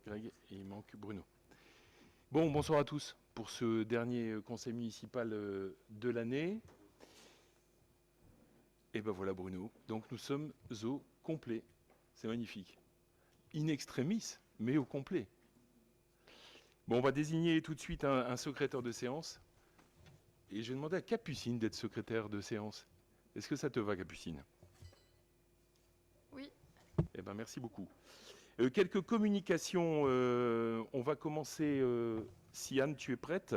Greg, et il manque Bruno. Bon, bonsoir à tous pour ce dernier conseil municipal de l'année. Et ben voilà Bruno, donc nous sommes au complet, c'est magnifique. In extremis, mais au complet. Bon, on va désigner tout de suite un secrétaire de séance. Et je vais demander à Capucine d'être secrétaire de séance. Est-ce que ça te va, Capucine? Oui. Eh ben merci beaucoup. Quelques communications. On va commencer. Si Anne, tu es prête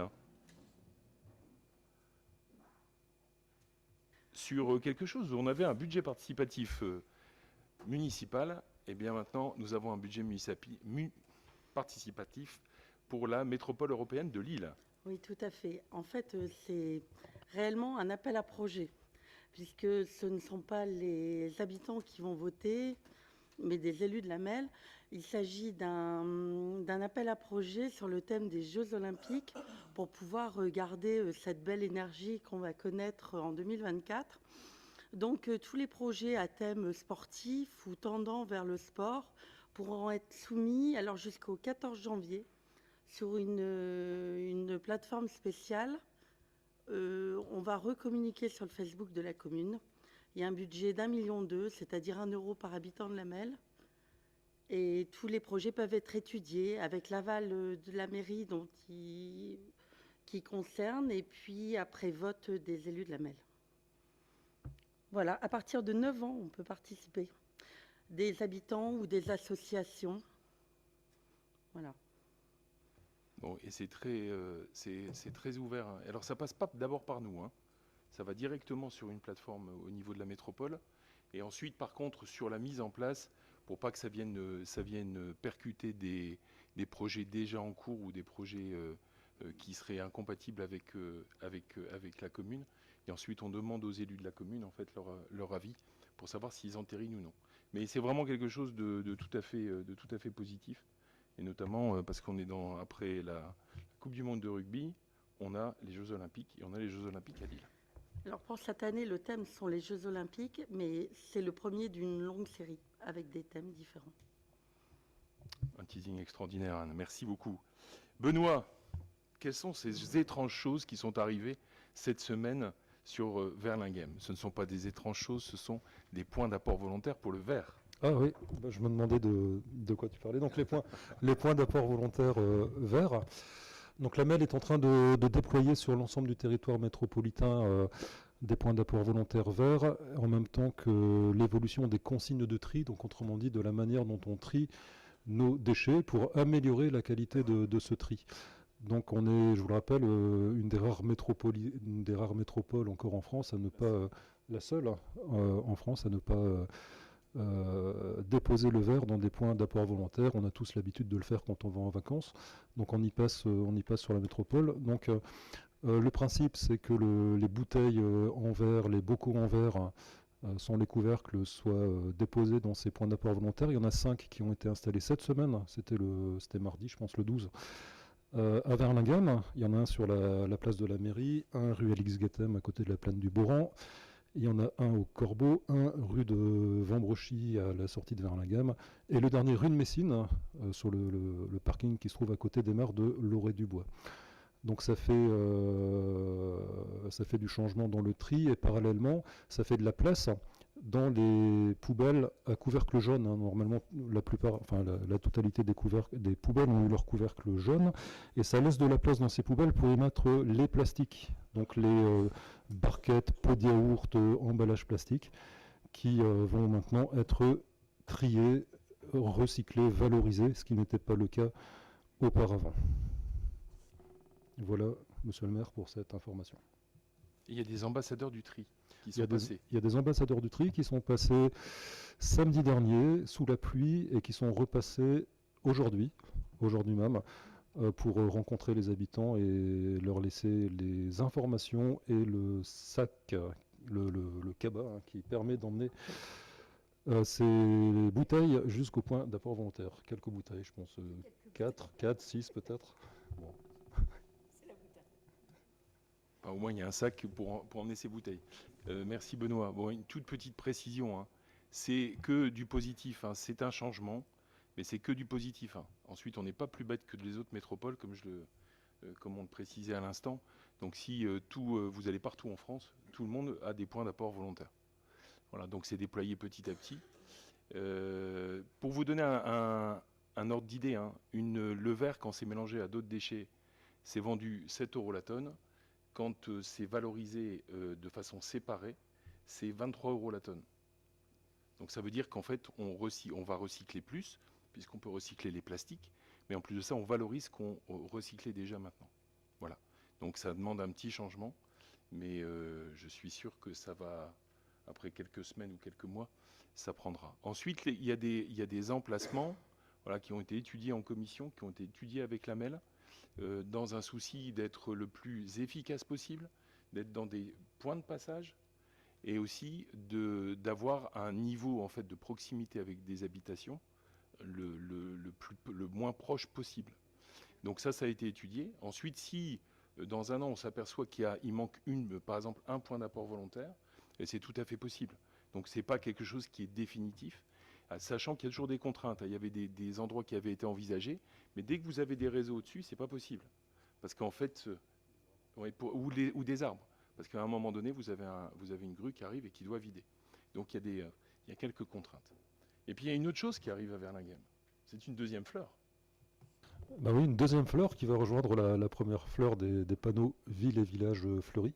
sur quelque chose. On avait un budget participatif municipal. Et bien maintenant, nous avons un budget participatif pour la métropole européenne de Lille. Oui, tout à fait. En fait, c'est réellement un appel à projet, puisque ce ne sont pas les habitants qui vont voter, mais des élus de la MEL. Il s'agit d'un appel à projet sur le thème des Jeux Olympiques pour pouvoir garder cette belle énergie qu'on va connaître en 2024. Donc, tous les projets à thème sportif ou tendant vers le sport pourront être soumis alors jusqu'au 14 janvier sur une plateforme spéciale. On va recommuniquer sur le Facebook de la commune. Il y a un budget d'1,2 million, c'est-à-dire 1 euro par habitant de la MEL. Et tous les projets peuvent être étudiés avec l'aval de la mairie qui concerne, et puis après vote des élus de la MEL. Voilà, à partir de 9 ans, on peut participer. Des habitants ou des associations. Voilà. Bon, et c'est très ouvert. Hein. Alors ça passe pas d'abord par nous. Hein. Ça va directement sur une plateforme au niveau de la métropole. Et ensuite, par contre, sur la mise en place, pour pas que ça vienne percuter des projets déjà en cours ou des projets qui seraient incompatibles avec la commune. Et ensuite, on demande aux élus de la commune en fait leur avis pour savoir s'ils entérinent ou non. Mais c'est vraiment quelque chose de tout à fait positif. Et notamment parce qu'on est après la Coupe du Monde de rugby, on a les Jeux Olympiques et on a les Jeux Olympiques à Lille. Alors pour cette année, le thème sont les Jeux Olympiques, mais c'est le premier d'une longue série avec des thèmes différents. Un teasing extraordinaire, Anne. Merci beaucoup. Benoît, quelles sont ces étranges choses qui sont arrivées cette semaine sur Verlinghem? Ce ne sont pas des étranges choses, ce sont des points d'apport volontaire pour le verre. Ah oui, je me demandais de quoi tu parlais. Donc les points d'apport volontaire verts. Donc la MEL est en train de déployer sur l'ensemble du territoire métropolitain des points d'apport volontaire verts, en même temps que l'évolution des consignes de tri, donc autrement dit de la manière dont on trie nos déchets pour améliorer la qualité de ce tri. Donc on est, je vous le rappelle, une des rares métropoles encore en France à ne pas, la seule en France à ne pas déposer le verre dans des points d'apport volontaire. On a tous l'habitude de le faire quand on va en vacances. Donc on y passe sur la métropole. Donc le principe, c'est que les bouteilles en verre, les bocaux en verre, sans les couvercles, soient déposés dans ces points d'apport volontaire. Il y en a 5 qui ont été installés cette semaine. C'était mardi, je pense, le 12. À Verlinghem, il y en a un sur la place de la mairie, un rue Alix Guettem à côté de la plaine du Boran. Il y en a un au Corbeau, un rue de Vambrochy à la sortie de Verlinghem, et le dernier rue de Messine, sur le parking qui se trouve à côté des mares de Loré-du-Bois. Donc ça fait du changement dans le tri, et parallèlement, ça fait de la place dans les poubelles à couvercle jaune. Hein. Normalement, la totalité des poubelles ont eu leur couvercle jaune, et ça laisse de la place dans ces poubelles pour y mettre les plastiques. Donc les barquettes, pots de yaourt, emballages plastiques, qui vont maintenant être triés, recyclés, valorisés, ce qui n'était pas le cas auparavant. Voilà, monsieur le maire, pour cette information. Et il y a des ambassadeurs du tri qui sont passés. Il y a des ambassadeurs du tri qui sont passés samedi dernier, sous la pluie, et qui sont repassés aujourd'hui même, pour rencontrer les habitants et leur laisser les informations et le sac, le cabas, hein, qui permet d'emmener ces bouteilles jusqu'au point d'apport volontaire. Quelques bouteilles, je pense 4, 6 peut-être. Bon. Enfin, au moins, il y a un sac pour emmener ces bouteilles. Merci Benoît. Bon, une toute petite précision. Hein. C'est que du positif. Hein. C'est un changement. Mais c'est que du positif, hein. Ensuite, on n'est pas plus bête que les autres métropoles, comme on le précisait à l'instant. Donc si vous allez partout en France, tout le monde a des points d'apport volontaires. Voilà, donc c'est déployé petit à petit. Pour vous donner un ordre d'idée, hein, le verre, quand c'est mélangé à d'autres déchets, c'est vendu 7 € la tonne. Quand c'est valorisé de façon séparée, c'est 23 € la tonne. Donc ça veut dire qu'en fait, on va recycler plus, puisqu'on peut recycler les plastiques, mais en plus de ça, on valorise ce qu'on recyclait déjà maintenant. Voilà. Donc ça demande un petit changement, mais je suis sûr que ça va, après quelques semaines ou quelques mois, ça prendra. Ensuite, il y a des emplacements, voilà, qui ont été étudiés en commission, qui ont été étudiés avec la MEL, dans un souci d'être le plus efficace possible, d'être dans des points de passage, et aussi d'avoir un niveau en fait de proximité avec des habitations le moins proche possible. Donc ça a été étudié. Ensuite, si dans un an on s'aperçoit qu'il manque par exemple un point d'apport volontaire, et c'est tout à fait possible. Donc c'est pas quelque chose qui est définitif, sachant qu'il y a toujours des contraintes. Il y avait des endroits qui avaient été envisagés, mais dès que vous avez des réseaux au-dessus, c'est pas possible, parce qu'en fait, ou des arbres. Parce qu'à un moment donné, vous avez une grue qui arrive et qui doit vider. Donc il y a quelques contraintes. Et puis il y a une autre chose qui arrive à Verlinghem. C'est une deuxième fleur. Bah oui, une deuxième fleur qui va rejoindre la première fleur des panneaux villes et villages fleuris.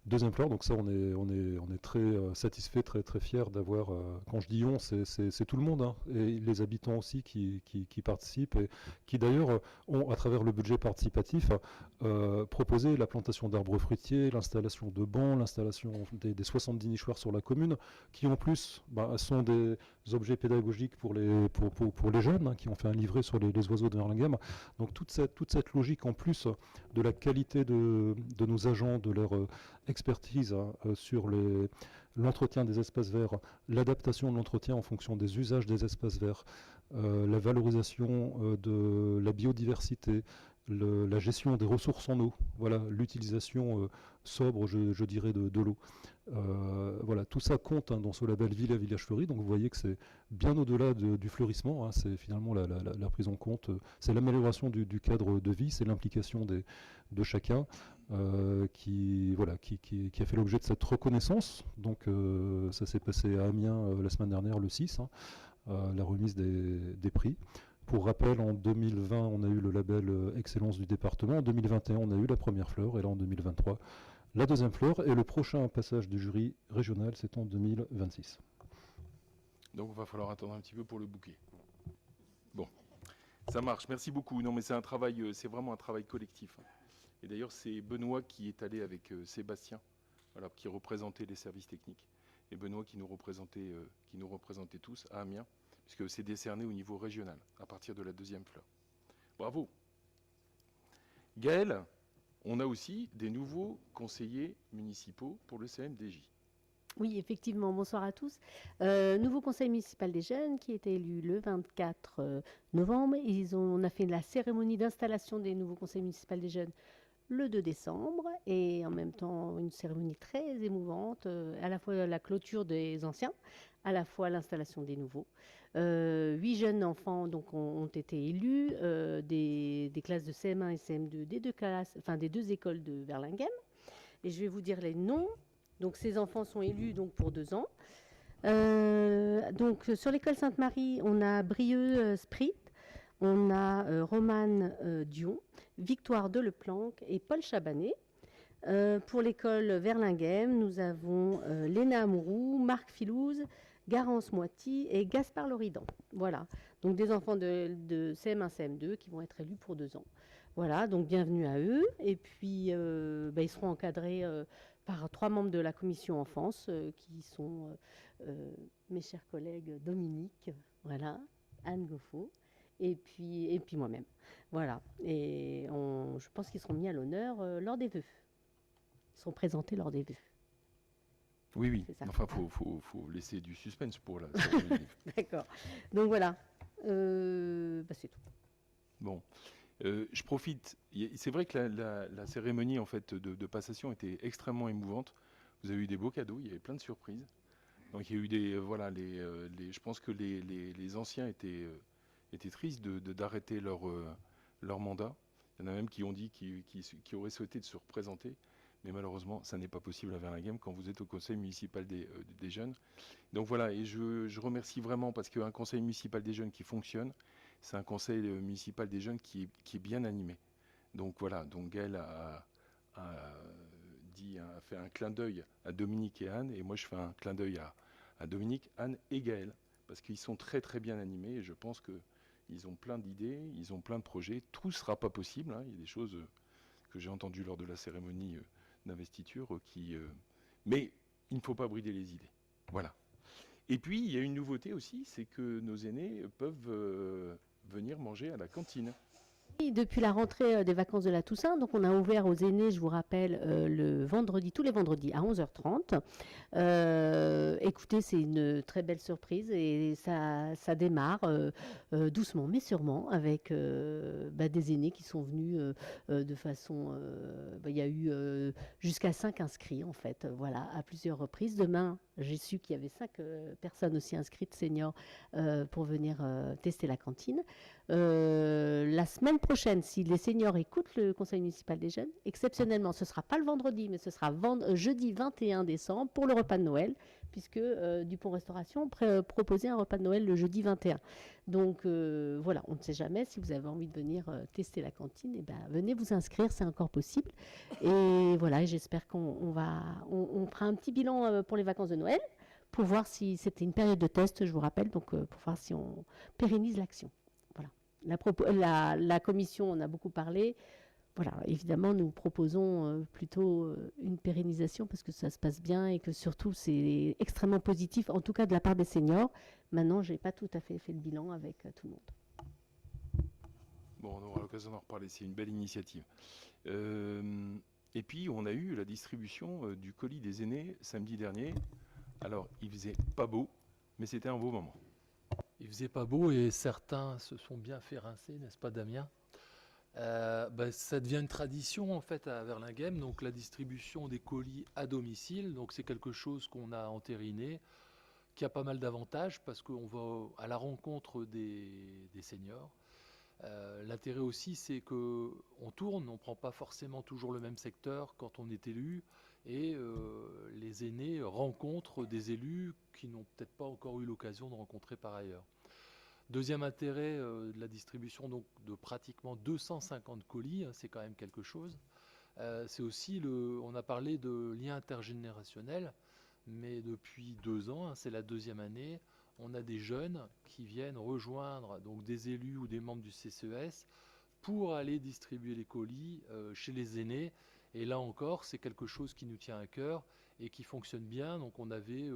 Deuxième fleur, donc ça on est très satisfait, très très fier d'avoir, quand je dis on, c'est tout le monde, hein, et les habitants aussi qui participent et qui d'ailleurs ont, à travers le budget participatif, proposé la plantation d'arbres fruitiers, l'installation de bancs, l'installation des 70 nichoirs sur la commune, qui en plus sont des objets pédagogiques pour les jeunes, hein, qui ont fait un livret sur les oiseaux de Verlinghem. Donc toute cette logique, en plus de la qualité de nos agents, de leur expertise sur l'entretien des espaces verts, l'adaptation de l'entretien en fonction des usages des espaces verts, la valorisation de la biodiversité, la gestion des ressources en eau, voilà, l'utilisation sobre, je dirais, de l'eau. Voilà, tout ça compte, hein, dans ce label Ville à Village Fleuri, donc vous voyez que c'est bien au-delà du fleurissement, hein, c'est finalement la prise en compte, c'est l'amélioration du cadre de vie, c'est l'implication de chacun qui a fait l'objet de cette reconnaissance. Donc ça s'est passé à Amiens la semaine dernière, le 6, hein, la remise des prix. Pour rappel, en 2020, on a eu le label Excellence du département. En 2021, on a eu la première fleur. Et là, en 2023, la deuxième fleur. Et le prochain passage du jury régional, c'est en 2026. Donc, il va falloir attendre un petit peu pour le bouquet. Bon, ça marche. Merci beaucoup. Non, mais c'est vraiment un travail collectif. Et d'ailleurs, c'est Benoît qui est allé avec Sébastien, voilà, qui représentait les services techniques. Et Benoît qui nous représentait tous à Amiens, puisque c'est décerné au niveau régional, à partir de la deuxième fleur. Bravo. Gaël, on a aussi des nouveaux conseillers municipaux pour le CMDJ. Oui, effectivement, bonsoir à tous. Nouveau conseil municipal des jeunes qui a été élu le 24 novembre. On a fait la cérémonie d'installation des nouveaux conseils municipaux des jeunes le 2 décembre et en même temps une cérémonie très émouvante, à la fois la clôture des anciens, à la fois l'installation des nouveaux. 8 jeunes enfants donc, ont été élus, des classes de CM1 et CM2 des deux écoles de Verlinghem. Et je vais vous dire les noms. Donc ces enfants sont élus donc, pour 2 ans. Donc sur l'école Sainte-Marie, on a Brieux Sprit, on a Romane Dion, Victoire Deleplanque et Paul Chabanet. Pour l'école Verlinghem, nous avons Léna Amourou, Marc Filouze, Garance Moiti et Gaspard Loridan. Voilà, donc des enfants de CM1, CM2 qui vont être élus pour 2 ans. Voilà, donc bienvenue à eux. Et puis, ils seront encadrés par 3 membres de la commission enfance, qui sont mes chers collègues Dominique, voilà, Anne Goffo, et puis moi-même. Voilà, et je pense qu'ils seront mis à l'honneur lors des vœux. Ils seront présentés lors des vœux. Oui. Enfin, faut laisser du suspense pour la. D'accord. Donc voilà, c'est tout. Bon, je profite. C'est vrai que la cérémonie en fait de passation était extrêmement émouvante. Vous avez eu des beaux cadeaux, il y avait plein de surprises. Donc il y a eu je pense que les anciens étaient étaient tristes d'arrêter leur mandat. Il y en a même qui ont dit qu'ils auraient souhaité se représenter. Mais malheureusement, ça n'est pas possible à Verlinghem quand vous êtes au conseil municipal des jeunes. Donc voilà, et je remercie vraiment parce qu'un conseil municipal des jeunes qui fonctionne, c'est un conseil municipal des jeunes qui est bien animé. Donc voilà, donc Gaël a fait un clin d'œil à Dominique et Anne, et moi je fais un clin d'œil à Dominique, Anne et Gaël, parce qu'ils sont très très bien animés, et je pense qu'ils ont plein d'idées, ils ont plein de projets. Tout ne sera pas possible, hein. Il y a des choses que j'ai entendues lors de la cérémonie d'investiture mais il ne faut pas brider les idées. Voilà. Et puis il y a une nouveauté aussi, c'est que nos aînés peuvent venir manger à la cantine. Depuis la rentrée des vacances de la Toussaint, donc on a ouvert aux aînés, je vous rappelle, tous les vendredis à 11h30. Écoutez, c'est une très belle surprise et ça démarre doucement mais sûrement avec des aînés qui sont venus de façon... Il y a eu jusqu'à 5 inscrits en fait, voilà, à plusieurs reprises. Demain, j'ai su qu'il y avait 5 personnes aussi inscrites seniors pour venir tester la cantine. La semaine prochaine, si les seniors écoutent le conseil municipal des jeunes, exceptionnellement, ce ne sera pas le vendredi, mais ce sera jeudi 21 décembre pour le repas de Noël, puisque Dupont Restauration proposait un repas de Noël le jeudi 21. Donc voilà, on ne sait jamais, si vous avez envie de venir tester la cantine, eh ben, venez vous inscrire, c'est encore possible. Et voilà, j'espère qu'on fera un petit bilan pour les vacances de Noël, pour voir si c'était une période de test, je vous rappelle, donc pour voir si on pérennise l'action. La commission en a beaucoup parlé. Voilà, évidemment, nous proposons plutôt une pérennisation parce que ça se passe bien et que surtout, c'est extrêmement positif, en tout cas de la part des seniors. Maintenant, je n'ai pas tout à fait fait le bilan avec tout le monde. Bon, on aura l'occasion d'en reparler, c'est une belle initiative. Et puis, on a eu la distribution du colis des aînés samedi dernier. Alors, il faisait pas beau, mais c'était un beau moment. Il faisait pas beau et certains se sont bien fait rincer, n'est-ce pas Damien ? Ça devient une tradition en fait à Verlinghem, donc la distribution des colis à domicile. Donc c'est quelque chose qu'on a entériné, qui a pas mal d'avantages parce qu'on va à la rencontre des seniors. L'intérêt aussi, c'est qu'on tourne, on ne prend pas forcément toujours le même secteur quand on est élu, et les aînés rencontrent des élus qui n'ont peut-être pas encore eu l'occasion de rencontrer par ailleurs. Deuxième intérêt de la distribution donc, de pratiquement 250 colis, c'est quand même quelque chose. C'est aussi, on a parlé de lien intergénérationnel, mais depuis 2 ans, c'est la 2e année, on a des jeunes qui viennent rejoindre donc, des élus ou des membres du CCES pour aller distribuer les colis chez les aînés. Et là encore, c'est quelque chose qui nous tient à cœur et qui fonctionne bien. Donc on avait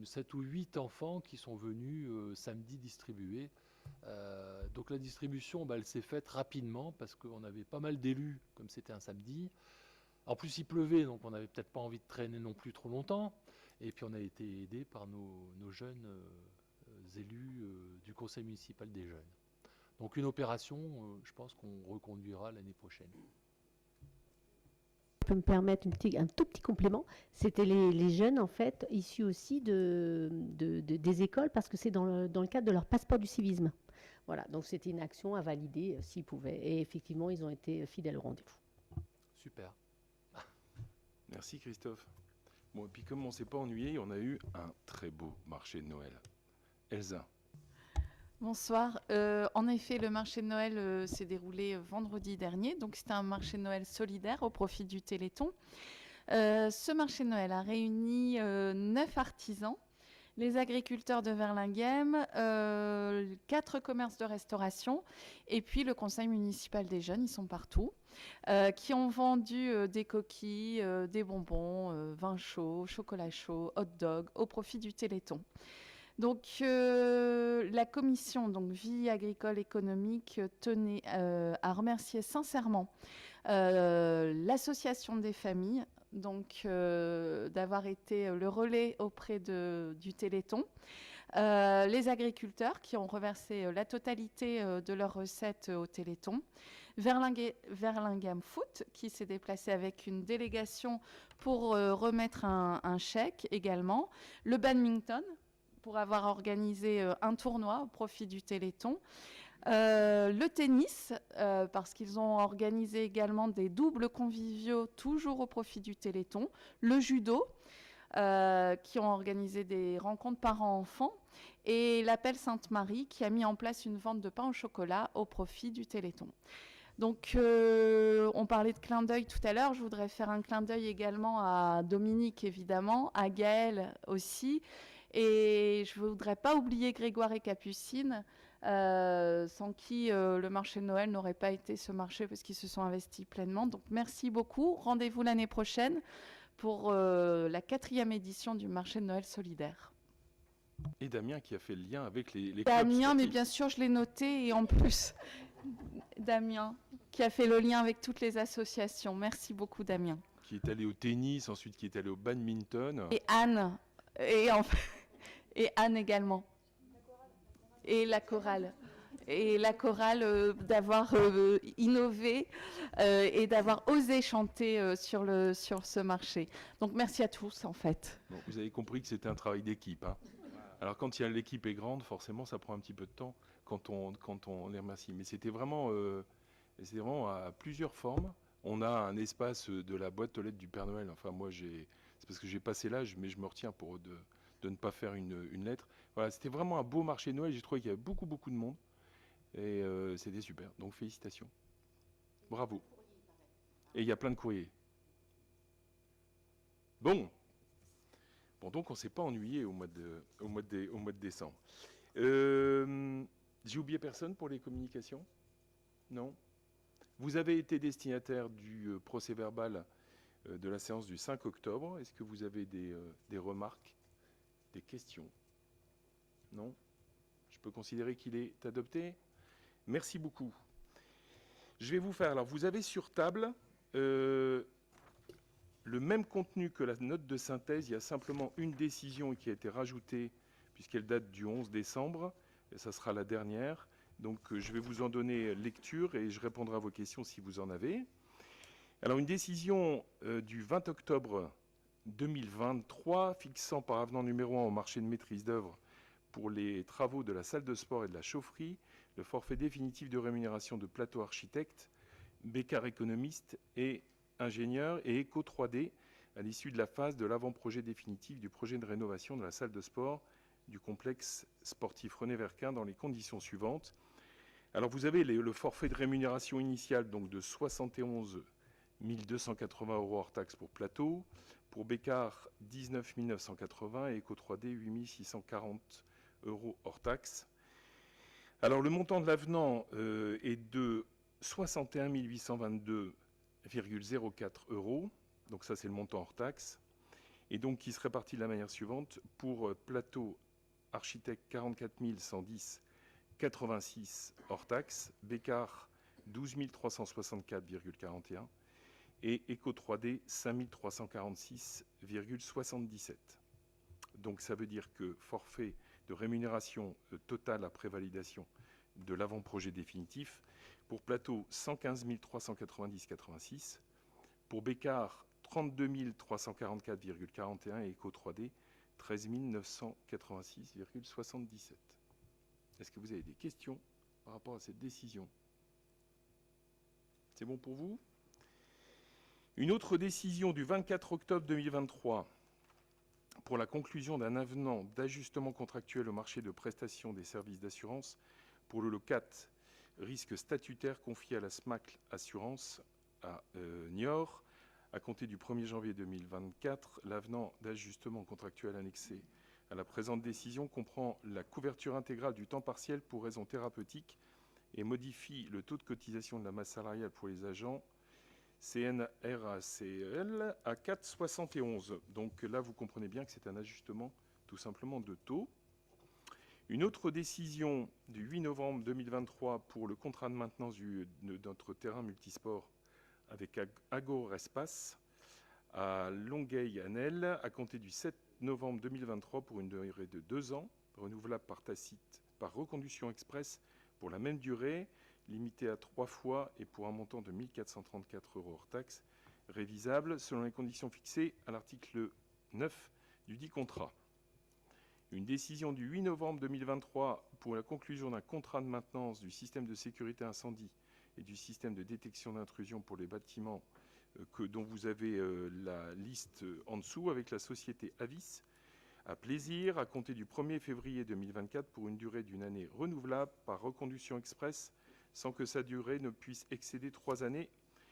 7 ou 8 enfants qui sont venus samedi distribuer. Donc la distribution, elle s'est faite rapidement parce qu'on avait pas mal d'élus, comme c'était un samedi. En plus, il pleuvait, donc on n'avait peut-être pas envie de traîner non plus trop longtemps. Et puis on a été aidés par nos jeunes élus du conseil municipal des jeunes. Donc une opération, je pense qu'on reconduira l'année prochaine. Je peux me permettre un tout petit complément. C'était les jeunes, en fait, issus aussi des écoles, parce que c'est dans le cadre de leur passeport du civisme. Voilà, donc c'était une action à valider s'ils pouvaient. Et effectivement, ils ont été fidèles au rendez-vous. Super. Merci Christophe. Bon, et puis comme on ne s'est pas ennuyé, on a eu un très beau marché de Noël. Elsa. Bonsoir. En effet, le marché de Noël s'est déroulé vendredi dernier. Donc, c'était un marché de Noël solidaire au profit du Téléthon. Ce marché de Noël a réuni 9 artisans, les agriculteurs de Verlinghem, 4 commerces de restauration et puis le conseil municipal des jeunes, ils sont partout, qui ont vendu des coquilles, des bonbons, vin chaud, chocolat chaud, hot dog au profit du Téléthon. Donc, la commission vie agricole économique tenait à remercier sincèrement l'association des familles, donc d'avoir été le relais auprès du Téléthon, les agriculteurs qui ont reversé la totalité de leurs recettes au Téléthon, Verlinghem Foot qui s'est déplacé avec une délégation pour remettre un chèque également, le badminton, pour avoir organisé un tournoi au profit du Téléthon. Le tennis, parce qu'ils ont organisé également des doubles conviviaux, toujours au profit du Téléthon. Le judo, qui ont organisé des rencontres parents-enfants. Et l'Appel Sainte-Marie, qui a mis en place une vente de pain au chocolat au profit du Téléthon. Donc, on parlait de clin d'œil tout à l'heure. Je voudrais faire un clin d'œil également à Dominique, évidemment, à Gaëlle aussi. Et je ne voudrais pas oublier Grégoire et Capucine, sans qui le marché de Noël n'aurait pas été ce marché parce qu'ils se sont investis pleinement. Donc, merci beaucoup. Rendez-vous l'année prochaine pour la 4e édition du marché de Noël solidaire. Et Damien qui a fait le lien avec les clubs Damien, mais sportifs. bien sûr, je l'ai noté. Et en plus, Damien, qui a fait le lien avec toutes les associations. Merci beaucoup, Damien. Qui est allé au tennis, ensuite qui est allé au badminton. Et Anne. Et Anne également. Et la chorale. Et la chorale d'avoir innové et d'avoir osé chanter sur ce marché. Donc merci à tous en fait. Bon, vous avez compris que c'était un travail d'équipe. Hein. Alors quand l'équipe est grande, forcément ça prend un petit peu de temps quand on les remercie. Mais c'était vraiment à plusieurs formes. On a un espace de la boîte aux lettres du Père Noël. Enfin moi c'est parce que j'ai passé l'âge, mais je me retiens de ne pas faire une lettre. Voilà, c'était vraiment un beau marché de Noël. J'ai trouvé qu'il y avait beaucoup de monde. Et c'était super. Donc félicitations. Bravo. Et il y a plein de courriers. Bon, donc on ne s'est pas ennuyé au mois de décembre. J'ai oublié personne pour les communications? Non? Vous avez été destinataire du procès-verbal de la séance du 5 octobre. Est-ce que vous avez des remarques, des questions? Non? Je peux considérer qu'il est adopté? Merci beaucoup. Je vais vous faire... Alors, vous avez sur table le même contenu que la note de synthèse. Il y a simplement une décision qui a été rajoutée, puisqu'elle date du 11 décembre. Et ça sera la dernière. Donc, je vais vous en donner lecture et je répondrai à vos questions si vous en avez. Alors, une décision du 20 octobre 2023, fixant par avenant numéro 1 au marché de maîtrise d'œuvre pour les travaux de la salle de sport et de la chaufferie, le forfait définitif de rémunération de plateau architecte, Bécard économiste et ingénieur et Eco 3D à l'issue de la phase de l'avant-projet définitif du projet de rénovation de la salle de sport du complexe sportif René Verquin dans les conditions suivantes. Alors vous avez le forfait de rémunération initial donc de 71 280 € hors taxe pour plateau, pour Bécard 19 980 et Eco 3D 8 640 € hors taxe. Alors le montant de l'avenant est de 61 822,04 €, donc ça c'est le montant hors taxe, et donc qui se répartit de la manière suivante. Pour plateau architecte 44 110,86 hors taxe, Bécard 12 364,41 et Eco 3D 5 346,77. Donc ça veut dire que forfait de rémunération totale après validation de l'avant-projet définitif, pour plateau 115 390,86, pour Bécard 32 344,41 et Eco 3D 13 986,77. Est-ce que vous avez des questions par rapport à cette décision? C'est bon pour vous? Une autre décision du 24 octobre 2023 pour la conclusion d'un avenant d'ajustement contractuel au marché de prestation des services d'assurance pour le lot 4 risque statutaire confié à la SMACL Assurance à Niort à compter du 1er janvier 2024. L'avenant d'ajustement contractuel annexé à la présente décision comprend la couverture intégrale du temps partiel pour raisons thérapeutiques et modifie le taux de cotisation de la masse salariale pour les agents CNRACL à 4,71. Donc là, vous comprenez bien que c'est un ajustement tout simplement de taux. Une autre décision du 8 novembre 2023 pour le contrat de maintenance de notre terrain multisport avec Agor Espace à Longueuil-Annel à compter du 7 novembre 2023 pour une durée de 2 ans, renouvelable par tacite, par reconduction express pour la même durée, limité à 3 fois et pour un montant de 1 434 € hors taxe, révisable selon les conditions fixées à l'article 9 du dit contrat. Une décision du 8 novembre 2023 pour la conclusion d'un contrat de maintenance du système de sécurité incendie et du système de détection d'intrusion pour les bâtiments dont vous avez la liste en dessous avec la société Avis à Plaisir à compter du 1er février 2024 pour une durée d'une année renouvelable par reconduction express sans que sa durée ne puisse excéder 3 années,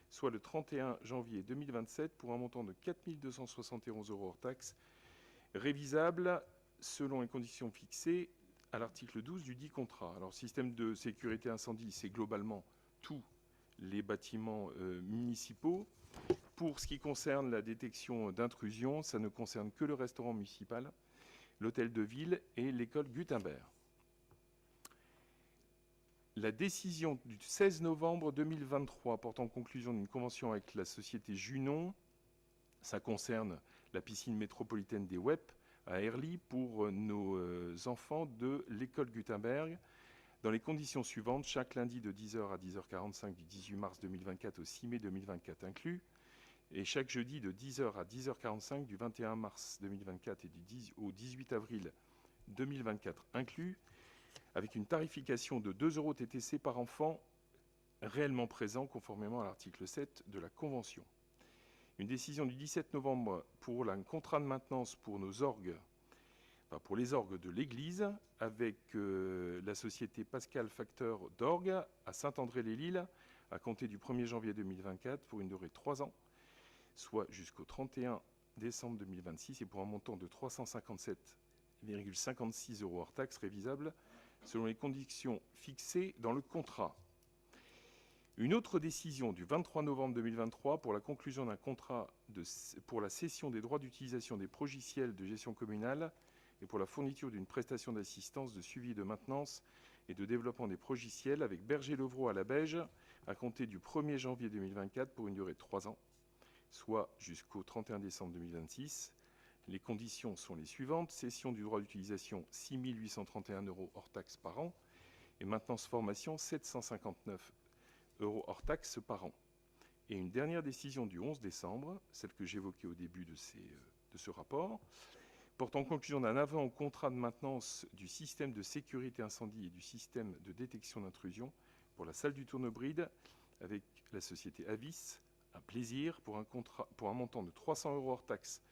soit le 31 janvier 2027 pour un montant de 4 271 € hors taxes, révisable selon les conditions fixées à l'article 12 du dit contrat. Alors, système de sécurité incendie, c'est globalement tous les bâtiments municipaux. Pour ce qui concerne la détection d'intrusion, ça ne concerne que le restaurant municipal, l'hôtel de ville et l'école Gutenberg. La décision du 16 novembre 2023 portant conclusion d'une convention avec la société Junon, ça concerne la piscine métropolitaine des WEP à Herly pour nos enfants de l'école Gutenberg, dans les conditions suivantes, chaque lundi de 10h à 10h45 du 18 mars 2024 au 6 mai 2024 inclus, et chaque jeudi de 10h à 10h45 du 21 mars 2024 et au 18 avril 2024 inclus, avec une tarification de 2 € TTC par enfant réellement présent conformément à l'article 7 de la Convention. Une décision du 17 novembre pour un contrat de maintenance pour nos orgues, pour les orgues de l'Église, avec la société Pascal Facteur d'Orgues à Saint-André-les-Lilles, à compter du 1er janvier 2024 pour une durée de 3 ans, soit jusqu'au 31 décembre 2026, et pour un montant de 357,56 € hors taxes révisables, selon les conditions fixées dans le contrat. Une autre décision du 23 novembre 2023 pour la conclusion d'un contrat pour la cession des droits d'utilisation des progiciels de gestion communale et pour la fourniture d'une prestation d'assistance, de suivi de maintenance et de développement des progiciels avec Berger-Levrault à la Beige à compter du 1er janvier 2024 pour une durée de 3 ans, soit jusqu'au 31 décembre 2026. Les conditions sont les suivantes. Cession du droit d'utilisation, 6 831 € hors taxes par an et maintenance formation, 759 € hors taxes par an. Et une dernière décision du 11 décembre, celle que j'évoquais au début de ce rapport, portant conclusion d'un avenant au contrat de maintenance du système de sécurité incendie et du système de détection d'intrusion pour la salle du Tournebride avec la société Avis à Plaisir pour un montant de 300 € hors taxes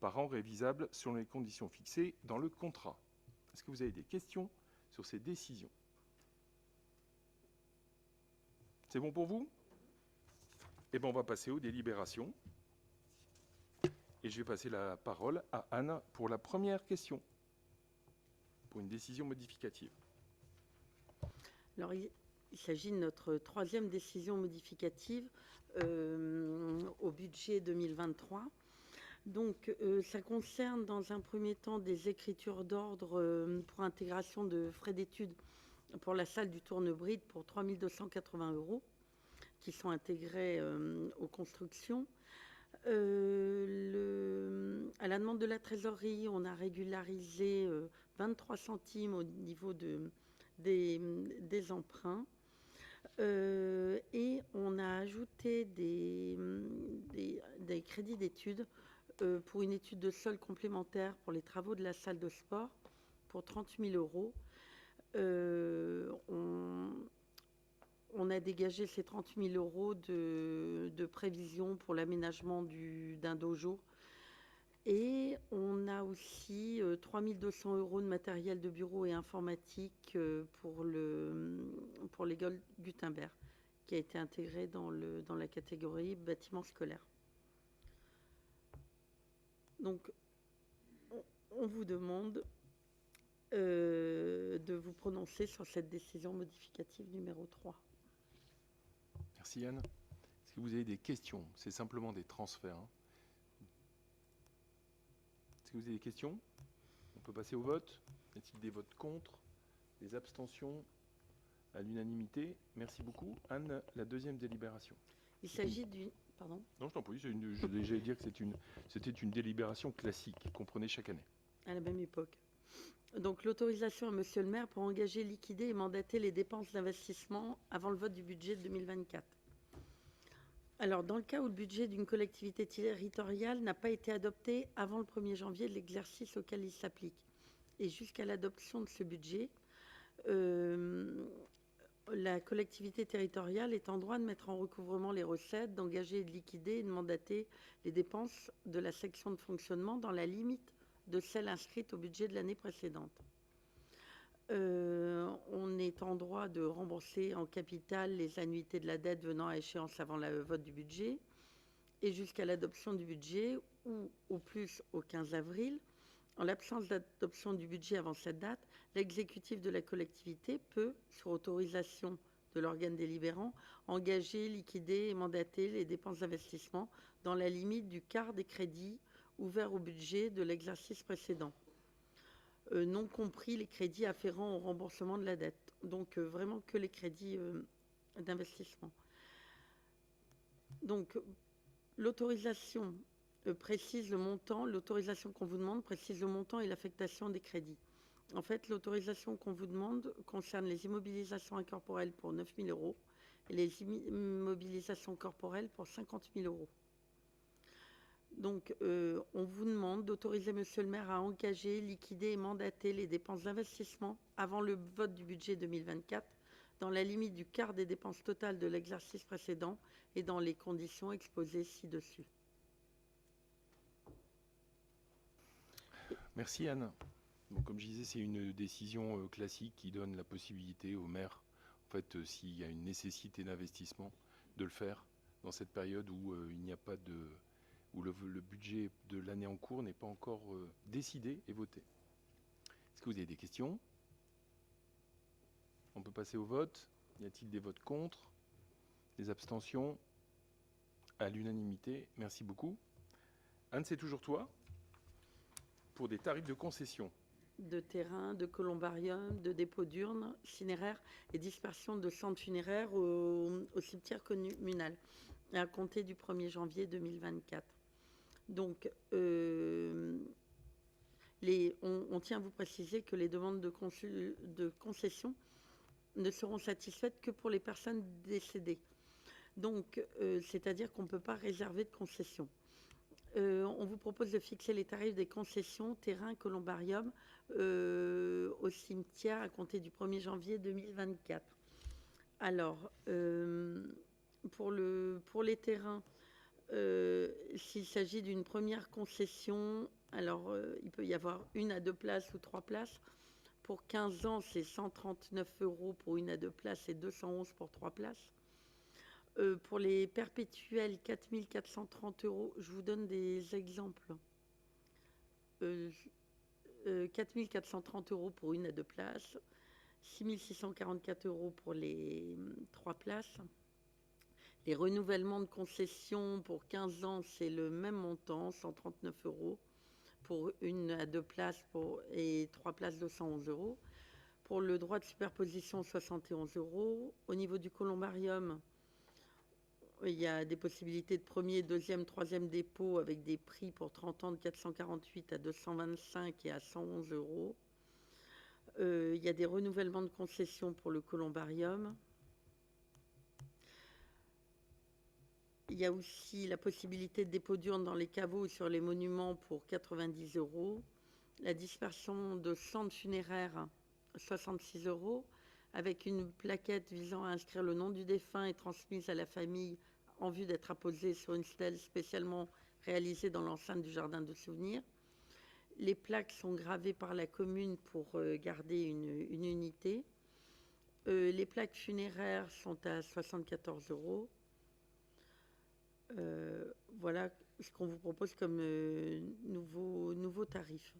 par an révisable selon les conditions fixées dans le contrat. Est-ce que vous avez des questions sur ces décisions? C'est bon pour vous? Eh bien, on va passer aux délibérations. Et je vais passer la parole à Anne pour la première question, pour une décision modificative. Alors, il s'agit de notre troisième décision modificative au budget 2023. Donc, ça concerne dans un premier temps des écritures d'ordre pour intégration de frais d'études pour la salle du Tournebride pour 3 280 € qui sont intégrés aux constructions. À la demande de la trésorerie, on a régularisé 23 centimes au niveau des emprunts. Et on a ajouté des crédits d'études pour une étude de sol complémentaire pour les travaux de la salle de sport pour 30 000 €. On a dégagé ces 30 000 € de prévision pour l'aménagement d'un dojo. Et on a aussi 3 200 € de matériel de bureau et informatique pour l'école Gutenberg, qui a été intégré dans la catégorie bâtiment scolaire. Donc, on vous demande de vous prononcer sur cette décision modificative numéro 3. Merci Anne. Est-ce que vous avez des questions? C'est simplement des transferts. Est-ce que vous avez des questions? On peut passer au vote. Y a-t-il des votes contre? Des abstentions? À l'unanimité. Merci beaucoup. Anne, la deuxième délibération. Il s'agit d'une... Pardon? Non, je t'en prie. J'allais dire que c'était une délibération classique qu'on prenait chaque année. À la même époque. Donc, l'autorisation à Monsieur le maire pour engager, liquider et mandater les dépenses d'investissement avant le vote du budget de 2024. Alors, dans le cas où le budget d'une collectivité territoriale n'a pas été adopté avant le 1er janvier de l'exercice auquel il s'applique, Et jusqu'à l'adoption de ce budget, la collectivité territoriale est en droit de mettre en recouvrement les recettes, d'engager et de liquider et de mandater les dépenses de la section de fonctionnement dans la limite de celles inscrites au budget de l'année précédente. On est en droit de rembourser en capital les annuités de la dette venant à échéance avant le vote du budget et jusqu'à l'adoption du budget ou au plus au 15 avril. En l'absence d'adoption du budget avant cette date, l'exécutif de la collectivité peut, sur autorisation de l'organe délibérant, engager, liquider et mandater les dépenses d'investissement dans la limite du quart des crédits ouverts au budget de l'exercice précédent, non compris les crédits afférents au remboursement de la dette. Donc vraiment que les crédits d'investissement. Donc l'autorisation précise le montant, l'autorisation qu'on vous demande précise le montant et l'affectation des crédits. En fait, l'autorisation qu'on vous demande concerne les immobilisations incorporelles pour 9 000 € et les immobilisations corporelles pour 50 000 €. Donc, on vous demande d'autoriser Monsieur le maire à engager, liquider et mandater les dépenses d'investissement avant le vote du budget 2024 dans la limite du quart des dépenses totales de l'exercice précédent et dans les conditions exposées ci-dessus. Merci Anne. Donc, comme je disais, c'est une décision classique qui donne la possibilité au maire, en fait, s'il y a une nécessité d'investissement, de le faire dans cette période où il n'y a pas de, où le budget de l'année en cours n'est pas encore décidé et voté. Est-ce que vous avez des questions? On peut passer au vote. Y a-t-il des votes contre? Des abstentions? À l'unanimité. Merci beaucoup. Anne, c'est toujours toi pour des tarifs de concession. De terrain, de columbarium, de dépôt d'urnes, cinéraires et dispersion de centres funéraires au cimetière communal à compter du 1er janvier 2024. Donc, on tient à vous préciser que les demandes de concession ne seront satisfaites que pour les personnes décédées. Donc, c'est-à-dire qu'on ne peut pas réserver de concession. On vous propose de fixer les tarifs des concessions, terrain, columbarium au cimetière à compter du 1er janvier 2024. Alors, pour les terrains, s'il s'agit d'une première concession, alors il peut y avoir 1 à 2 places ou 3 places. Pour 15 ans, c'est 139 € pour 1 à 2 places et 211 pour 3 places. Pour les perpétuels, 4 430 €. Je vous donne des exemples. 4 430 € pour 1 à 2 places. 6 644 € pour les 3 places. Les renouvellements de concession pour 15 ans, c'est le même montant, 139 € pour 1 à 2 places et 3 places, 211 €. Pour le droit de superposition, 71 €. Au niveau du columbarium, il y a des possibilités de premier, deuxième, troisième dépôt avec des prix pour 30 ans de 448 à 225 et à 111 €. Il y a des renouvellements de concession pour le columbarium. Il y a aussi la possibilité de dépôt d'urnes dans les caveaux ou sur les monuments pour 90 €. La dispersion de centres funéraires, 66 € avec une plaquette visant à inscrire le nom du défunt et transmise à la famille en vue d'être apposée sur une stèle spécialement réalisée dans l'enceinte du jardin de souvenirs. Les plaques sont gravées par la commune pour garder une unité. Les plaques funéraires sont à 74 €. Voilà ce qu'on vous propose comme nouveau tarif.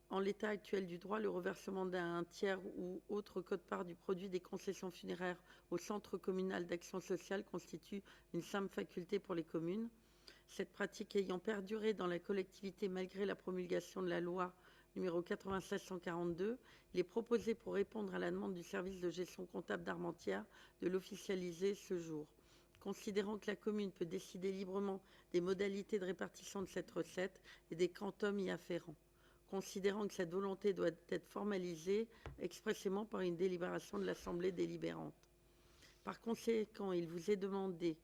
En l'état actuel du droit, le reversement d'un tiers ou autre quote-part du produit des concessions funéraires au centre communal d'action sociale constitue une simple faculté pour les communes. Cette pratique ayant perduré dans la collectivité malgré la promulgation de la loi numéro 96-142, il est proposé pour répondre à la demande du service de gestion comptable d'Armentières de l'officialiser ce jour. Considérant que la commune peut décider librement des modalités de répartition de cette recette et des quantums y afférents. Considérant que cette volonté doit être formalisée expressément par une délibération de l'Assemblée délibérante. Par conséquent, il vous est demandé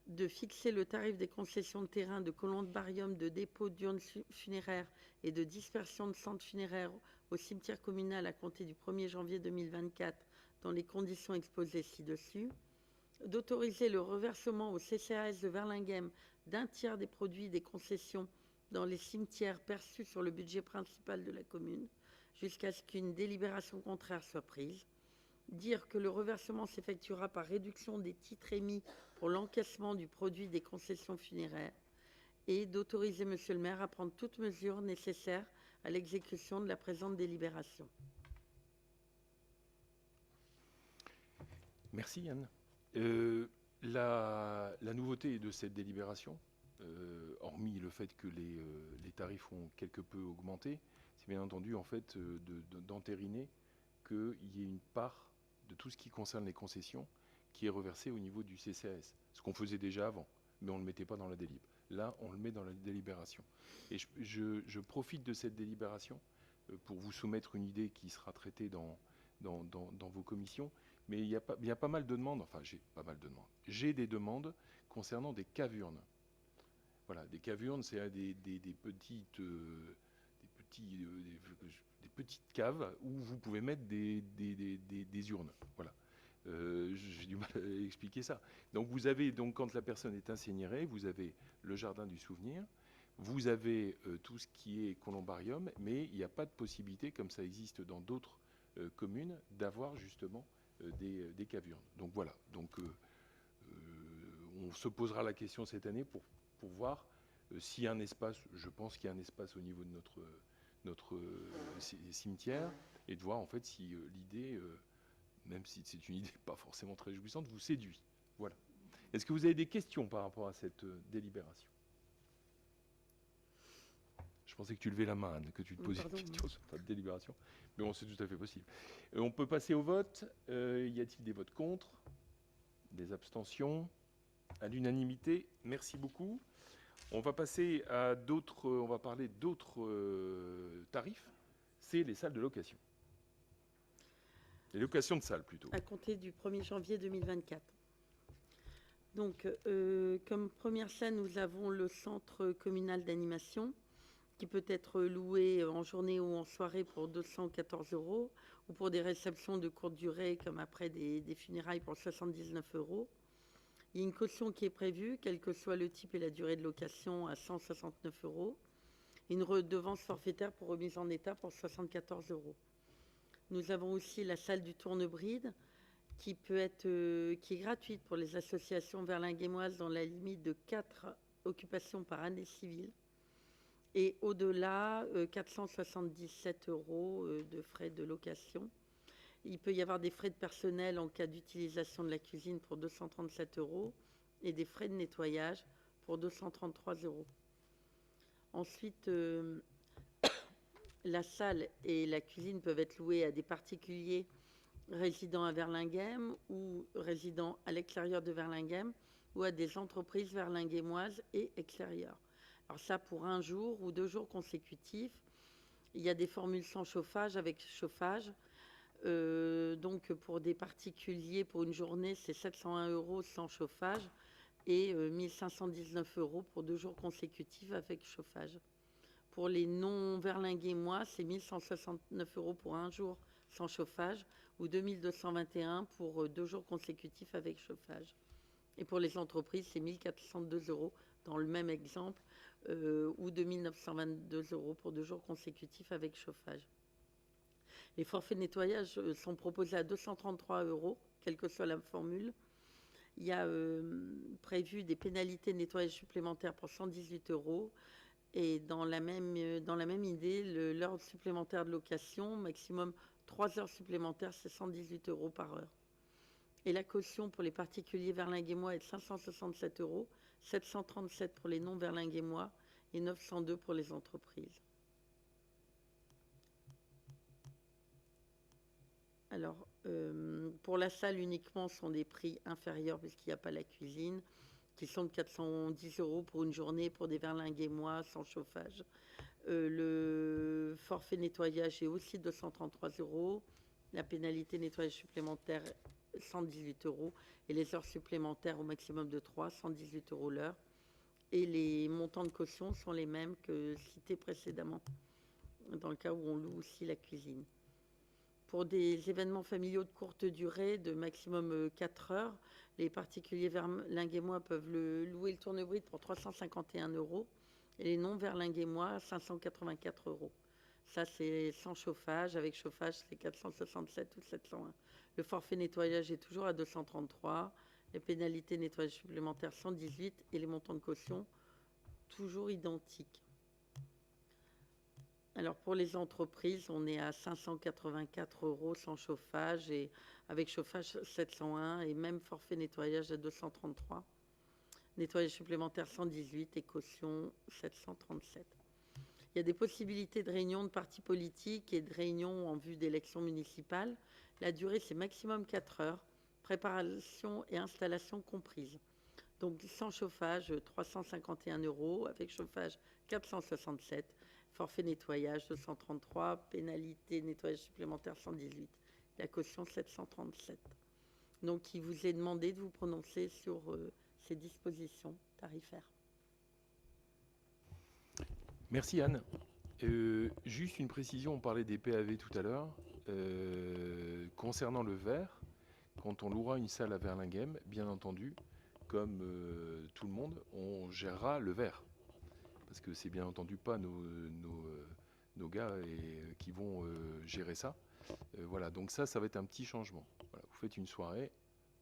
de fixer le tarif des concessions de terrain, de columbarium, de dépôt d'urnes funéraires et de dispersion de centres funéraires au cimetière communal à compter du 1er janvier 2024 dans les conditions exposées ci-dessus, d'autoriser le reversement au CCAS de Verlinghem d'un tiers des produits des concessions dans les cimetières perçus sur le budget principal de la commune, jusqu'à ce qu'une délibération contraire soit prise. Dire que le reversement s'effectuera par réduction des titres émis pour l'encaissement du produit des concessions funéraires et d'autoriser Monsieur le maire à prendre toutes mesures nécessaires à l'exécution de la présente délibération. Merci Yann. La nouveauté de cette délibération, hormis le fait que les tarifs ont quelque peu augmenté, c'est bien entendu en fait d'entériner qu'il y ait une part de tout ce qui concerne les concessions qui est reversée au niveau du CCAS. Ce qu'on faisait déjà avant, mais on ne le mettait pas dans la délib. Là, on le met dans la délibération. Et je profite de cette délibération pour vous soumettre une idée qui sera traitée dans vos commissions. Mais il y a pas mal de demandes, enfin j'ai pas mal de demandes. J'ai des demandes concernant des cavernes. Voilà, des cavernes, c'est des petites caves où vous pouvez mettre des urnes. Voilà. J'ai du mal à expliquer ça. Donc vous avez, quand la personne est incinérée, vous avez le jardin du souvenir, vous avez tout ce qui est columbarium, mais il n'y a pas de possibilité, comme ça existe dans d'autres communes, d'avoir justement des cavernes. Donc voilà. Donc on se posera la question cette année pour voir s'il y a un espace. Je pense qu'il y a un espace au niveau de notre cimetière, et de voir en fait si l'idée, même si c'est une idée pas forcément très réjouissante, vous séduit. Voilà. Est-ce que vous avez des questions par rapport à cette délibération? Je pensais que tu levais la main, Anne, que tu te posais une question sur ta délibération. Mais bon, c'est tout à fait possible. On peut passer au vote. Y a-t-il des votes contre? Des abstentions? À l'unanimité? Merci beaucoup. On va passer à d'autres. On va parler d'autres tarifs. C'est les salles de location. Les locations de salles, plutôt. À compter du 1er janvier 2024. Donc, comme première salle, nous avons le centre communal d'animation qui peut être loué en journée ou en soirée pour 214 € ou pour des réceptions de courte durée comme après des funérailles pour 79 €. Il y a une caution qui est prévue, quel que soit le type et la durée de location, à 169 €. Une redevance forfaitaire pour remise en état pour 74 €. Nous avons aussi la salle du Tournebride qui est gratuite pour les associations verlinghémoises dans la limite de 4 occupations par année civile. Et au-delà, 477 € de frais de location. Il peut y avoir des frais de personnel en cas d'utilisation de la cuisine pour 237 € et des frais de nettoyage pour 233 €. Ensuite, la salle et la cuisine peuvent être louées à des particuliers résidant à Verlinghem ou résidant à l'extérieur de Verlinghem ou à des entreprises verlinghémoises et extérieures. Alors ça, pour 1 jour ou 2 jours consécutifs. Il y a des formules sans chauffage, avec chauffage. Donc pour des particuliers, pour une journée, c'est 701 € sans chauffage et 1519 € pour 2 jours consécutifs avec chauffage. Pour les non-verlinghémois, c'est 1169 € pour 1 jour sans chauffage ou 2221 € pour 2 jours consécutifs avec chauffage. Et pour les entreprises, c'est 1402 € dans le même exemple, ou 2922 € pour 2 jours consécutifs avec chauffage. Les forfaits de nettoyage sont proposés à 233 €, quelle que soit la formule. Il y a prévu des pénalités de nettoyage supplémentaires pour 118 €. Et dans la même idée, l'heure supplémentaire de location, maximum 3 heures supplémentaires, c'est 118 € par heure. Et la caution pour les particuliers verlinghémois est de 567 €, 737 pour les non-verlinghémois et 902 pour les entreprises. Alors, pour la salle uniquement, ce sont des prix inférieurs puisqu'il n'y a pas la cuisine, qui sont de 410 € pour une journée pour des verlinghémois sans chauffage. Le forfait nettoyage est aussi de 233 €. La pénalité nettoyage supplémentaire 118 euros. Et les heures supplémentaires au maximum de 3, 118 euros l'heure. Et les montants de caution sont les mêmes que cités précédemment, dans le cas où on loue aussi la cuisine. Pour des événements familiaux de courte durée, de maximum 4 heures, les particuliers verlinguémois peuvent louer le tournebride pour 351 euros et les non-verlinguémois 584 euros. Ça, c'est sans chauffage. Avec chauffage, c'est 467 ou 701. Le forfait nettoyage est toujours à 233. Les pénalités nettoyage supplémentaires 118 et les montants de caution toujours identiques. Alors pour les entreprises, on est à 584 euros sans chauffage et avec chauffage 701 et même forfait nettoyage à 233. Nettoyage supplémentaire 118 et caution 737. Il y a des possibilités de réunion de partis politiques et de réunions en vue d'élections municipales. La durée, c'est maximum 4 heures, préparation et installation comprises. Donc sans chauffage, 351 euros, avec chauffage 467, forfait nettoyage 233, pénalité nettoyage supplémentaire 118, la caution 737. Donc il vous est demandé de vous prononcer sur ces dispositions tarifaires. Merci Anne. Juste une précision, on parlait des PAV tout à l'heure. Concernant le verre, quand on louera une salle à Verlinghem, bien entendu, comme tout le monde, on gérera le verre. Parce que c'est bien entendu pas nos gars qui vont gérer ça. Voilà, donc ça va être un petit changement. Voilà, vous faites une soirée,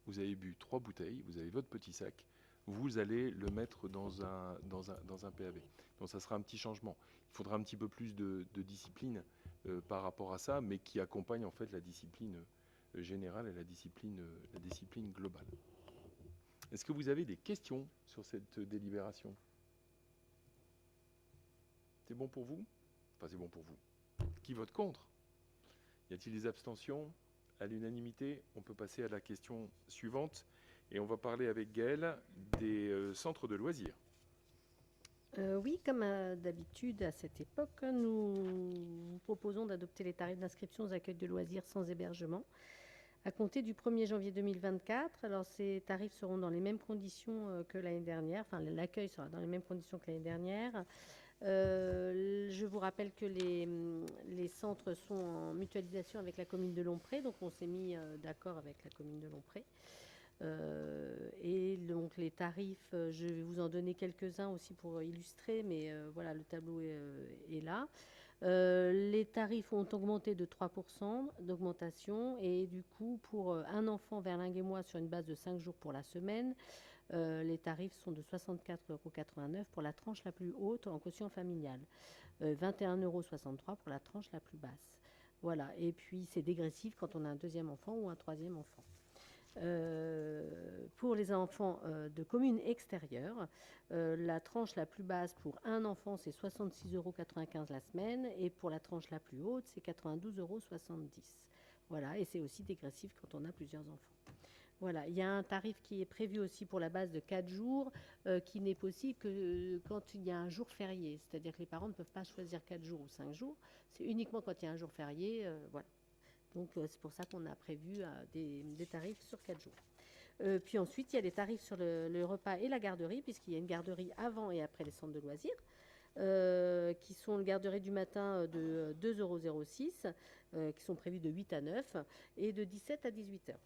vous avez bu 3 bouteilles, vous avez votre petit sac, vous allez le mettre dans un PAV. Donc ça sera un petit changement. Il faudra un petit peu plus de discipline par rapport à ça, mais qui accompagne en fait la discipline générale et la discipline globale. Est-ce que vous avez des questions sur cette délibération ? C'est bon pour vous ? Enfin, c'est bon pour vous. Qui vote contre ? Y a-t-il des abstentions ? À l'unanimité, on peut passer à la question suivante. Et on va parler avec Gaëlle des centres de loisirs. Oui, comme d'habitude à cette époque, nous vous proposons d'adopter les tarifs d'inscription aux accueils de loisirs sans hébergement à compter du 1er janvier 2024. Alors, ces tarifs seront dans les mêmes conditions que l'année dernière. Enfin, l'accueil sera dans les mêmes conditions que l'année dernière. Je vous rappelle que les centres sont en mutualisation avec la commune de Lompré, donc on s'est mis d'accord avec la commune de Lompré. Et donc les tarifs, je vais vous en donner quelques-uns aussi pour illustrer, mais voilà, le tableau est là. Les tarifs ont augmenté de 3% d'augmentation, et du coup, pour un enfant verlinguémois sur une base de 5 jours pour la semaine, les tarifs sont de 64,89 € pour la tranche la plus haute en quotient familial, 21,63 € pour la tranche la plus basse. Voilà, et puis c'est dégressif quand on a un deuxième enfant ou un troisième enfant. Pour les enfants de communes extérieures, la tranche la plus basse pour un enfant, c'est 66,95 € la semaine, et pour la tranche la plus haute, c'est 92,70 €. Voilà, et c'est aussi dégressif quand on a plusieurs enfants. Voilà, il y a un tarif qui est prévu aussi pour la base de 4 jours, qui n'est possible que quand il y a un jour férié. C'est-à-dire que les parents ne peuvent pas choisir 4 jours ou 5 jours. C'est uniquement quand il y a un jour férié. Voilà. Donc, c'est pour ça qu'on a prévu des tarifs sur 4 jours. Puis ensuite, il y a les tarifs sur le repas et la garderie, puisqu'il y a une garderie avant et après les centres de loisirs, qui sont le garderie du matin de 2,06 €, qui sont prévus de 8 à 9 et de 17 à 18 heures.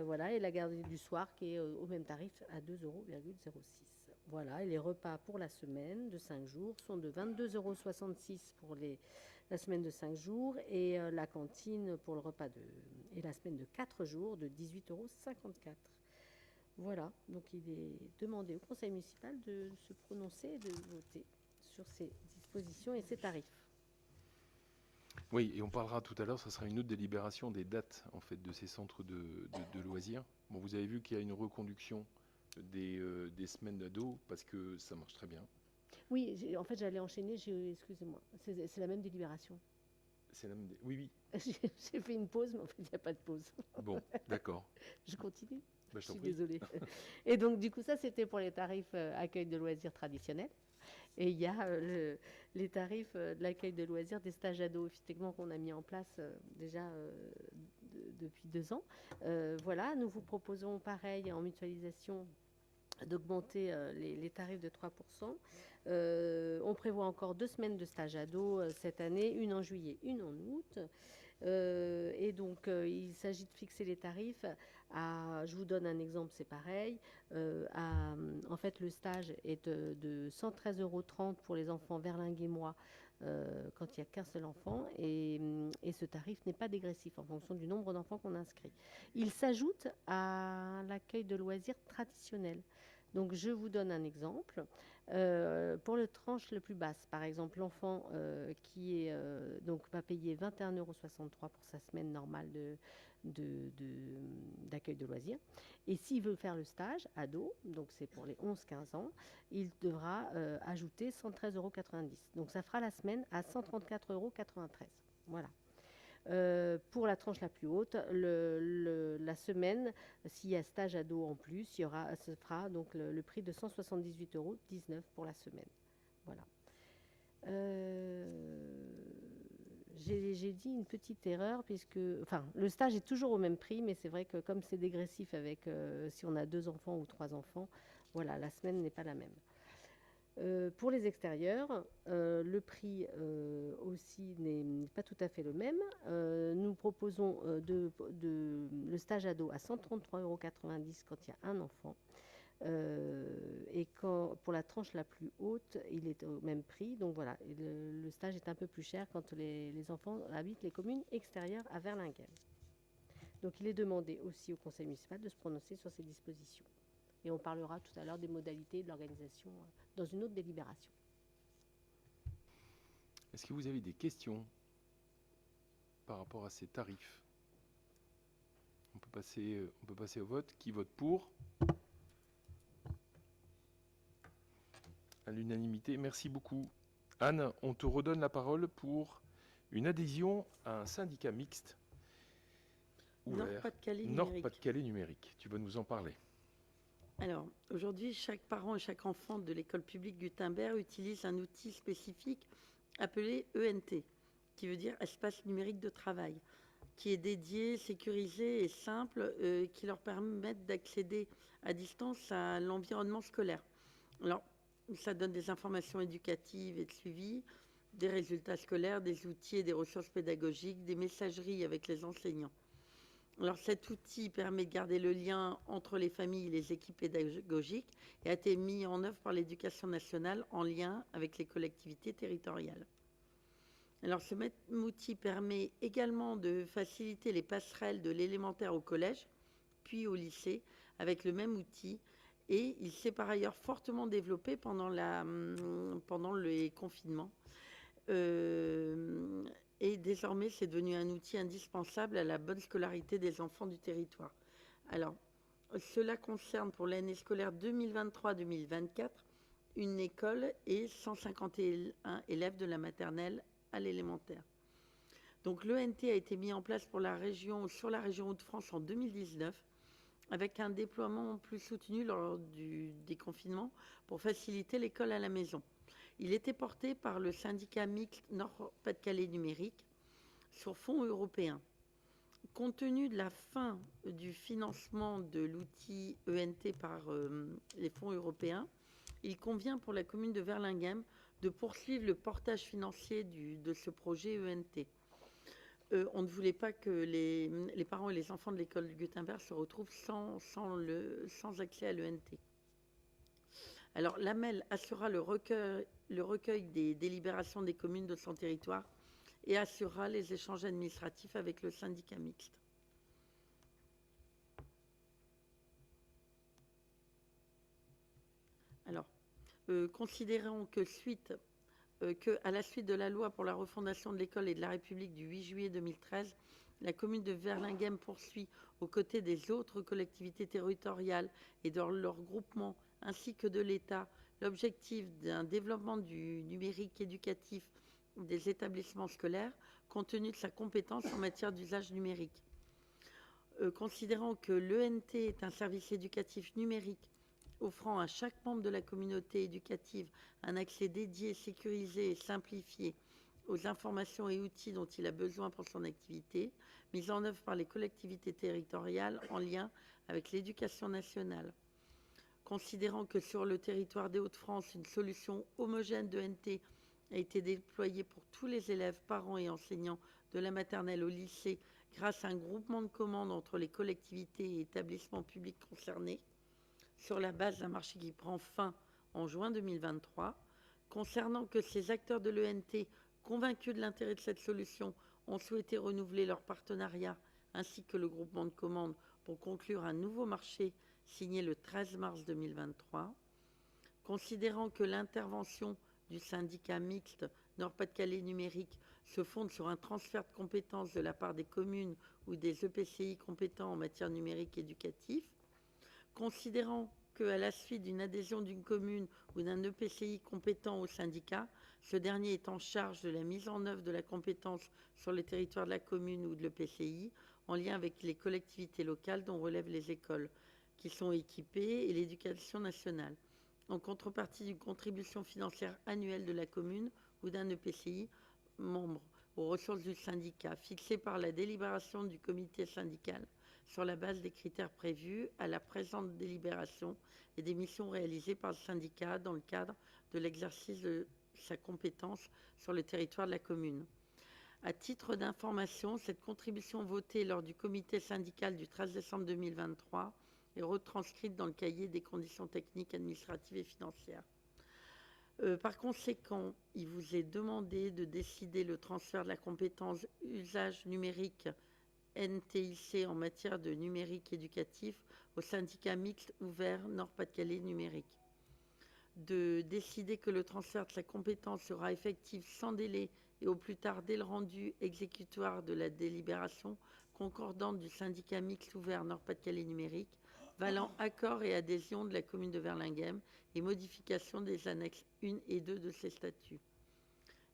Voilà, et la garderie du soir qui est au même tarif à 2,06 €. Voilà, et les repas pour la semaine de 5 jours sont de 22,66 € pour la semaine de 5 jours, et la cantine pour le repas et la semaine de 4 jours de 18,54 €. Voilà, donc il est demandé au conseil municipal de se prononcer et de voter sur ces dispositions et ces tarifs. Oui, et on parlera tout à l'heure, ça sera une autre délibération des dates en fait de ces centres de loisirs. Bon, vous avez vu qu'il y a une reconduction des semaines d'ado parce que ça marche très bien. Oui, en fait, j'allais enchaîner, excusez-moi, c'est la même délibération. C'est la même Oui. J'ai fait une pause, mais en fait, il n'y a pas de pause. Bon, d'accord. Je continue. Bah, je suis désolée. Et donc, du coup, ça, c'était pour les tarifs accueil de loisirs traditionnels. Et il y a les tarifs de l'accueil de loisirs des stages ados, effectivement, qu'on a mis en place déjà depuis 2 ans. Voilà, nous vous proposons pareil en mutualisation d'augmenter les tarifs de 3%. On prévoit encore 2 semaines de stage ado cette année, une en juillet, une en août. Et donc, il s'agit de fixer les tarifs je vous donne un exemple, c'est pareil. En fait, le stage est de 113,30 € pour les enfants verlinguémois quand il n'y a qu'un seul enfant. Et ce tarif n'est pas dégressif en fonction du nombre d'enfants qu'on inscrit. Il s'ajoute à l'accueil de loisirs traditionnels. Donc, je vous donne un exemple. Pour le tranche le plus basse, par exemple, l'enfant qui est donc va payer 21,63 € pour sa semaine normale d'accueil de loisirs. Et s'il veut faire le stage ado, donc c'est pour les 11-15 ans, il devra ajouter 113,90 €. Donc ça fera la semaine à 134,93 €. Voilà. Pour la tranche la plus haute, la semaine, s'il y a stage ado en plus, ce sera donc le prix de 178,19 € pour la semaine. Voilà. J'ai dit une petite erreur puisque, enfin, le stage est toujours au même prix, mais c'est vrai que comme c'est dégressif avec si on a 2 enfants ou 3 enfants, voilà, la semaine n'est pas la même. Pour les extérieurs, le prix aussi n'est pas tout à fait le même. Nous proposons le stage ado à 133,90 € quand il y a un enfant. Et pour la tranche la plus haute, il est au même prix. Donc voilà, le stage est un peu plus cher quand les enfants habitent les communes extérieures à Verlinghem. Donc il est demandé aussi au conseil municipal de se prononcer sur ces dispositions. Et on parlera tout à l'heure des modalités de l'organisation dans une autre délibération. Est-ce que vous avez des questions par rapport à ces tarifs? On peut passer au vote. Qui vote pour? À l'unanimité. Merci beaucoup. Anne, on te redonne la parole pour une adhésion à un syndicat mixte ouvert. Nord-Pas-de-Calais numérique. Nord-Pas-de-Calais numérique. Tu vas nous en parler. Alors, aujourd'hui, chaque parent et chaque enfant de l'école publique Gutenberg utilise un outil spécifique appelé ENT, qui veut dire espace numérique de travail, qui est dédié, sécurisé et simple, qui leur permettent d'accéder à distance à l'environnement scolaire. Alors, ça donne des informations éducatives et de suivi, des résultats scolaires, des outils et des ressources pédagogiques, des messageries avec les enseignants. Alors cet outil permet de garder le lien entre les familles et les équipes pédagogiques et a été mis en œuvre par l'Éducation nationale en lien avec les collectivités territoriales. Alors ce même outil permet également de faciliter les passerelles de l'élémentaire au collège, puis au lycée, avec le même outil. Et il s'est par ailleurs fortement développé pendant les confinements. Et désormais, c'est devenu un outil indispensable à la bonne scolarité des enfants du territoire. Alors, cela concerne pour l'année scolaire 2023-2024 une école et 151 élèves de la maternelle à l'élémentaire. Donc, l'ENT a été mis en place sur la région Hauts-de-France en 2019 avec un déploiement plus soutenu lors des confinements pour faciliter l'école à la maison. Il était porté par le syndicat mixte Nord-Pas-de-Calais numérique sur fonds européens. Compte tenu de la fin du financement de l'outil ENT par les fonds européens, il convient pour la commune de Verlinghem de poursuivre le portage financier de ce projet ENT. On ne voulait pas que les parents et les enfants de l'école Gutenberg se retrouvent sans accès à l'ENT. Alors, l'AMEL assurera le recueil des délibérations des communes de son territoire et assurera les échanges administratifs avec le syndicat mixte. Alors, considérons qu'à la suite de la loi pour la refondation de l'école et de la République du 8 juillet 2013, la commune de Verlinghem poursuit, aux côtés des autres collectivités territoriales et de leurs groupements, ainsi que de l'État, l'objectif d'un développement du numérique éducatif des établissements scolaires, compte tenu de sa compétence en matière d'usage numérique. Considérant que l'ENT est un service éducatif numérique offrant à chaque membre de la communauté éducative un accès dédié, sécurisé et simplifié aux informations et outils dont il a besoin pour son activité, mise en œuvre par les collectivités territoriales en lien avec l'éducation nationale. Considérant que sur le territoire des Hauts-de-France, une solution homogène de NT a été déployée pour tous les élèves, parents et enseignants de la maternelle au lycée grâce à un groupement de commandes entre les collectivités et établissements publics concernés, sur la base d'un marché qui prend fin en juin 2023. Concernant que ces acteurs de l'ENT, convaincus de l'intérêt de cette solution, ont souhaité renouveler leur partenariat ainsi que le groupement de commandes pour conclure un nouveau marché signé le 13 mars 2023. Considérant que l'intervention du syndicat mixte Nord-Pas-de-Calais numérique se fonde sur un transfert de compétences de la part des communes ou des EPCI compétents en matière numérique éducative. Considérant qu'à la suite d'une adhésion d'une commune ou d'un EPCI compétent au syndicat, ce dernier est en charge de la mise en œuvre de la compétence sur le territoire de la commune ou de l'EPCI, en lien avec les collectivités locales dont relèvent les écoles qui sont équipées et l'éducation nationale, en contrepartie d'une contribution financière annuelle de la commune ou d'un EPCI membre aux ressources du syndicat, fixée par la délibération du comité syndical sur la base des critères prévus à la présente délibération et des missions réalisées par le syndicat dans le cadre de l'exercice de sa compétence sur le territoire de la commune. À titre d'information, cette contribution votée lors du comité syndical du 13 décembre 2023 est retranscrite dans le cahier des conditions techniques, administratives et financières. Par conséquent, il vous est demandé de décider le transfert de la compétence usage numérique NTIC en matière de numérique éducatif au syndicat mixte ouvert Nord-Pas-de-Calais numérique. De décider que le transfert de la compétence sera effectif sans délai et au plus tard dès le rendu exécutoire de la délibération concordante du syndicat mixte ouvert Nord-Pas-de-Calais numérique, valant accord et adhésion de la commune de Verlinghem et modification des annexes 1 et 2 de ces statuts.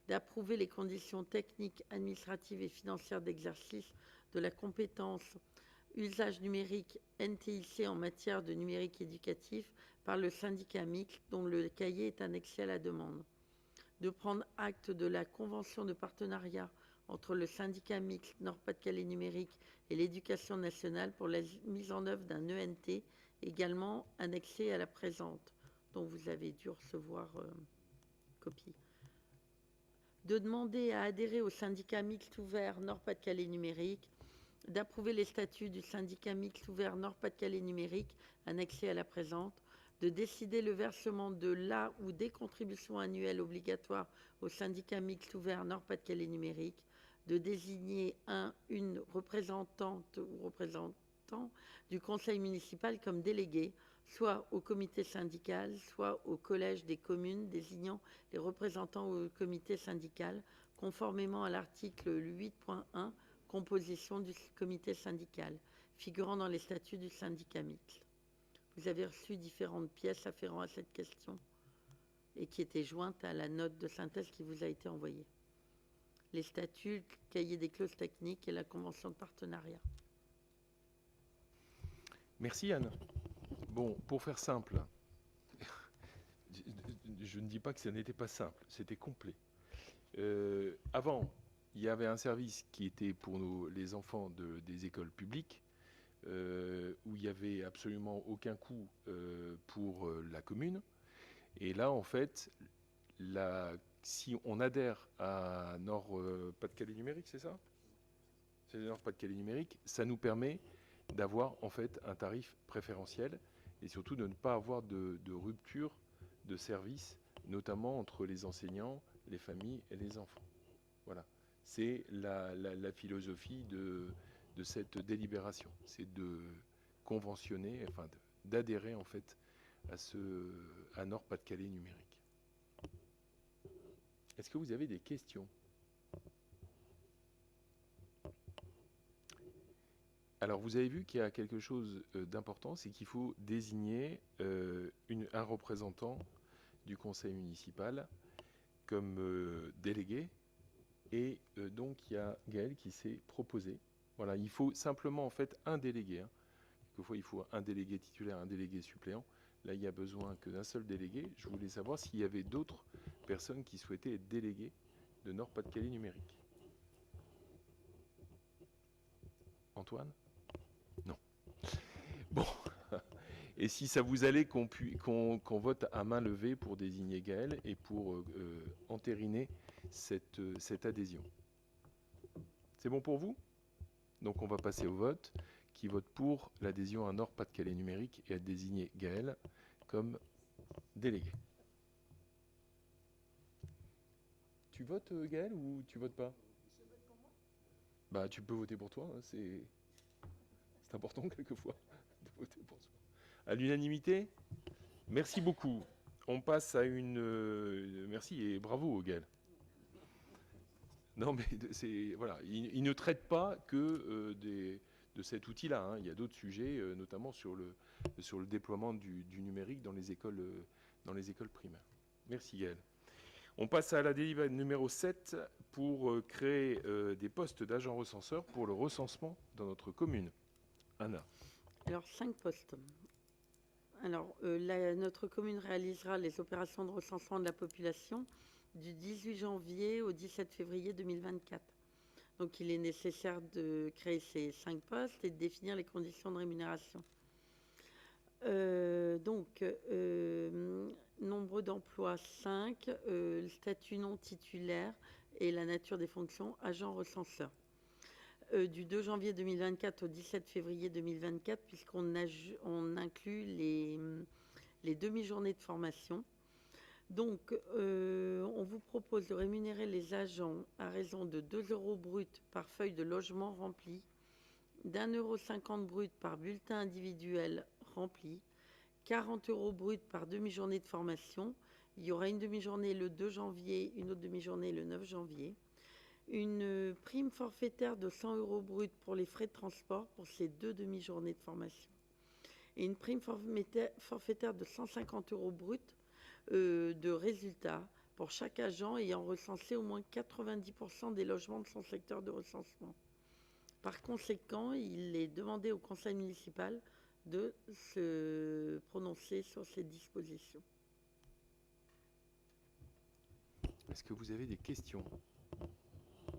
D'approuver les conditions techniques, administratives et financières d'exercice de la compétence usage numérique NTIC en matière de numérique éducatif par le syndicat mixte dont le cahier est annexé à la demande. De prendre acte de la convention de partenariat entre le syndicat mixte Nord-Pas-de-Calais numérique et l'éducation nationale pour la mise en œuvre d'un ENT également annexé à la présente, dont vous avez dû recevoir copie. De demander à adhérer au syndicat mixte ouvert Nord-Pas-de-Calais numérique, d'approuver les statuts du syndicat mixte ouvert Nord-Pas-de-Calais numérique annexé à la présente, de décider le versement de la ou des contributions annuelles obligatoires au syndicat mixte ouvert Nord-Pas-de-Calais numérique, de désigner une représentante ou représentant du conseil municipal comme délégué, soit au comité syndical, soit au collège des communes désignant les représentants au comité syndical, conformément à l'article 8.1, composition du comité syndical, figurant dans les statuts du syndicat mixte. Vous avez reçu différentes pièces afférentes à cette question et qui étaient jointes à la note de synthèse qui vous a été envoyée. Les statuts, le cahier des clauses techniques et la convention de partenariat. Merci Anne. Bon, pour faire simple, je ne dis pas que ça n'était pas simple, c'était complet. Avant, il y avait un service qui était pour les enfants des écoles publiques, où il n'y avait absolument aucun coût pour la commune. Et là, en fait, si on adhère à Nord-Pas-de-Calais numérique, c'est ça ? C'est Nord-Pas-de-Calais numérique, ça nous permet d'avoir en fait un tarif préférentiel et surtout de ne pas avoir de rupture de service, notamment entre les enseignants, les familles et les enfants. Voilà. C'est la philosophie de cette délibération, c'est de conventionner, enfin d'adhérer en fait à Nord-Pas-de-Calais numérique. Est-ce que vous avez des questions ? Alors vous avez vu qu'il y a quelque chose d'important, c'est qu'il faut désigner un représentant du conseil municipal comme délégué. Et donc, il y a Gaël qui s'est proposé. Voilà, il faut simplement en fait un délégué. Hein. Quelquefois, il faut un délégué titulaire, un délégué suppléant. Là, il n'y a besoin que d'un seul délégué. Je voulais savoir s'il y avait d'autres personnes qui souhaitaient être déléguées de Nord-Pas-de-Calais numérique. Antoine? Non. Bon. Et si ça vous allait qu'on vote à main levée pour désigner Gaël et pour entériner cette adhésion. C'est bon pour vous? Donc on va passer au vote. Qui vote pour l'adhésion à Nord-Pas-de-Calais numérique et à désigner Gaël comme délégué? Tu votes Gaël ou tu votes pas? Bah tu peux voter pour toi, hein, c'est important quelquefois de voter pour soi. À l'unanimité? Merci beaucoup. On passe à une... merci et bravo Gaël. Non mais voilà, il ne traite pas que de cet outil-là, hein. Il y a d'autres sujets, notamment sur le déploiement du numérique dans les écoles primaires. Merci Gaël. On passe à la délibération numéro 7 pour créer des postes d'agents recenseurs pour le recensement dans notre commune. Anna. Alors, 5 postes. Alors, notre commune réalisera les opérations de recensement de la population du 18 janvier au 17 février 2024. Donc, il est nécessaire de créer ces 5 postes et de définir les conditions de rémunération. Nombre d'emplois 5, statut non titulaire et la nature des fonctions agent recenseur. Du 2 janvier 2024 au 17 février 2024, puisqu'on inclut les demi-journées de formation. Donc, on vous propose de rémunérer les agents à raison de 2 € bruts par feuille de logement remplie, d'1,50 € brut par bulletin individuel rempli, 40 € brut par demi-journée de formation. Il y aura une demi-journée le 2 janvier, une autre demi-journée le 9 janvier. Une prime forfaitaire de 100 € brut pour les frais de transport pour ces 2 demi-journées de formation. Et une prime forfaitaire de 150 € brut de résultats pour chaque agent ayant recensé au moins 90% des logements de son secteur de recensement. Par conséquent, il est demandé au conseil municipal de se prononcer sur ces dispositions. Est-ce que vous avez des questions?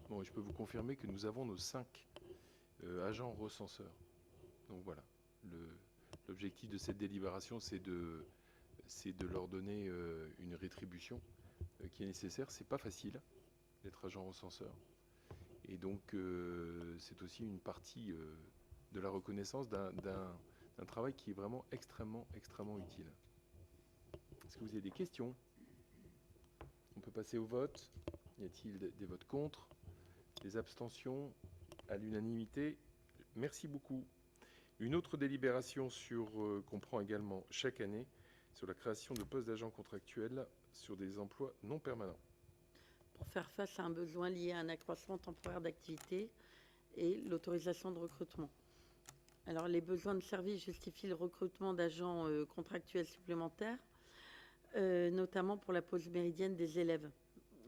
Bon, je peux vous confirmer que nous avons nos 5 agents recenseurs. Donc voilà, l'objectif de cette délibération, c'est de leur donner une rétribution qui est nécessaire. C'est pas facile d'être agent recenseur. Et donc, c'est aussi une partie de la reconnaissance d'un travail qui est vraiment extrêmement utile. Est-ce que vous avez des questions? On peut passer au vote. Y a-t-il des votes contre? Des abstentions? À l'unanimité? Merci beaucoup. Une autre délibération qu'on prend également chaque année sur la création de postes d'agents contractuels sur des emplois non permanents. Pour faire face à un besoin lié à un accroissement temporaire d'activité et l'autorisation de recrutement. Alors, les besoins de service justifient le recrutement d'agents contractuels supplémentaires, notamment pour la pause méridienne des élèves.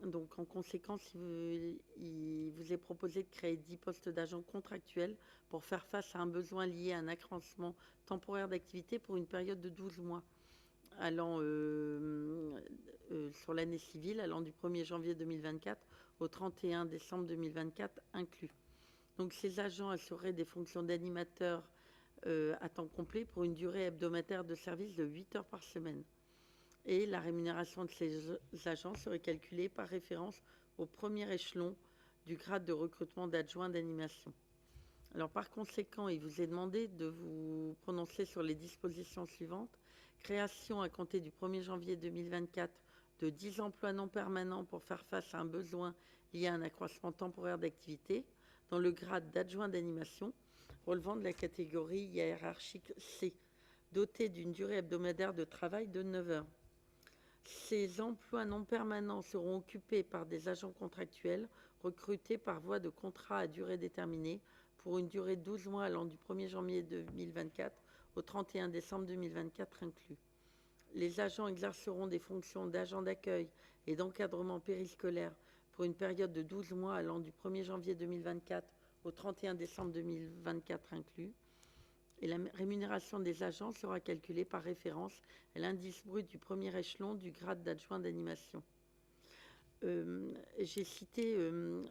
Donc, en conséquence, il vous est proposé de créer 10 postes d'agents contractuels pour faire face à un besoin lié à un accroissement temporaire d'activité pour une période de 12 mois, allant sur l'année civile, allant du 1er janvier 2024 au 31 décembre 2024 inclus. Donc, ces agents assureraient des fonctions d'animateurs à temps complet pour une durée hebdomadaire de service de 8 heures par semaine. Et la rémunération de ces agents serait calculée par référence au premier échelon du grade de recrutement d'adjoint d'animation. Alors, par conséquent, il vous est demandé de vous prononcer sur les dispositions suivantes. Création à compter du 1er janvier 2024 de 10 emplois non permanents pour faire face à un besoin lié à un accroissement temporaire d'activité dans le grade d'adjoint d'animation relevant de la catégorie hiérarchique C, doté d'une durée hebdomadaire de travail de 9 heures. Ces emplois non permanents seront occupés par des agents contractuels recrutés par voie de contrat à durée déterminée pour une durée de 12 mois allant du 1er janvier 2024 au 31 décembre 2024 inclus. Les agents exerceront des fonctions d'agent d'accueil et d'encadrement périscolaire pour une période de 12 mois allant du 1er janvier 2024 au 31 décembre 2024 inclus. Et la rémunération des agents sera calculée par référence à l'indice brut du premier échelon du grade d'adjoint d'animation. J'ai cité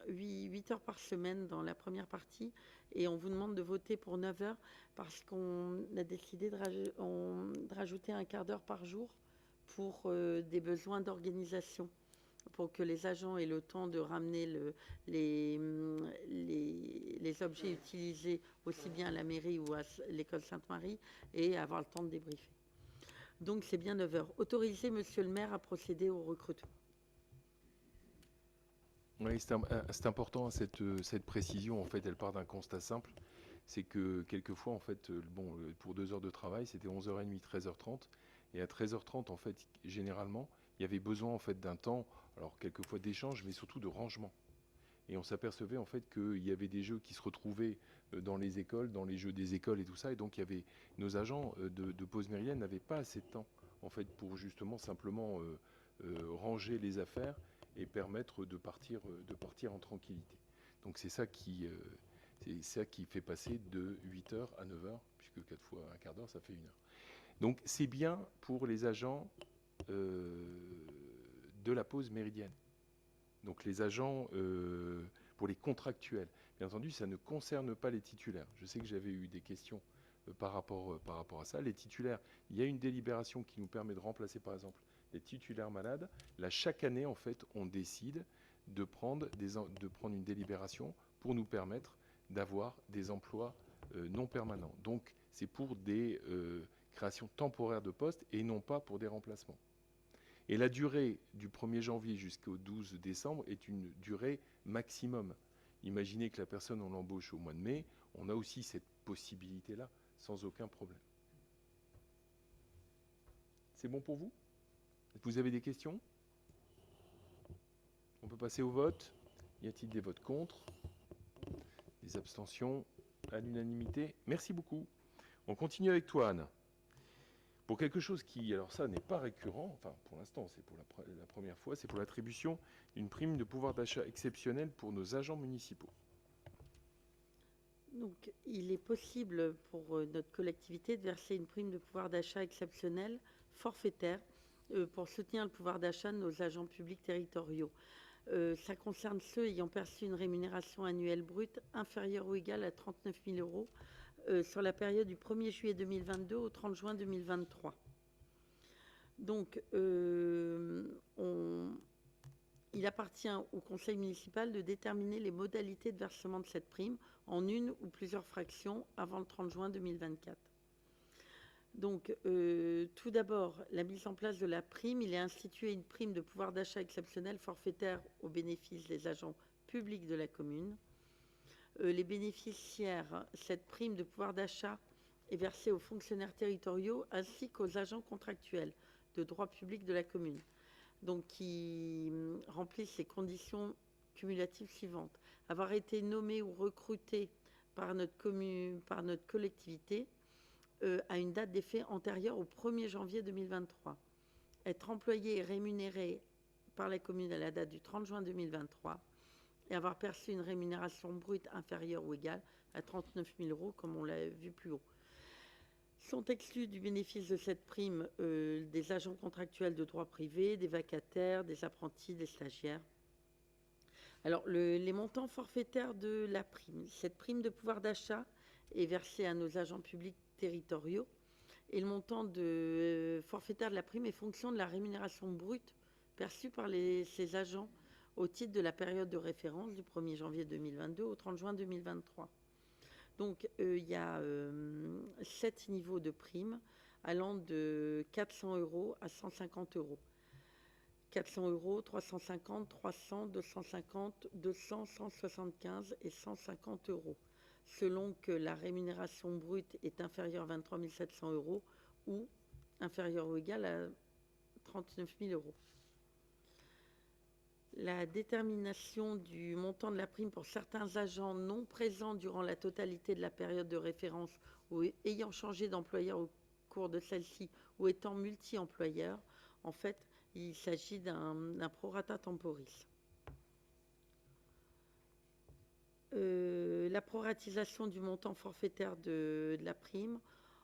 8 heures par semaine dans la première partie et on vous demande de voter pour 9 heures parce qu'on a décidé de rajouter un quart d'heure par jour pour des besoins d'organisation, pour que les agents aient le temps de ramener les objets utilisés aussi bien à la mairie ou à l'école Sainte-Marie et avoir le temps de débriefer. Donc c'est bien 9 heures. Autorisez monsieur le maire à procéder au recrutement. Oui, c'est important cette précision. En fait, elle part d'un constat simple, c'est que quelquefois, en fait, pour 2 heures de travail, c'était 11h30, 13h30, et à 13h30, en fait, généralement, il y avait besoin en fait d'un temps, alors quelquefois d'échange, mais surtout de rangement. Et on s'apercevait en fait qu'il y avait des jeux qui se retrouvaient dans les écoles, dans les jeux des écoles et tout ça, et donc il y avait nos agents de pause méridienne n'avaient pas assez de temps en fait pour justement simplement ranger les affaires et permettre de partir en tranquillité. Donc c'est ça qui fait passer de 8 heures à 9 heures, puisque 4 fois un quart d'heure, ça fait 1 heure. Donc c'est bien pour les agents de la pause méridienne. Donc les agents pour les contractuels. Bien entendu, ça ne concerne pas les titulaires. Je sais que j'avais eu des questions par rapport à ça. Les titulaires, il y a une délibération qui nous permet de remplacer par exemple les titulaires malades. Là, chaque année, en fait, on décide de prendre une délibération pour nous permettre d'avoir des emplois non permanents. Donc, c'est pour des créations temporaires de postes et non pas pour des remplacements. Et la durée du 1er janvier jusqu'au 12 décembre est une durée maximum. Imaginez que la personne, on l'embauche au mois de mai, on a aussi cette possibilité-là, sans aucun problème. C'est bon pour vous ? Vous avez des questions ? On peut passer au vote. Y a-t-il des votes contre ? Des abstentions ? À l'unanimité ? Merci beaucoup. On continue avec toi, Anne. Pour quelque chose qui, alors ça, n'est pas récurrent, enfin pour l'instant, c'est pour la première fois, c'est pour l'attribution d'une prime de pouvoir d'achat exceptionnelle pour nos agents municipaux. Donc, il est possible pour notre collectivité de verser une prime de pouvoir d'achat exceptionnelle forfaitaire pour soutenir le pouvoir d'achat de nos agents publics territoriaux. Ça concerne ceux ayant perçu une rémunération annuelle brute inférieure ou égale à 39 000 euros sur la période du 1er juillet 2022 au 30 juin 2023. Donc, il appartient au conseil municipal de déterminer les modalités de versement de cette prime en une ou plusieurs fractions avant le 30 juin 2024. Donc, tout d'abord, la mise en place de la prime, il est institué une prime de pouvoir d'achat exceptionnelle forfaitaire au bénéfice des agents publics de la commune. Les bénéficiaires, cette prime de pouvoir d'achat est versée aux fonctionnaires territoriaux ainsi qu'aux agents contractuels de droit public de la commune, donc qui remplissent les conditions cumulatives suivantes. Avoir été nommé ou recruté par notre collectivité à une date d'effet antérieure au 1er janvier 2023. Être employé et rémunéré par la commune à la date du 30 juin 2023 et avoir perçu une rémunération brute inférieure ou égale à 39 000 euros, comme on l'a vu plus haut. Sont exclus du bénéfice de cette prime des agents contractuels de droit privé, des vacataires, des apprentis, des stagiaires. Alors, les montants forfaitaires de la prime. Cette prime de pouvoir d'achat est versée à nos agents publics territoriaux et le montant forfaitaire de la prime est fonction de la rémunération brute perçue par ces agents au titre de la période de référence du 1er janvier 2022 au 30 juin 2023. Donc, il y a 7 niveaux de primes allant de 400 euros à 150 euros. 400 euros, 350, 300, 250, 200, 175 et 150 euros, selon que la rémunération brute est inférieure à 23 700 euros ou inférieure ou égale à 39 000 euros. La détermination du montant de la prime pour certains agents non présents durant la totalité de la période de référence ou ayant changé d'employeur au cours de celle-ci ou étant multi-employeur, en fait, il s'agit d'un prorata temporis. La proratisation du montant forfaitaire de la prime.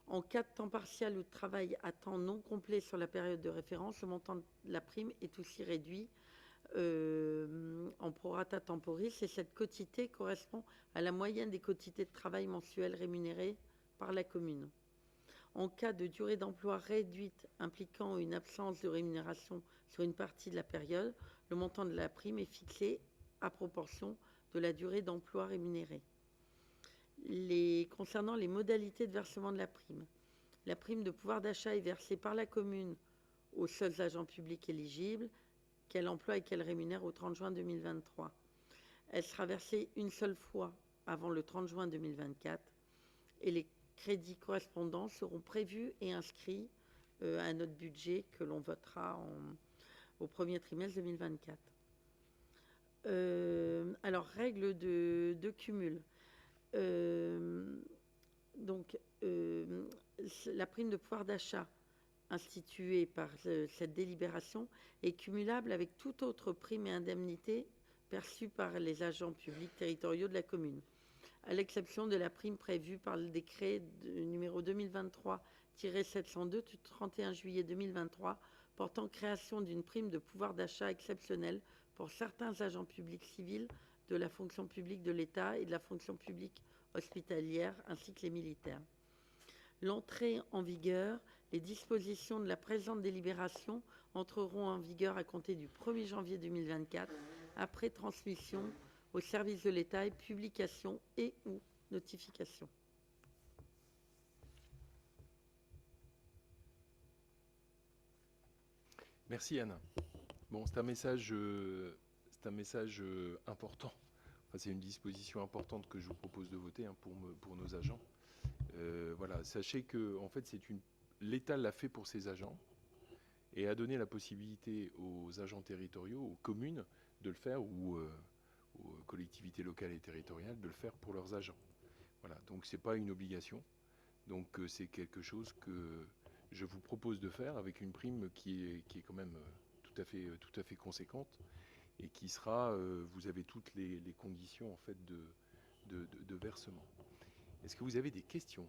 En cas de temps partiel ou de travail à temps non complet sur la période de référence, le montant de la prime est aussi réduit en prorata temporis, et cette quotité correspond à la moyenne des quotités de travail mensuelles rémunérées par la commune. En cas de durée d'emploi réduite impliquant une absence de rémunération sur une partie de la période, le montant de la prime est fixé à proportion de la durée d'emploi rémunérée. Concernant les modalités de versement de la prime de pouvoir d'achat est versée par la commune aux seuls agents publics éligibles qu'elle emploie et qu'elle rémunère au 30 juin 2023. Elle sera versée une seule fois avant le 30 juin 2024 et les crédits correspondants seront prévus et inscrits à notre budget que l'on votera au premier trimestre 2024. Alors, règle de cumul. La prime de pouvoir d'achat instituée par cette délibération est cumulable avec toute autre prime et indemnité perçue par les agents publics territoriaux de la commune, à l'exception de la prime prévue par le décret numéro 2023-702 du 31 juillet 2023 portant création d'une prime de pouvoir d'achat exceptionnelle pour certains agents publics civils de la fonction publique de l'État et de la fonction publique hospitalière, ainsi que les militaires. L'entrée en vigueur, les dispositions de la présente délibération entreront en vigueur à compter du 1er janvier 2024, après transmission au service de l'État et publication et ou notification. Merci Anne. Bon, c'est un message important. Enfin, c'est une disposition importante que je vous propose de voter pour nos agents. Voilà, sachez que en fait, l'État l'a fait pour ses agents et a donné la possibilité aux agents territoriaux, aux communes, de le faire ou aux collectivités locales et territoriales de le faire pour leurs agents. Voilà, donc c'est pas une obligation. Donc c'est quelque chose que je vous propose de faire avec une prime qui est quand même tout à fait conséquente et qui sera, vous avez toutes les conditions en fait de versement. Est-ce que vous avez des questions?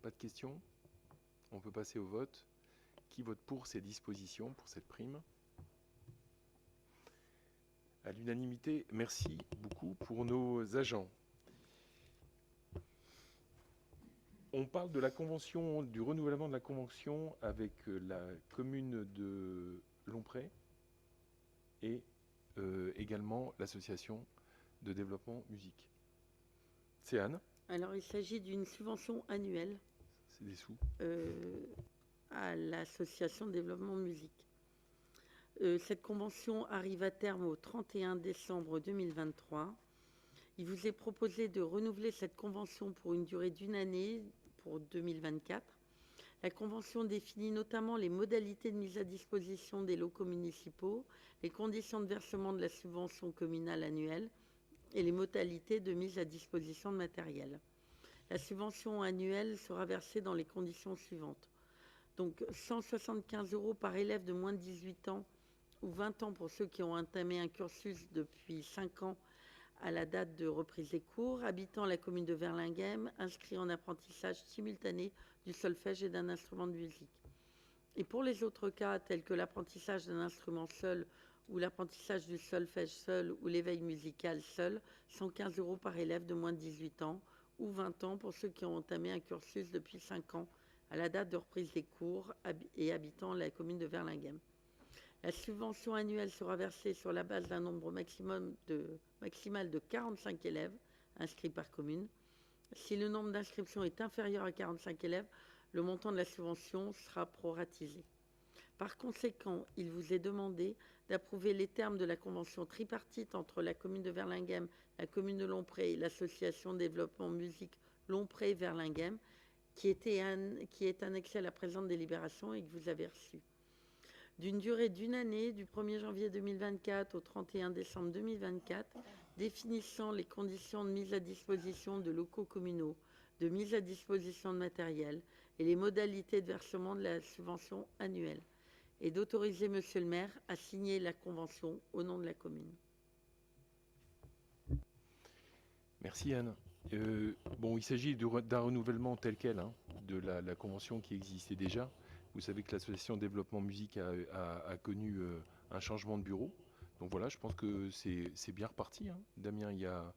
Pas de questions? On peut passer au vote. Qui vote pour ces dispositions, pour cette prime? À l'unanimité, merci beaucoup pour nos agents. On parle de la convention, du renouvellement de la convention avec la commune de Lompré et également l'association de développement musique. C'est Anne. Alors, il s'agit d'une subvention annuelle. C'est des sous. À l'association de développement musique. Cette convention arrive à terme au 31 décembre 2023. Il vous est proposé de renouveler cette convention pour une durée d'une année pour 2024. La convention définit notamment les modalités de mise à disposition des locaux municipaux, les conditions de versement de la subvention communale annuelle et les modalités de mise à disposition de matériel. La subvention annuelle sera versée dans les conditions suivantes. Donc 175 € par élève de moins de 18 ans ou 20 ans pour ceux qui ont entamé un cursus depuis 5 ans à la date de reprise des cours, habitant la commune de Verlinghem, inscrits en apprentissage simultané du solfège et d'un instrument de musique. Et pour les autres cas, tels que l'apprentissage d'un instrument seul ou l'apprentissage du solfège seul ou l'éveil musical seul, 115 € par élève de moins de 18 ans ou 20 ans pour ceux qui ont entamé un cursus depuis 5 ans à la date de reprise des cours et habitant la commune de Verlinghem. La subvention annuelle sera versée sur la base d'un nombre maximal de 45 élèves inscrits par commune. Si le nombre d'inscriptions est inférieur à 45 élèves, le montant de la subvention sera proratisé. Par conséquent, il vous est demandé d'approuver les termes de la convention tripartite entre la commune de Verlinghem, la commune de Lompré et l'association de développement musique Lompré-Verlinghem, qui est annexé à la présente délibération et que vous avez reçu. D'une durée d'une année, du 1er janvier 2024 au 31 décembre 2024, définissant les conditions de mise à disposition de locaux communaux, de mise à disposition de matériel et les modalités de versement de la subvention annuelle, et d'autoriser Monsieur le maire à signer la convention au nom de la commune. Merci Anne. Bon, il s'agit d'un renouvellement tel quel de la convention qui existait déjà. Vous savez que l'association Développement Musique a connu un changement de bureau. Donc voilà, je pense que c'est bien reparti, hein. Damien, il y a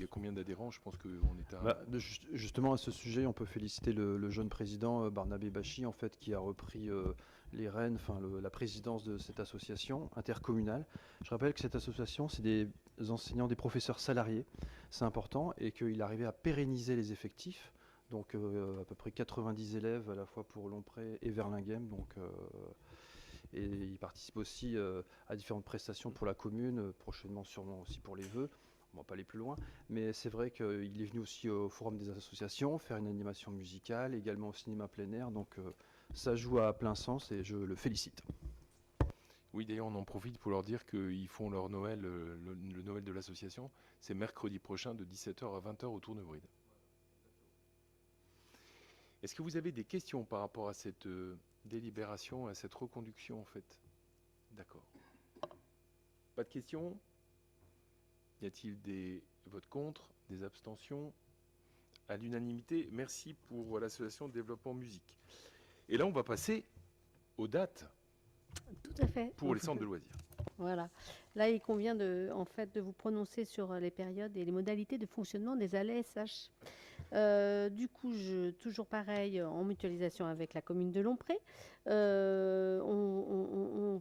combien d'adhérents? Je pense qu'on est à... Justement, à ce sujet, on peut féliciter le jeune président Barnabé Bachy, en fait, qui a repris les rênes, enfin la présidence de cette association intercommunale. Je rappelle que cette association, c'est des enseignants, des professeurs salariés, c'est important, et qu'il arrivait à pérenniser les effectifs. Donc à peu près 90 élèves à la fois pour Lompré et Verlinghem. Donc, et il participe aussi à différentes prestations pour la commune, prochainement sûrement aussi pour les vœux. On ne va pas aller plus loin, mais c'est vrai qu'il est venu aussi au Forum des associations, faire une animation musicale, également au cinéma plein air. Donc ça joue à plein sens et je le félicite. Oui, d'ailleurs, on en profite pour leur dire qu'ils font leur Noël, le Noël de l'association. C'est mercredi prochain de 17h à 20h au Tournebride. Est-ce que vous avez des questions par rapport à cette délibération, à cette reconduction en fait? D'accord. Pas de questions? Y a-t-il des votes contre, des abstentions? À l'unanimité, merci pour l'association de développement musique. Et là, on va passer aux dates Tout à fait. pour les centres de loisirs. Voilà. Là, il convient de vous prononcer sur les périodes et les modalités de fonctionnement des ALSH. Du coup, toujours pareil, en mutualisation avec la commune de Lompré, on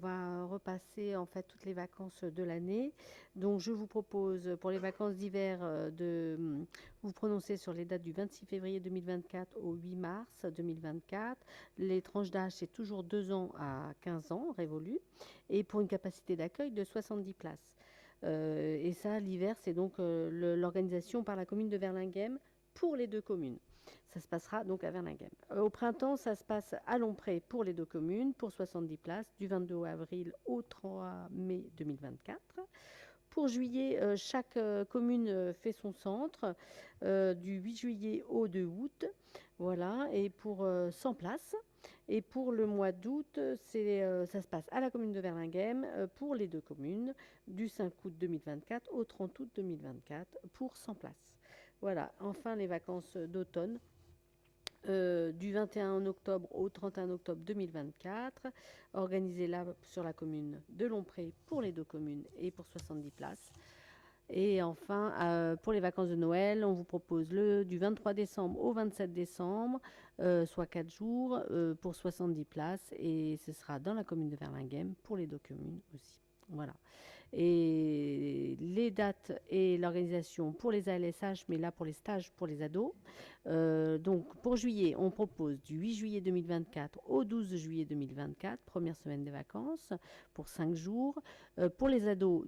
va repasser en fait toutes les vacances de l'année. Donc, je vous propose pour les vacances d'hiver de vous prononcer sur les dates du 26 février 2024 au 8 mars 2024. Les tranches d'âge, c'est toujours 2 ans à 15 ans révolus, et pour une capacité d'accueil de 70 places. Et ça, l'hiver, c'est donc l'organisation par la commune de Verlinghem pour les 2 communes. Ça se passera donc à Verlinghem. Au printemps, ça se passe à Lompré pour les 2 communes, pour 70 places, du 22 avril au 3 mai 2024. Pour juillet, chaque commune fait son centre, du 8 juillet au 2 août. Voilà, et pour 100 places. Et pour le mois d'août, ça se passe à la commune de Verlinghem pour les 2 communes, du 5 août 2024 au 30 août 2024 pour 100 places. Voilà, enfin les vacances d'automne, du 21 octobre au 31 octobre 2024, organisées là sur la commune de Lompré pour les 2 communes et pour 70 places. Et enfin, pour les vacances de Noël, on vous propose du 23 décembre au 27 décembre, soit 4 jours, pour 70 places, et ce sera dans la commune de Verlinghem pour les 2 communes aussi. Voilà. Et les dates et l'organisation pour les ALSH, mais là pour les stages pour les ados. Donc pour juillet, on propose du 8 juillet 2024 au 12 juillet 2024, première semaine des vacances, pour 5 jours. Pour les ados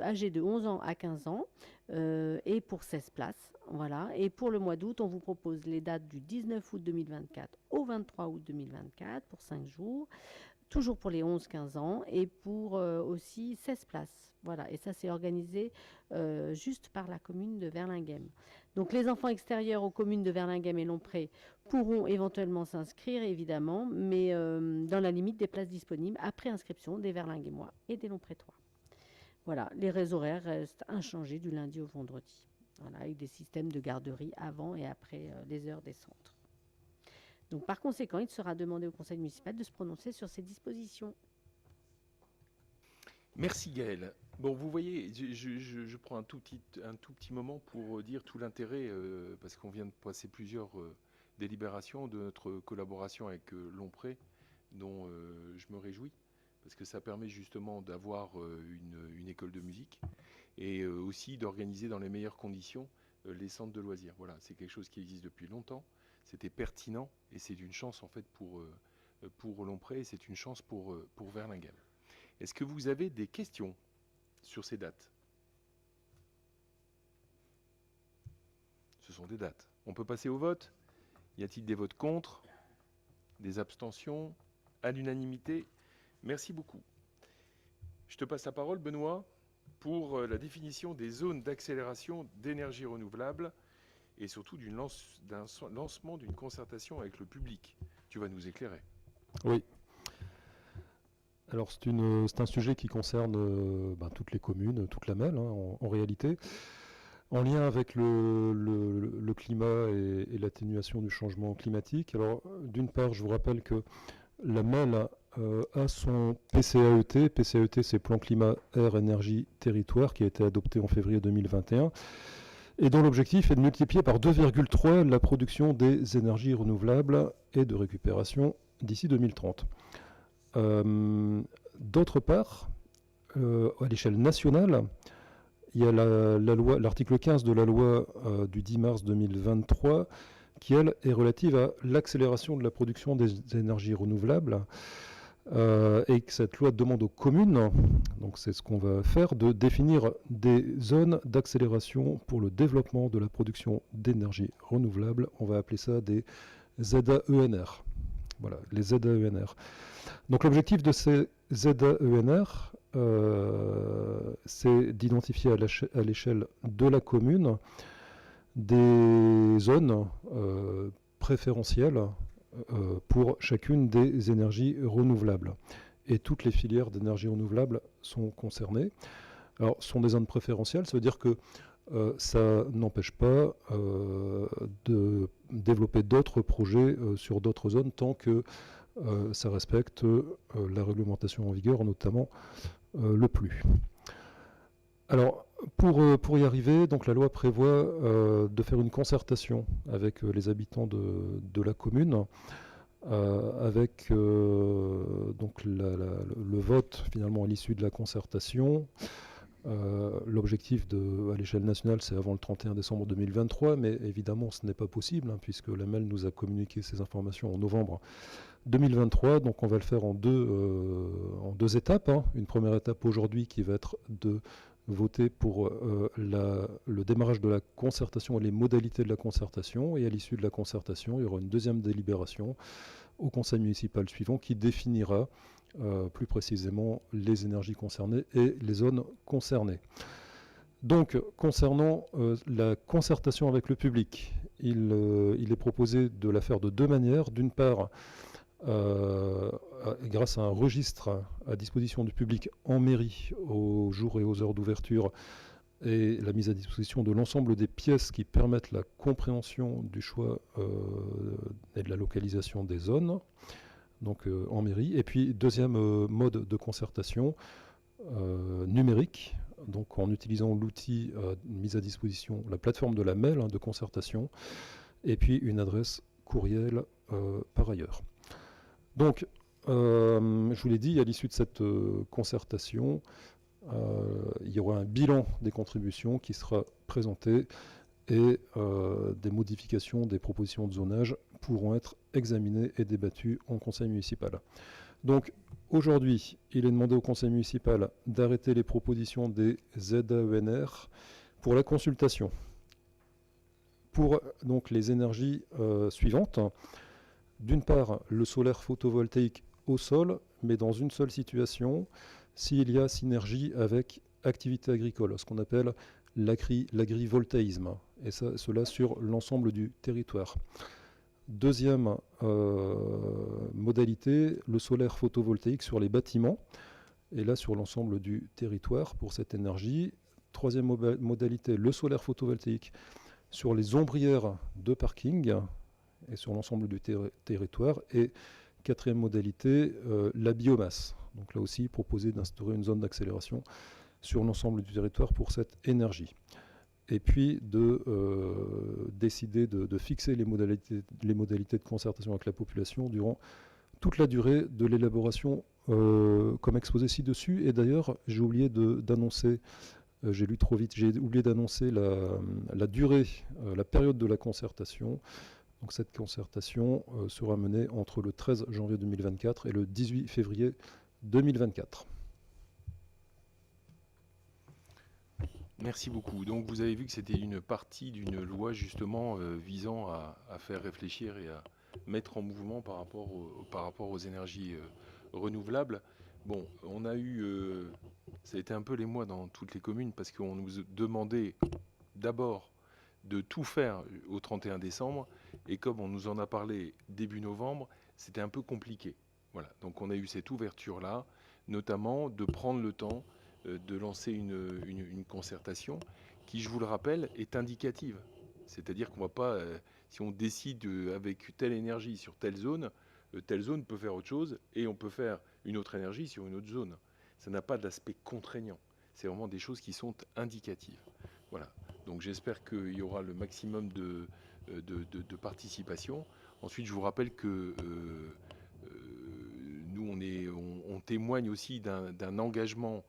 âgés de 11 ans à 15 ans, et pour 16 places. Voilà. Et pour le mois d'août, on vous propose les dates du 19 août 2024 au 23 août 2024, pour 5 jours. Toujours pour les 11-15 ans, et pour aussi 16 places. Voilà, et ça c'est organisé juste par la commune de Verlinghem. Donc les enfants extérieurs aux communes de Verlinghem et Lompré pourront éventuellement s'inscrire, évidemment, mais dans la limite des places disponibles après inscription des Verlinghemois et des Lomprétois. Voilà, les horaires restent inchangés du lundi au vendredi. Voilà, avec des systèmes de garderie avant et après les heures des centres. Donc, par conséquent, il sera demandé au conseil municipal de se prononcer sur ces dispositions. Merci Gaëlle. Bon, vous voyez, je prends un tout petit moment pour dire tout l'intérêt, parce qu'on vient de passer plusieurs délibérations de notre collaboration avec Lompré, dont je me réjouis, parce que ça permet justement d'avoir une école de musique et aussi d'organiser dans les meilleures conditions les centres de loisirs. Voilà, c'est quelque chose qui existe depuis longtemps. C'était pertinent et c'est une chance en fait pour Lompré et c'est une chance pour Verlinghem. Est-ce que vous avez des questions sur ces dates? Ce sont des dates. On peut passer au vote. Y a-t-il des votes contre? Des abstentions? À l'unanimité? Merci beaucoup. Je te passe la parole, Benoît, pour la définition des zones d'accélération d'énergie renouvelable et surtout d'un lancement d'une concertation avec le public. Tu vas nous éclairer. Oui. Alors c'est un sujet qui concerne toutes les communes, toute la MEL en réalité. en lien avec le climat et l'atténuation du changement climatique. Alors, d'une part, je vous rappelle que la MEL a son PCAET. PCAET, c'est Plan Climat, Air, Énergie, Territoire, qui a été adopté en février 2021, et dont l'objectif est de multiplier par 2,3 la production des énergies renouvelables et de récupération d'ici 2030. D'autre part, à l'échelle nationale, il y a l'article 15 de la loi du 10 mars 2023 qui, elle, est relative à l'accélération de la production des énergies renouvelables et que cette loi demande aux communes, donc c'est ce qu'on va faire, de définir des zones d'accélération pour le développement de la production d'énergie renouvelable. On va appeler ça des ZAENR. Voilà, les ZAENR. Donc l'objectif de ces ZAENR, c'est d'identifier à l'échelle de la commune des zones préférentielles pour chacune des énergies renouvelables. Et toutes les filières d'énergie renouvelable sont concernées. Alors, ce sont des zones préférentielles, ça veut dire que ça n'empêche pas de développer d'autres projets sur d'autres zones tant que ça respecte la réglementation en vigueur, notamment le PLU. Alors, pour y arriver, donc, la loi prévoit de faire une concertation avec les habitants de la commune, avec donc le vote finalement à l'issue de la concertation. L'objectif à l'échelle nationale, c'est avant le 31 décembre 2023, mais évidemment ce n'est pas possible, puisque la MEL nous a communiqué ces informations en novembre 2023, donc on va le faire en deux étapes. Une première étape aujourd'hui qui va être de voter pour le démarrage de la concertation et les modalités de la concertation, et à l'issue de la concertation, il y aura une deuxième délibération au conseil municipal suivant qui définira plus précisément les énergies concernées et les zones concernées. Donc, concernant la concertation avec le public, il est proposé de la faire de deux manières. D'une part, grâce à un registre à disposition du public en mairie aux jours et aux heures d'ouverture et la mise à disposition de l'ensemble des pièces qui permettent la compréhension du choix et de la localisation des zones, donc en mairie. Et puis, deuxième mode de concertation numérique, donc en utilisant l'outil mis à disposition, la plateforme de la MEL de concertation, et puis une adresse courriel par ailleurs. Donc, je vous l'ai dit, à l'issue de cette concertation, il y aura un bilan des contributions qui sera présenté et des modifications des propositions de zonage pourront être examinées et débattues en conseil municipal. Donc, aujourd'hui, il est demandé au conseil municipal d'arrêter les propositions des ZAENR pour la consultation. Pour donc les énergies suivantes. D'une part, le solaire photovoltaïque au sol, mais dans une seule situation, s'il y a synergie avec activité agricole, ce qu'on appelle l'agrivoltaïsme, et cela sur l'ensemble du territoire. Deuxième modalité, le solaire photovoltaïque sur les bâtiments, et là sur l'ensemble du territoire pour cette énergie. Troisième modalité, le solaire photovoltaïque sur les ombrières de parking, et sur l'ensemble du territoire. Et quatrième modalité, la biomasse. Donc là aussi, proposer d'instaurer une zone d'accélération sur l'ensemble du territoire pour cette énergie. Et puis de décider de fixer les modalités de concertation avec la population durant toute la durée de l'élaboration comme exposé ci-dessus. Et d'ailleurs, j'ai oublié d'annoncer, j'ai lu trop vite, j'ai oublié d'annoncer la durée, la période de la concertation. Donc cette concertation sera menée entre le 13 janvier 2024 et le 18 février 2024. Merci beaucoup. Donc vous avez vu que c'était une partie d'une loi justement visant à faire réfléchir et à mettre en mouvement par rapport aux énergies renouvelables. Bon, on a eu, ça a été un peu les mois dans toutes les communes parce qu'on nous demandait d'abord de tout faire au 31 décembre et comme on nous en a parlé début novembre, c'était un peu compliqué. Voilà, donc on a eu cette ouverture-là, notamment de prendre le temps de lancer une concertation qui, je vous le rappelle, est indicative. C'est-à-dire qu'on ne va pas, si on décide avec telle énergie sur telle zone peut faire autre chose, et on peut faire une autre énergie sur une autre zone. Ça n'a pas d'aspect contraignant. C'est vraiment des choses qui sont indicatives. Voilà. Donc j'espère qu'il y aura le maximum de participation. Ensuite, je vous rappelle que nous, on témoigne aussi d'un engagement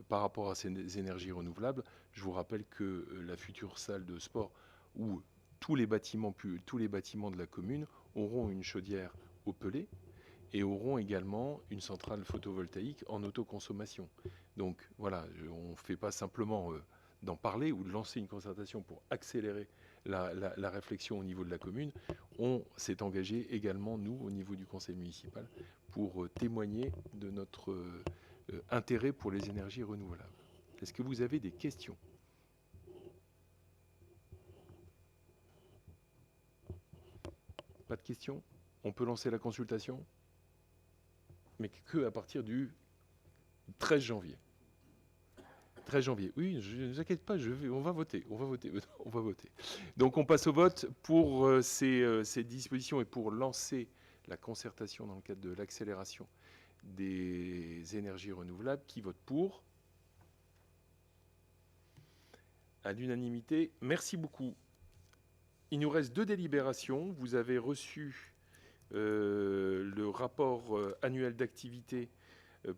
par rapport à ces énergies renouvelables. Je vous rappelle que la future salle de sport, où tous les bâtiments de la commune auront une chaudière au pellet et auront également une centrale photovoltaïque en autoconsommation. Donc voilà, on ne fait pas simplement d'en parler ou de lancer une concertation pour accélérer la réflexion au niveau de la commune. On s'est engagé également, nous, au niveau du conseil municipal, pour témoigner de notre intérêt pour les énergies renouvelables. Est-ce que vous avez des questions ? Pas de questions ? On peut lancer la consultation ? Mais que à partir du 13 janvier. 13 janvier. Oui, ne vous inquiétez pas, on va voter. Donc on passe au vote pour ces dispositions et pour lancer la concertation dans le cadre de l'accélération des énergies renouvelables. Qui vote pour ? À l'unanimité. Merci beaucoup. Il nous reste 2 délibérations. Vous avez reçu le rapport annuel d'activité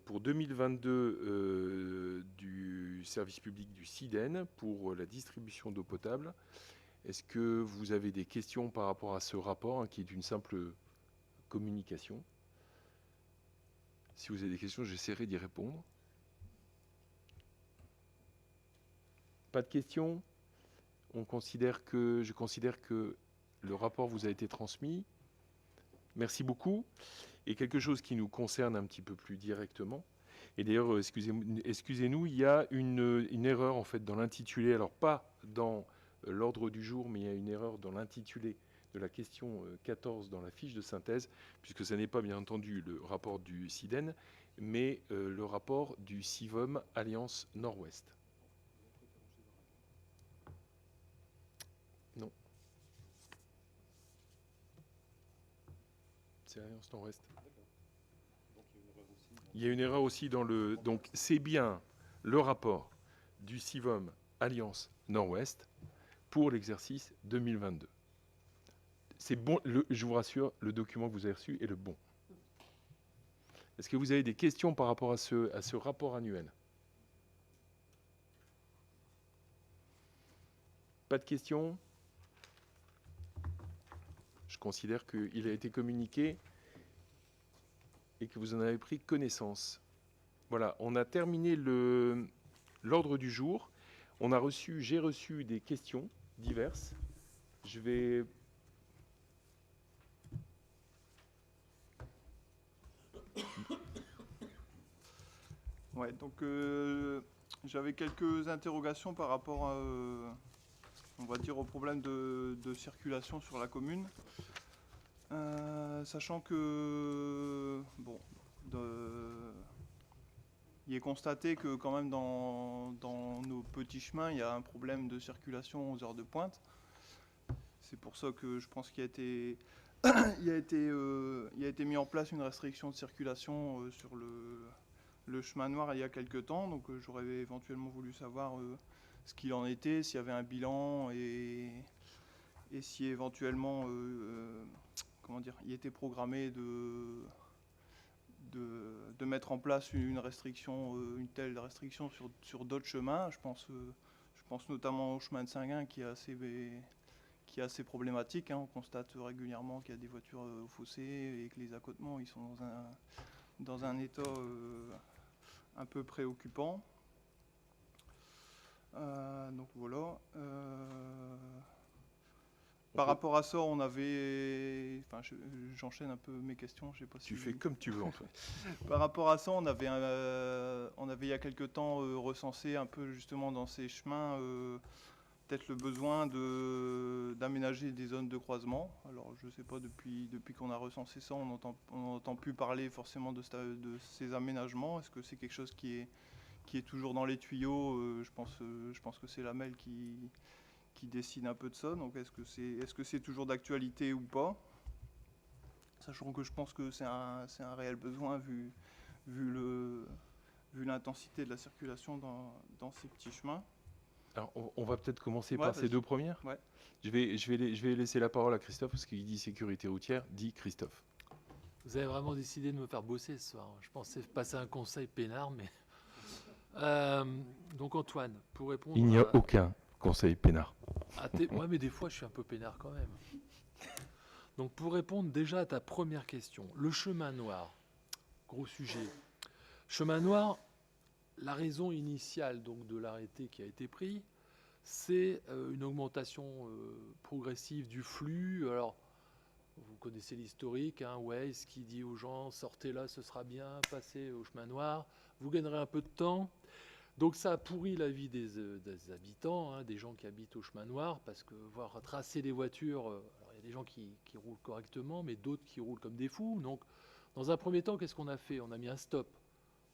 pour 2022 du service public du SIDEN pour la distribution d'eau potable. Est-ce que vous avez des questions par rapport à ce rapport, qui est une simple communication ? Si vous avez des questions, j'essaierai d'y répondre. Pas de questions ? Je considère que le rapport vous a été transmis. Merci beaucoup. Et quelque chose qui nous concerne un petit peu plus directement. Et d'ailleurs, excusez-nous, il y a une erreur en fait dans l'intitulé. Alors pas dans l'ordre du jour, mais il y a une erreur dans l'intitulé de la question 14 dans la fiche de synthèse, puisque ce n'est pas bien entendu le rapport du SIDEN, mais le rapport du CIVOM Alliance Nord-Ouest. Non. C'est Alliance Nord-Ouest. Il y a une erreur aussi dans le... Donc c'est bien le rapport du CIVOM Alliance Nord-Ouest pour l'exercice 2022. C'est bon, je vous rassure, le document que vous avez reçu est le bon. Est-ce que vous avez des questions par rapport à ce rapport annuel ? Pas de questions ? Je considère qu'il a été communiqué et que vous en avez pris connaissance. Voilà, on a terminé l'ordre du jour. J'ai reçu des questions diverses. Je vais... Ouais, donc j'avais quelques interrogations par rapport à, on va dire, au problème de circulation sur la commune. Sachant que, bon, il est constaté que quand même dans nos petits chemins, il y a un problème de circulation aux heures de pointe. C'est pour ça que je pense qu'il a été, il a été mis en place une restriction de circulation sur le chemin noir il y a quelques temps. Donc j'aurais éventuellement voulu savoir ce qu'il en était, s'il y avait un bilan et si éventuellement comment dire, il était programmé de mettre en place une telle restriction sur d'autres chemins. Je pense notamment au chemin de Saint-Gain qui est assez problématique. On constate régulièrement qu'il y a des voitures au fossé et que les accotements ils sont dans un état un peu préoccupant. Donc voilà. Par rapport à ça, on avait... Enfin, j'enchaîne un peu mes questions, je sais pas si... Tu fais comme tu veux, Antoine. Par rapport à ça, on avait il y a quelque temps recensé un peu justement dans ces chemins peut-être le besoin d'aménager des zones de croisement. Alors, je sais pas, depuis qu'on a recensé ça, on n'entend plus parler forcément de ces aménagements. Est-ce que c'est quelque chose qui qui est toujours dans les tuyaux. Je pense que c'est la MEL qui décide un peu de ça. Donc est-ce que c'est toujours d'actualité ou pas? Sachant que je pense que c'est un réel besoin vu l'intensité de la circulation dans ces petits chemins. Alors, on va peut-être commencer Ouais, par ces vas-y. deux premières. Ouais. Je vais laisser la parole à Christophe, parce qu'il dit sécurité routière, dit Christophe. Vous avez vraiment décidé de me faire bosser ce soir. Je pensais passer un conseil peinard, mais... donc Antoine, pour répondre... Il n'y a aucun conseil peinard. Ouais, mais des fois, je suis un peu peinard quand même. Donc, pour répondre déjà à ta première question, le chemin noir, gros sujet. Chemin noir, la raison initiale donc, de l'arrêté qui a été pris, c'est une augmentation progressive du flux. Alors, vous connaissez l'historique, hein, Waze qui dit aux gens, sortez là, ce sera bien, passez au chemin noir, vous gagnerez un peu de temps. Donc ça a pourri la vie des habitants, hein, des gens qui habitent au chemin noir, parce que voir tracer des voitures, alors il y a des gens qui roulent correctement, mais d'autres qui roulent comme des fous. Donc dans un premier temps, qu'est-ce qu'on a fait? On a mis un stop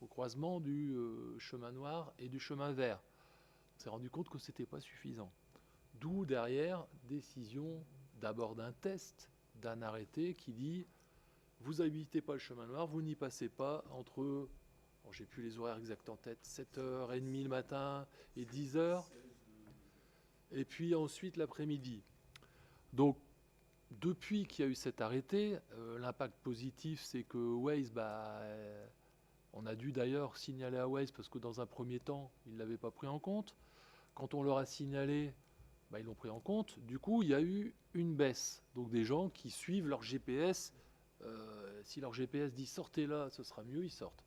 au croisement du chemin noir et du chemin vert. On s'est rendu compte que ce n'était pas suffisant. D'où derrière, décision d'abord d'un test, d'un arrêté qui dit vous habitez pas le chemin noir, vous n'y passez pas entre... j'ai plus les horaires exacts en tête, 7h30 le matin et 10h, et puis ensuite l'après-midi. Donc, depuis qu'il y a eu cet arrêté, l'impact positif, c'est que Waze, on a dû d'ailleurs signaler à Waze, parce que dans un premier temps, ils ne l'avaient pas pris en compte. Quand on leur a signalé, ils l'ont pris en compte. Du coup, il y a eu une baisse. Donc des gens qui suivent leur GPS. Si leur GPS dit « sortez là, ce sera mieux », ils sortent.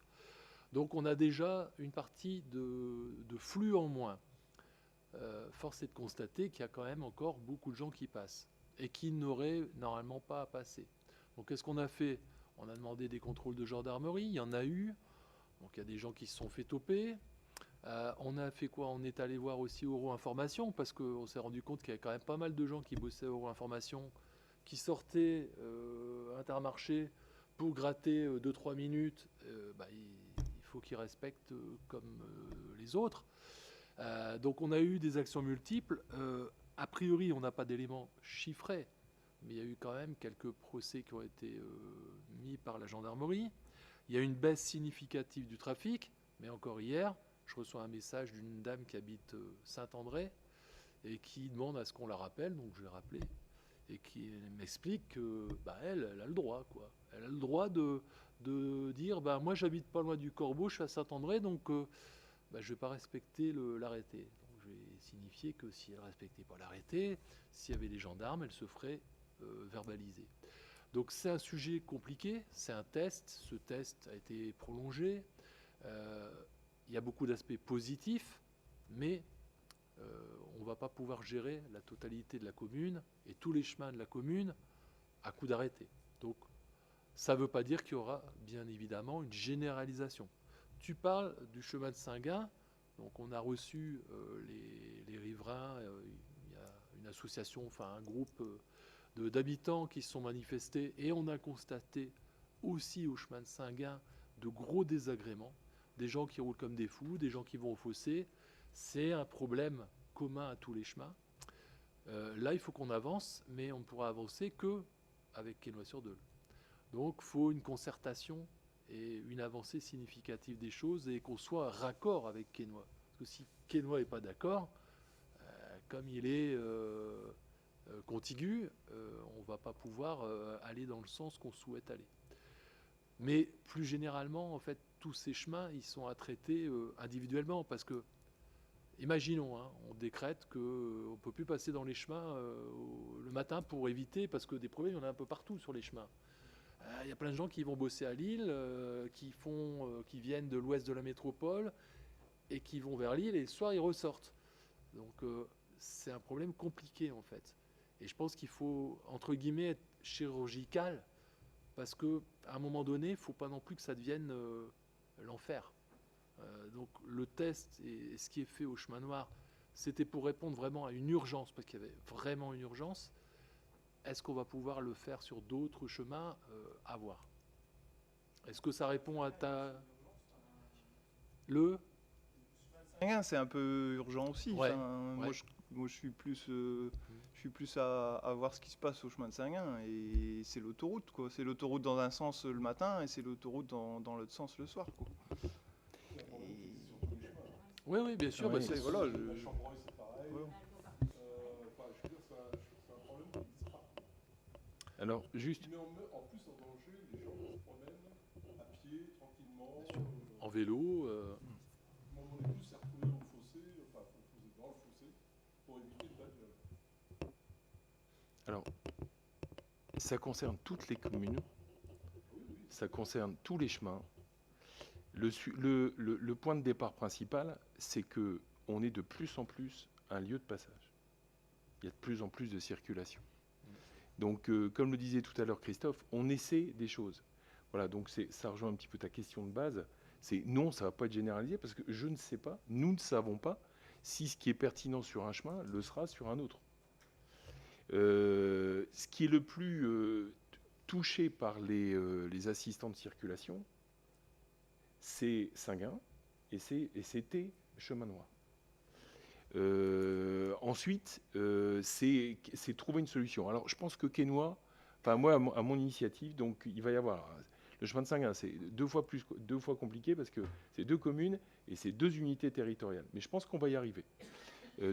Donc on a déjà une partie de flux en moins. Force est de constater qu'il y a quand même encore beaucoup de gens qui passent et qui n'auraient normalement pas à passer. Donc qu'est-ce qu'on a fait? On a demandé des contrôles de gendarmerie, il y en a eu. Donc il y a des gens qui se sont fait toper. On a fait quoi? On est allé voir aussi Euro Information, parce qu'on s'est rendu compte qu'il y avait quand même pas mal de gens qui bossaient à Euro Information, qui sortaient Intermarché pour gratter 2-3 minutes. Il faut qu'ils respectent comme les autres. Donc on a eu des actions multiples. A priori, on n'a pas d'éléments chiffrés, mais il y a eu quand même quelques procès qui ont été mis par la gendarmerie. Il y a une baisse significative du trafic, mais encore hier, je reçois un message d'une dame qui habite Saint-André et qui demande à ce qu'on la rappelle, donc je l'ai rappelé, et qui m'explique que elle a le droit, quoi. Elle a le droit de dire moi j'habite pas loin du Corbeau, je suis à Saint-André, donc je ne vais pas respecter l'arrêté. Donc je vais signifier que si elle ne respectait pas l'arrêté, s'il y avait des gendarmes, elle se ferait verbaliser. Donc c'est un sujet compliqué, c'est un test, ce test a été prolongé. Il y a beaucoup d'aspects positifs, mais on ne va pas pouvoir gérer la totalité de la commune et tous les chemins de la commune à coup d'arrêté. Donc ça ne veut pas dire qu'il y aura bien évidemment une généralisation. Tu parles du chemin de Saint-Gin, donc on a reçu les riverains, il y a une association, un groupe d'habitants qui se sont manifestés, et on a constaté aussi au chemin de Saint-Gin de gros désagréments, des gens qui roulent comme des fous, des gens qui vont au fossé. C'est un problème commun à tous les chemins. Là, il faut qu'on avance, mais on ne pourra avancer qu'avec Quesnoy-sur-Deûle. Donc, il faut une concertation et une avancée significative des choses, et qu'on soit raccord avec Quesnoy. Parce que si Quesnoy n'est pas d'accord, comme il est contigu, on ne va pas pouvoir aller dans le sens qu'on souhaite aller. Mais plus généralement, en fait, tous ces chemins, ils sont à traiter individuellement, parce que, imaginons, on décrète qu'on ne peut plus passer dans les chemins le matin pour éviter, parce que des problèmes, il y en a un peu partout sur les chemins. Il y a plein de gens qui vont bosser à Lille, qui viennent de l'ouest de la métropole, et qui vont vers Lille, et le soir, ils ressortent. Donc, c'est un problème compliqué, en fait. Et je pense qu'il faut, entre guillemets, être chirurgical, parce qu'à un moment donné, il ne faut pas non plus que ça devienne l'enfer. Donc le test et ce qui est fait au chemin noir, c'était pour répondre vraiment à une urgence, parce qu'il y avait vraiment une urgence. Est-ce qu'on va pouvoir le faire sur d'autres chemins? À voir. Est-ce que ça répond à ta... Saint-Guin, c'est un peu urgent aussi. Ouais, Enfin, ouais. Moi, je suis plus à voir ce qui se passe au chemin de Saint-Guin. Et c'est l'autoroute, quoi. C'est l'autoroute dans un sens le matin et c'est l'autoroute dans l'autre sens le soir, quoi. Oui, oui, bien sûr. Ouais, bah, C'est- c'est- voilà, Alors, juste, en vélo. alors, ça concerne toutes les communes, ça concerne tous les chemins. Le point de départ principal, c'est que on est de plus en plus un lieu de passage. Il y a de plus en plus de circulation. Donc, comme le disait tout à l'heure Christophe, on essaie des choses. Voilà, donc ça rejoint un petit peu ta question de base. C'est non, ça ne va pas être généralisé parce que je ne sais pas, nous ne savons pas si ce qui est pertinent sur un chemin le sera sur un autre. Ce qui est le plus touché par les assistants de circulation, c'est Saint-Guin et c'était Chemin Noir. Ensuite, c'est trouver une solution. Alors, je pense que Quesnoy, enfin moi, à mon initiative, donc il va y avoir le chemin de Saint-Guin, c'est deux fois compliqué parce que c'est 2 communes et c'est 2 unités territoriales. Mais je pense qu'on va y arriver.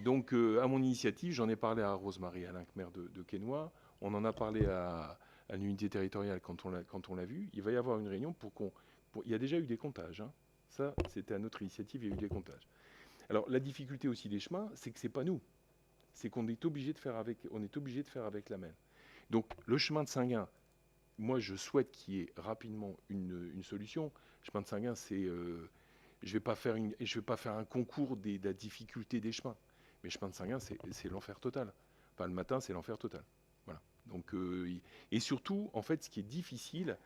Donc, à mon initiative, j'en ai parlé à Rosemarie Alain, maire de Quesnoy. On en a parlé à l'unité territoriale quand on l'a vu. Il va y avoir une réunion il y a déjà eu des comptages. Hein. Ça, c'était à notre initiative, il y a eu des comptages. Alors, la difficulté aussi des chemins, c'est que c'est pas nous. C'est qu'on est obligé de faire avec la MEL. Donc, le chemin de Saint-Guin, moi, je souhaite qu'il y ait rapidement une solution. Le chemin de Saint-Guin, c'est... je vais pas faire un concours de la difficulté des chemins. Mais le chemin de Saint-Guin, c'est l'enfer total. Enfin, le matin, c'est l'enfer total. Voilà. Donc, et surtout, en fait, ce qui est difficile,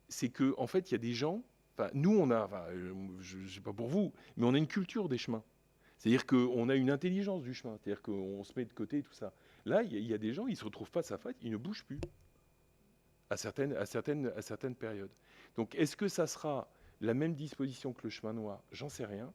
c'est que, en fait, il y a des gens... Enfin, nous, on a... Enfin, je ne sais pas pour vous, mais on a une culture des chemins. C'est-à-dire qu'on a une intelligence du chemin. C'est-à-dire qu'on se met de côté et tout ça. Là, il y a des gens, ils se retrouvent face à face, ils ne bougent plus. À certaines périodes. Donc, est-ce que ça sera la même disposition que le chemin noir? J'en sais rien.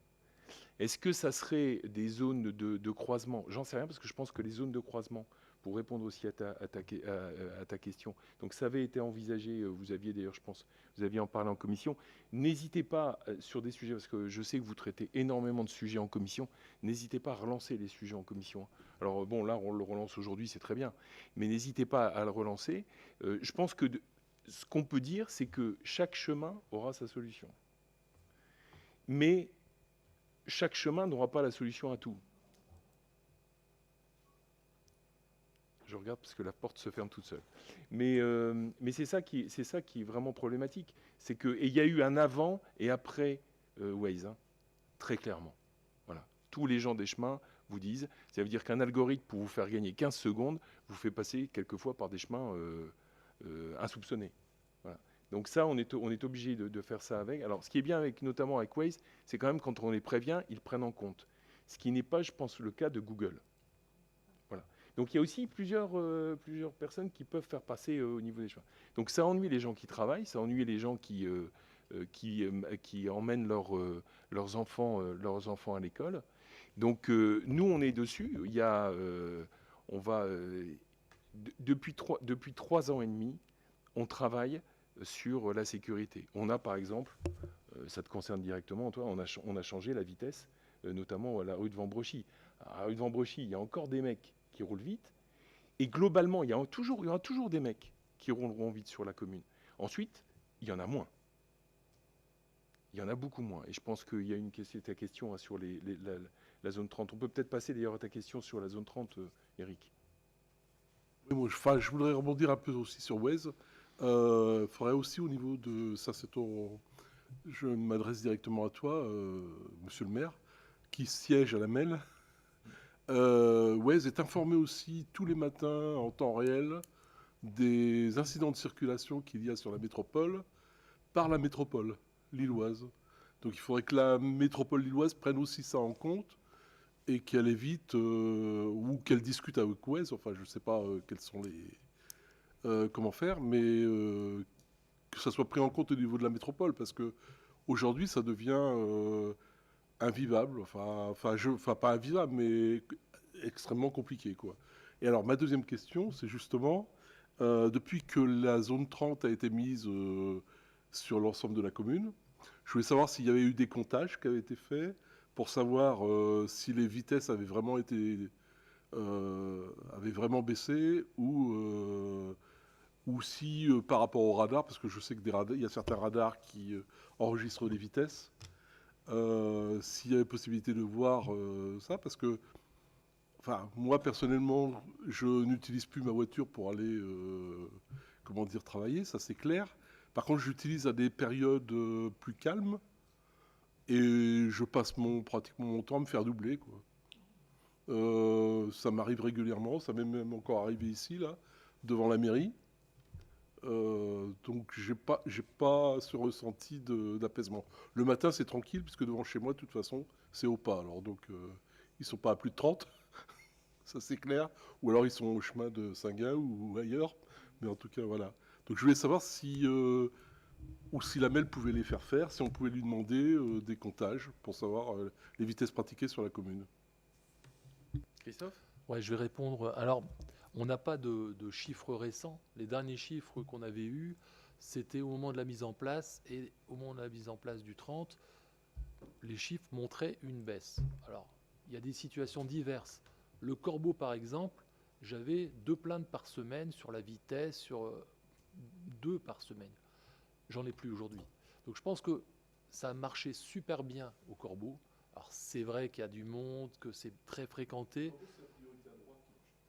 Est-ce que ça serait des zones de croisement? J'en sais rien, parce que je pense que les zones de croisement, pour répondre aussi à ta question, donc ça avait été envisagé, vous aviez d'ailleurs, je pense, vous aviez en parlé en commission. N'hésitez pas sur des sujets, parce que je sais que vous traitez énormément de sujets en commission, n'hésitez pas à relancer les sujets en commission. Alors bon, là, on le relance aujourd'hui, c'est très bien, mais n'hésitez pas à le relancer. Je pense que ce qu'on peut dire, c'est que chaque chemin aura sa solution. Mais chaque chemin n'aura pas la solution à tout. Je regarde parce que la porte se ferme toute seule. Mais c'est ça qui est vraiment problématique. C'est que, et il y a eu un avant et après Waze, hein, très clairement. Voilà. Tous les gens des chemins vous disent, ça veut dire qu'un algorithme, pour vous faire gagner 15 secondes, vous fait passer quelquefois par des chemins insoupçonnés. Voilà. Donc ça, on est obligé de faire ça avec. Alors, ce qui est bien notamment avec Waze, c'est quand même quand on les prévient, ils prennent en compte. Ce qui n'est pas, je pense, le cas de Google. Voilà. Donc il y a aussi plusieurs personnes qui peuvent faire passer au niveau des chemins. Donc ça ennuie les gens qui travaillent, ça ennuie les gens qui emmènent leurs enfants à l'école. Donc nous, on est dessus. Il y a, depuis 3 ans et demi, on travaille sur la sécurité. On a par exemple, ça te concerne directement, toi, on a changé la vitesse, notamment à la rue de Vambrochy. À la rue de Vambrochy, il y a encore des mecs qui roulent vite, et globalement, il y aura toujours des mecs qui rouleront vite sur la commune. Ensuite, il y en a moins. Il y en a beaucoup moins. Et je pense qu'il y a ta question hein, sur la zone 30. On peut peut-être passer d'ailleurs à ta question sur la zone 30, Eric. Oui, moi, je voudrais rebondir un peu aussi sur Waze. Il faudrait aussi au niveau de ça, je m'adresse directement à toi, monsieur le maire, qui siège à la MEL. Waze est informé aussi tous les matins en temps réel des incidents de circulation qu'il y a sur la métropole par la métropole lilloise. Donc il faudrait que la métropole lilloise prenne aussi ça en compte et qu'elle évite ou qu'elle discute avec Waze. Enfin, je ne sais pas quels sont comment faire, mais que ça soit pris en compte au niveau de la métropole, parce que aujourd'hui, ça devient invivable, enfin pas invivable, mais extrêmement compliqué, quoi. Et alors, ma deuxième question, c'est justement, depuis que la zone 30 a été mise sur l'ensemble de la commune, je voulais savoir s'il y avait eu des comptages qui avaient été faits pour savoir si les vitesses avaient vraiment baissé ou si par rapport au radar, parce que je sais que il y a certains radars qui enregistrent les vitesses, s'il y avait possibilité de voir ça, parce que enfin, moi personnellement, je n'utilise plus ma voiture pour aller travailler, ça c'est clair. Par contre, j'utilise à des périodes plus calmes et je passe pratiquement mon temps à me faire doubler, quoi. Ça m'arrive régulièrement, ça m'est même encore arrivé ici, là, devant la mairie. Donc j'ai pas ce ressenti d'apaisement. Le matin c'est tranquille puisque devant chez moi de toute façon c'est au pas. Alors donc ils sont pas à plus de 30, ça c'est clair. Ou alors ils sont au chemin de Saint-Gall ou ailleurs. Mais en tout cas voilà. Donc je voulais savoir si la MEL pouvait les faire, si on pouvait lui demander des comptages pour savoir les vitesses pratiquées sur la commune. Christophe ? Ouais, je vais répondre. Alors, on n'a pas de chiffres récents. Les derniers chiffres qu'on avait eus, c'était au moment de la mise en place. Et au moment de la mise en place du 30, les chiffres montraient une baisse. Alors, il y a des situations diverses. Le Corbeau, par exemple, j'avais 2 plaintes par semaine sur la vitesse, sur 2 par semaine. J'en ai plus aujourd'hui. Donc, je pense que ça a marché super bien au Corbeau. Alors, c'est vrai qu'il y a du monde, que c'est très fréquenté.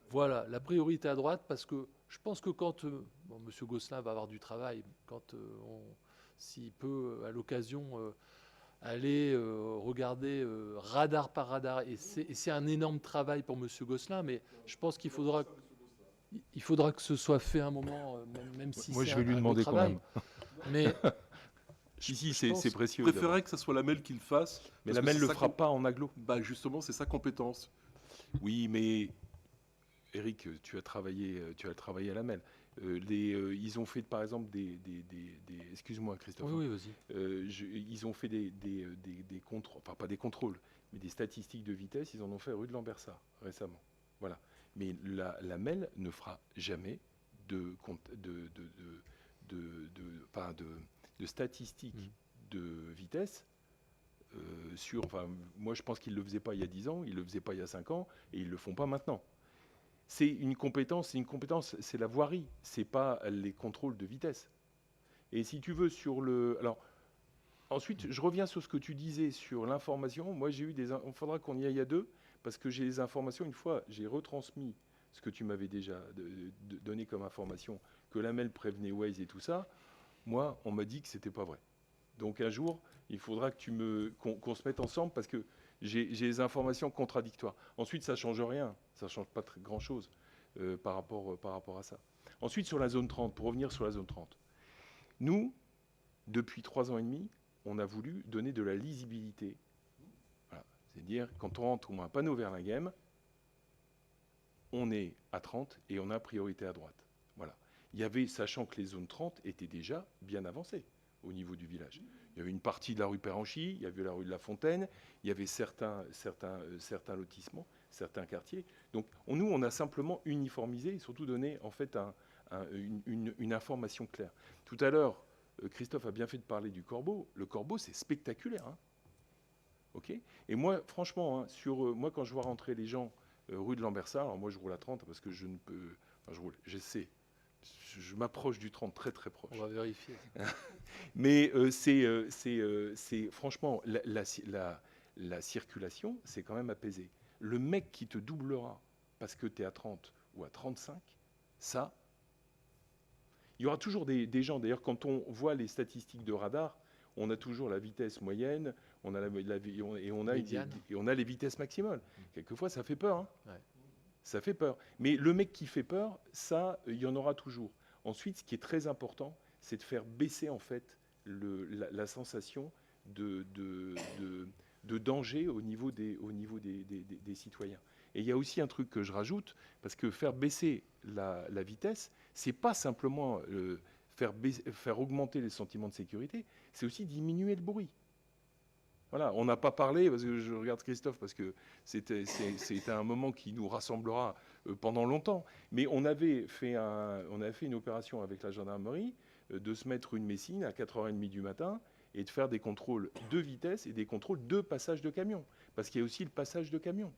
Voilà, la priorité à droite, parce que je pense que quand M. Gosselin va avoir du travail, s'il peut, à l'occasion, aller regarder radar par radar, et c'est un énorme travail pour M. Gosselin, mais je pense qu'il faudra que ce soit fait un moment, même si Moi, c'est je vais lui un demander gros quand travail. même. Mais Si, je pense- c'est précieux. Je préférerais que ce soit la MEL qui le fasse. Mais parce la que MEL c'est le sa fera pas en aglo. Bah justement, c'est sa compétence. Oui, mais Eric, tu as travaillé à la MEL. Ils ont fait, par exemple, excuse-moi, Christophe. Oui, vas-y. Ils ont fait des contrôles, enfin pas des contrôles, mais des statistiques de vitesse. Ils en ont fait rue de Lambersart récemment. Voilà. Mais la MEL ne fera jamais de statistiques de vitesse. Moi, je pense qu'ils ne le faisaient pas il y a 10 ans, ils ne le faisaient pas il y a 5 ans, et ils ne le font pas maintenant. C'est une compétence, c'est la voirie, c'est pas les contrôles de vitesse. Et si tu veux, alors, ensuite, je reviens sur ce que tu disais sur l'information. Moi, j'ai eu il faudra qu'on y aille à deux, parce que j'ai les informations, une fois, j'ai retransmis ce que tu m'avais déjà donné comme information, que la MEL prévenait Waze et tout ça. Moi, on m'a dit que c'était pas vrai. Donc un jour, il faudra qu'on se mette ensemble, parce que j'ai les informations contradictoires. Ensuite, ça ne change rien, ça ne change pas grand-chose par rapport à ça. Ensuite, sur la zone 30, pour revenir sur la zone 30, nous, depuis 3 ans et demi, on a voulu donner de la lisibilité. Voilà. C'est-à-dire, quand on rentre un panneau Verlinghem, on est à 30 et on a priorité à droite. Voilà. Sachant que les zones 30 étaient déjà bien avancées au niveau du village. Il y avait une partie de la rue Péranchy, il y avait la rue de la Fontaine, il y avait certains lotissements, certains quartiers. Donc nous, on a simplement uniformisé et surtout donné en fait une information claire. Tout à l'heure, Christophe a bien fait de parler du Corbeau. Le Corbeau, c'est spectaculaire. Hein. Okay, et moi, franchement, hein, moi, quand je vois rentrer les gens rue de Lambersart, alors moi, je roule à 30 parce que je ne peux... Enfin, j'essaie. Je m'approche du 30 très très proche. On va vérifier. Mais c'est franchement, la circulation, c'est quand même apaisé. Le mec qui te doublera parce que tu es à 30 ou à 35, ça, il y aura toujours des gens. D'ailleurs, quand on voit les statistiques de radar, on a toujours la vitesse moyenne, on a les vitesses maximales. Quelquefois, ça fait peur. Hein. Ouais. Ça fait peur. Mais le mec qui fait peur, ça, il y en aura toujours. Ensuite, ce qui est très important, c'est de faire baisser en fait la sensation de danger au niveau des citoyens. Et il y a aussi un truc que je rajoute, parce que faire baisser la vitesse, c'est pas simplement faire augmenter les sentiments de sécurité, c'est aussi diminuer le bruit. Voilà, on n'a pas parlé, parce que je regarde Christophe, parce que c'était un moment qui nous rassemblera pendant longtemps. Mais on avait fait une opération avec la gendarmerie de se mettre une messine à 4h30 du matin et de faire des contrôles de vitesse et des contrôles de passage de camion. Parce qu'il y a aussi le passage de camion.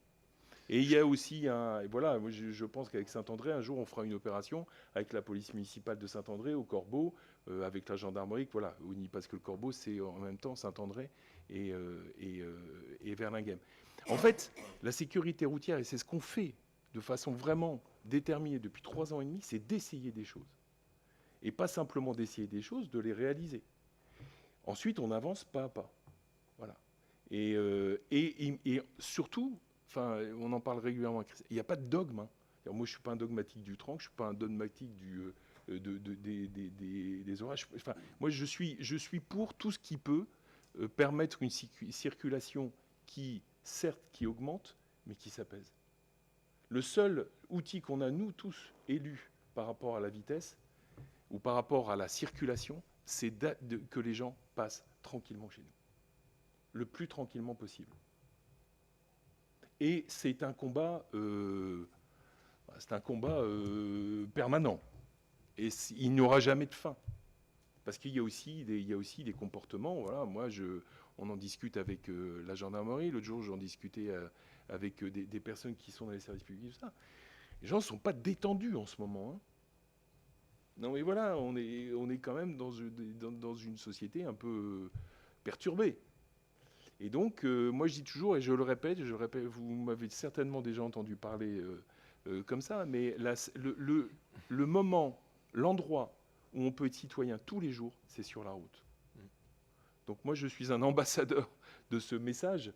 Et il y a aussi voilà, moi, je pense qu'avec Saint-André, un jour, on fera une opération avec la police municipale de Saint-André, au Corbeau, avec la gendarmerie, voilà, parce que le Corbeau, c'est en même temps Saint-André et Verlinghem. En fait, la sécurité routière, et c'est ce qu'on fait de façon vraiment déterminée depuis 3 ans et demi, c'est d'essayer des choses. Et pas simplement d'essayer des choses, de les réaliser. Ensuite, on avance pas à pas. Voilà. Et surtout, enfin, on en parle régulièrement. Il n'y a pas de dogme. Hein. Moi, je ne suis pas un dogmatique du Tranc, je ne suis pas un dogmatique des orages. Enfin, moi, je suis pour tout ce qui peut permettre une circulation qui, certes, qui augmente, mais qui s'apaise. Le seul outil qu'on a, nous tous, élus par rapport à la vitesse ou par rapport à la circulation, c'est que les gens passent tranquillement chez nous. Le plus tranquillement possible. Et c'est un combat, permanent. Et il n'y aura jamais de fin. Parce qu'il y a aussi des comportements. Voilà, on en discute avec la gendarmerie. L'autre jour, j'en discutais avec des personnes qui sont dans les services publics. Tout ça. Les gens ne sont pas détendus en ce moment. Hein. Non, mais voilà, on est quand même dans une société un peu perturbée. Et donc, moi, je dis toujours, et je le répète, vous m'avez certainement déjà entendu parler comme ça, mais le moment, l'endroit où on peut être citoyen tous les jours, c'est sur la route. Donc moi, je suis un ambassadeur de ce message,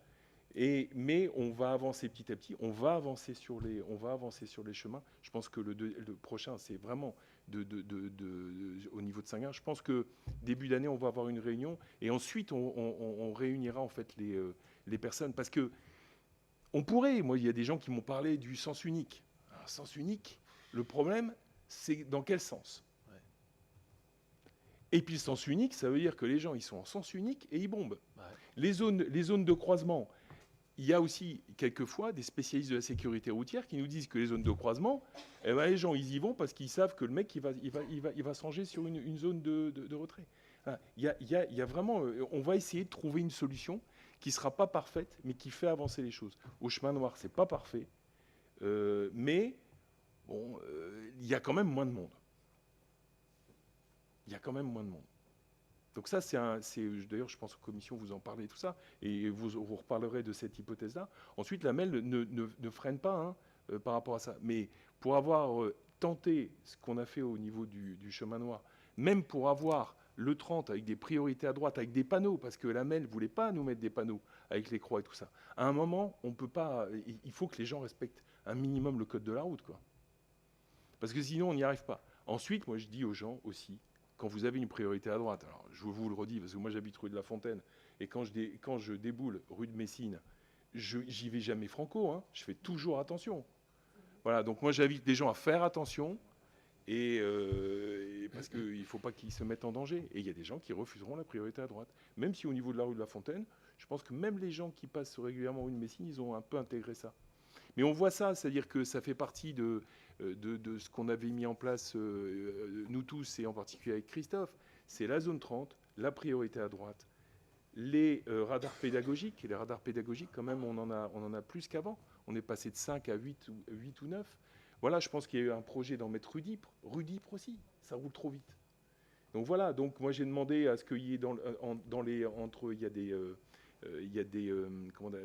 mais on va avancer petit à petit, on va avancer sur les chemins. Je pense que le prochain, c'est vraiment au niveau de Saint-Gard. Je pense que début d'année, on va avoir une réunion, et ensuite, on réunira en fait les personnes. Parce que on pourrait, moi, il y a des gens qui m'ont parlé du sens unique. Un sens unique, le problème, c'est dans quel sens ? Et puis le sens unique, ça veut dire que les gens, ils sont en sens unique et ils bombent. Ouais. Les zones de croisement, il y a aussi quelquefois des spécialistes de la sécurité routière qui nous disent que les zones de croisement, eh ben, les gens, ils y vont parce qu'ils savent que le mec, il va se ranger sur une zone de retrait. Il y a vraiment, on va essayer de trouver une solution qui ne sera pas parfaite, mais qui fait avancer les choses. Au chemin noir, c'est pas parfait, mais bon, il y a quand même moins de monde. Il y a quand même moins de monde. Donc ça, d'ailleurs, je pense aux commissions, vous en parlez, tout ça, et vous reparlerez de cette hypothèse-là. Ensuite, la MEL ne freine pas par rapport à ça. Mais pour avoir tenté ce qu'on a fait au niveau du chemin noir, même pour avoir le 30 avec des priorités à droite, avec des panneaux, parce que la MEL ne voulait pas nous mettre des panneaux avec les croix et tout ça. À un moment, on peut pas, il faut que les gens respectent un minimum le code de la route, quoi. Parce que sinon, on n'y arrive pas. Ensuite, moi, je dis aux gens aussi, quand vous avez une priorité à droite, alors je vous le redis, parce que moi j'habite rue de la Fontaine, et quand je déboule rue de Messine, j'y vais jamais franco, hein, je fais toujours attention. Voilà, donc moi j'invite les gens à faire attention, et parce qu'il ne faut pas qu'ils se mettent en danger. Et il y a des gens qui refuseront la priorité à droite. Même si au niveau de la rue de la Fontaine, je pense que même les gens qui passent régulièrement rue de Messine, ils ont un peu intégré ça. Mais on voit ça, c'est-à-dire que ça fait partie de ce qu'on avait mis en place, nous tous, et en particulier avec Christophe. C'est la zone 30, la priorité à droite, les radars pédagogiques. Et les radars pédagogiques, quand même, on en a plus qu'avant. On est passé de 5 à 8 ou 9. Voilà, je pense qu'il y a eu un projet d'en mettre Rudipre. Rudipre aussi, ça roule trop vite. Donc voilà, donc moi j'ai demandé à ce qu'il y ait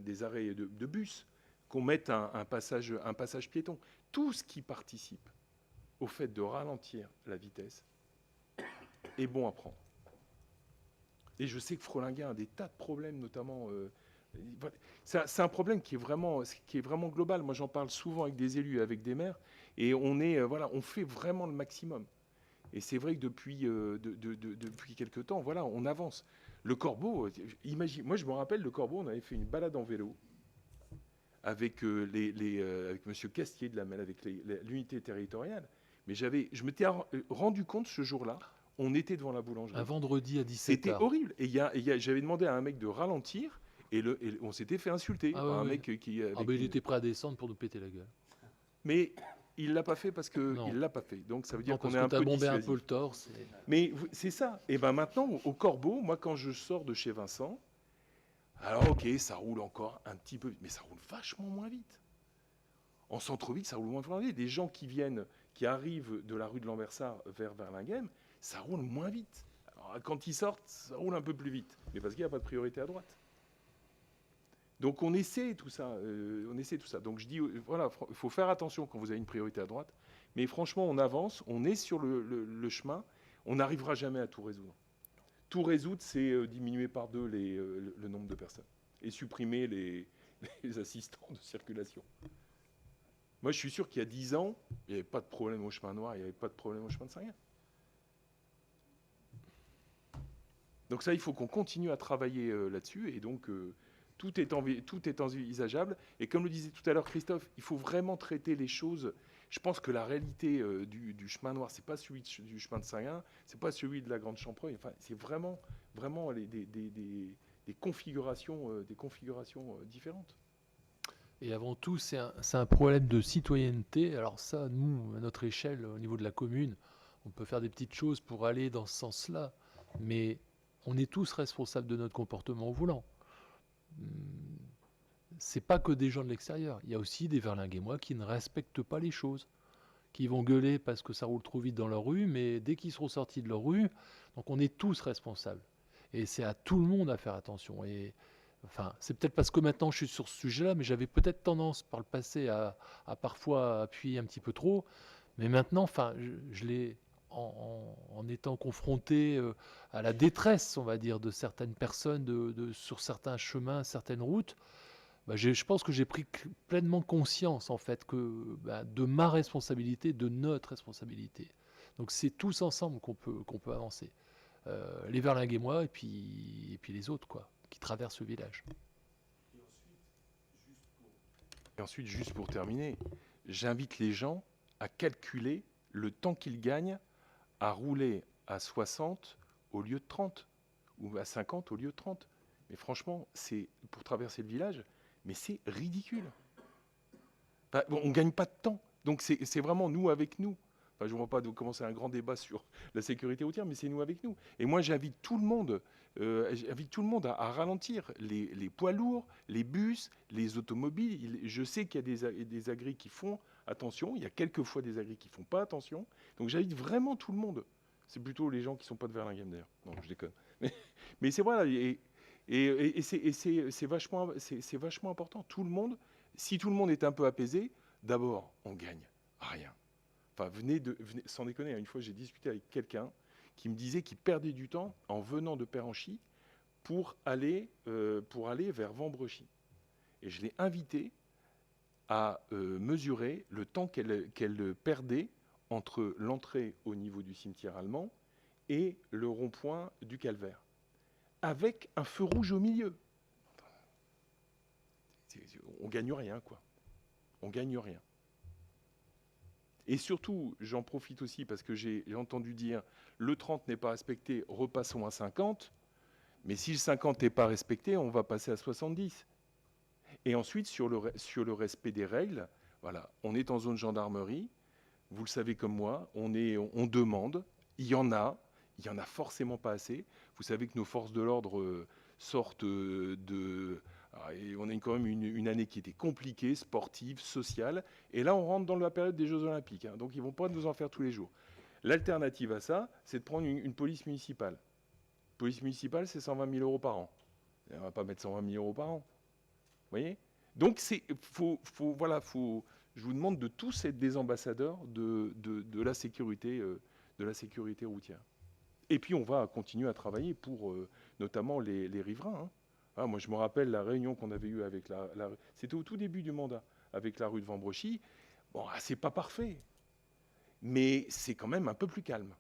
des arrêts de bus, qu'on mette un passage piéton. Tout ce qui participe au fait de ralentir la vitesse est bon à prendre. Et je sais que Frolinguin a des tas de problèmes, notamment. C'est un problème qui est vraiment global. Moi, j'en parle souvent avec des élus, avec des maires, et on fait vraiment le maximum. Et c'est vrai que depuis quelque temps, voilà, on avance. Le Corbeau, imagine, moi je me rappelle, le Corbeau, on avait fait une balade en vélo avec avec M. Castier de la MEL, avec l'unité territoriale. Mais je m'étais rendu compte ce jour-là, on était devant la boulangerie. Un vendredi à 17h. C'était horrible. Et j'avais demandé à un mec de ralentir, Et on s'était fait insulter Ah par un ouais, mec qui... Ah ben, il était prêt à descendre pour nous péter la gueule. Mais il l'a pas fait parce que Non. il l'a pas fait. Donc ça veut dire Non, qu'on parce est que un t'as peu bombé un dissuasif. peu le torse. Mais c'est ça. Et ben maintenant, au Corbeau, moi quand je sors de chez Vincent, alors ok, ça roule encore un petit peu, mais ça roule vachement moins vite. En centre-ville, ça roule moins vite. Des gens qui arrivent de la rue de Lambersart vers Verlinghem, ça roule moins vite. Alors, quand ils sortent, ça roule un peu plus vite, mais parce qu'il n'y a pas de priorité à droite. Donc on essaie tout ça, Donc je dis, voilà, il faut faire attention quand vous avez une priorité à droite. Mais franchement, on avance, on est sur le chemin, on n'arrivera jamais à tout résoudre. Tout résoudre, c'est diminuer par 2 le nombre de personnes et supprimer les assistants de circulation. Moi, je suis sûr qu'il y a 10 ans, il n'y avait pas de problème au chemin noir, il n'y avait pas de problème au chemin de Saint-Gall. Donc ça, il faut qu'on continue à travailler là-dessus. Et donc, tout est envisageable. Et comme le disait tout à l'heure Christophe, il faut vraiment traiter les choses. Je pense que la réalité du chemin noir, c'est pas celui du chemin de Saint-Gall, c'est pas celui de la Grande Champreuil. Enfin, c'est vraiment des configurations différentes. Et avant tout, c'est un problème de citoyenneté. Alors ça, nous, à notre échelle, au niveau de la commune, on peut faire des petites choses pour aller dans ce sens-là. Mais on est tous responsables de notre comportement au volant. C'est pas que des gens de l'extérieur. Il y a aussi des Verlinguémois qui ne respectent pas les choses, qui vont gueuler parce que ça roule trop vite dans leur rue, mais dès qu'ils seront sortis de leur rue, donc on est tous responsables. Et c'est à tout le monde à faire attention. Et enfin, c'est peut-être parce que maintenant je suis sur ce sujet-là, mais j'avais peut-être tendance par le passé à parfois appuyer un petit peu trop. Mais maintenant, enfin, je l'ai en étant confronté à la détresse, on va dire, de certaines personnes sur certains chemins, certaines routes. Bah, je pense que j'ai pris pleinement conscience en fait de ma responsabilité, de notre responsabilité. Donc c'est tous ensemble qu'on peut avancer. Les Verlinguémois et puis les autres quoi, qui traversent le village. Et ensuite, juste pour terminer, j'invite les gens à calculer le temps qu'ils gagnent à rouler à 60 au lieu de 30 ou à 50 au lieu de 30. Mais franchement, c'est pour traverser le village, mais c'est ridicule. Enfin, bon, on ne gagne pas de temps. Donc c'est vraiment nous avec nous. Enfin, je ne vois pas de commencer un grand débat sur la sécurité routière, mais c'est nous avec nous. Et moi, j'invite tout le monde, à ralentir. Les poids lourds, les bus, les automobiles. Je sais qu'il y a des agris qui font attention. Il y a quelquefois des agris qui ne font pas attention. Donc j'invite vraiment tout le monde. C'est plutôt les gens qui ne sont pas de Verlinghem d'ailleurs. Non, je déconne. Mais c'est voilà. Et c'est vachement important. Tout le monde, si tout le monde est un peu apaisé, d'abord, on gagne rien. Enfin, venez, sans déconner, une fois j'ai discuté avec quelqu'un qui me disait qu'il perdait du temps en venant de Péranchy pour aller vers Vambrechy. Et je l'ai invité à mesurer le temps qu'elle perdait entre l'entrée au niveau du cimetière allemand et le rond-point du Calvaire, avec un feu rouge au milieu. On gagne rien, quoi. On gagne rien. Et surtout, j'en profite aussi parce que j'ai entendu dire le 30 n'est pas respecté, repassons à 50. Mais si le 50 n'est pas respecté, on va passer à 70. Et ensuite, sur le respect des règles, voilà, on est en zone gendarmerie. Vous le savez comme moi, on demande. Il y en a forcément pas assez. Vous savez que nos forces de l'ordre sortent et on a quand même une année qui était compliquée, sportive, sociale. Et là, on rentre dans la période des Jeux Olympiques. Hein, donc, ils ne vont pas nous en faire tous les jours. L'alternative à ça, c'est de prendre une police municipale. Police municipale, c'est 120 000 euros par an. Et on ne va pas mettre 120 000 euros par an. Vous voyez ? Donc, je vous demande de tous être des ambassadeurs de la sécurité routière. Et puis, on va continuer à travailler pour notamment les riverains. Hein. Ah, moi, je me rappelle la réunion qu'on avait eue avec c'était au tout début du mandat, avec la rue de Vambrechy. Bon, c'est pas parfait, mais c'est quand même un peu plus calme.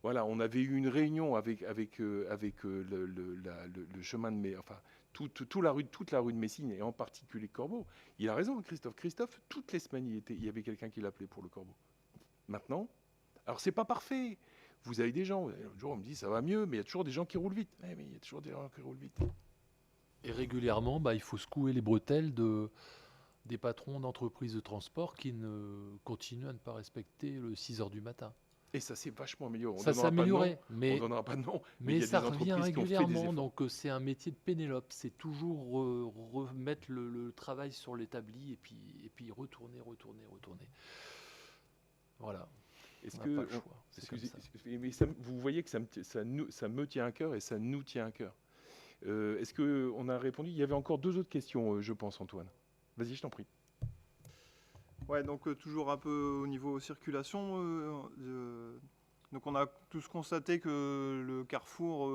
Voilà, on avait eu une réunion avec le chemin de Messine, enfin, toute la rue de Messine, et en particulier Corbeau. Il a raison, Christophe. Christophe, toutes les semaines, il y avait quelqu'un qui l'appelait pour le Corbeau. Maintenant, alors c'est pas parfait. Vous avez des gens, l'autre jour on me dit ça va mieux, mais il y a toujours des gens qui roulent vite. Mais il y a toujours des gens qui roulent vite. Et régulièrement, il faut secouer les bretelles des patrons d'entreprises de transport qui continuent à ne pas respecter le 6 heures du matin. Et ça s'est vachement amélioré. Ça s'est amélioré, On mais donnera pas de nom. il y mais a ça des revient entreprises qui ont fait des régulièrement. efforts. Donc c'est un métier de Pénélope. C'est toujours remettre le travail sur l'établi et puis retourner. Voilà. Est-ce On n'a que pas le choix. C'est comme ça. mais vous voyez que ça me tient à cœur et ça nous tient à cœur. Est-ce qu'on a répondu? Il y avait encore 2 autres questions, je pense, Antoine. Vas-y, je t'en prie. Ouais, donc toujours un peu au niveau circulation. Donc on a tous constaté que le carrefour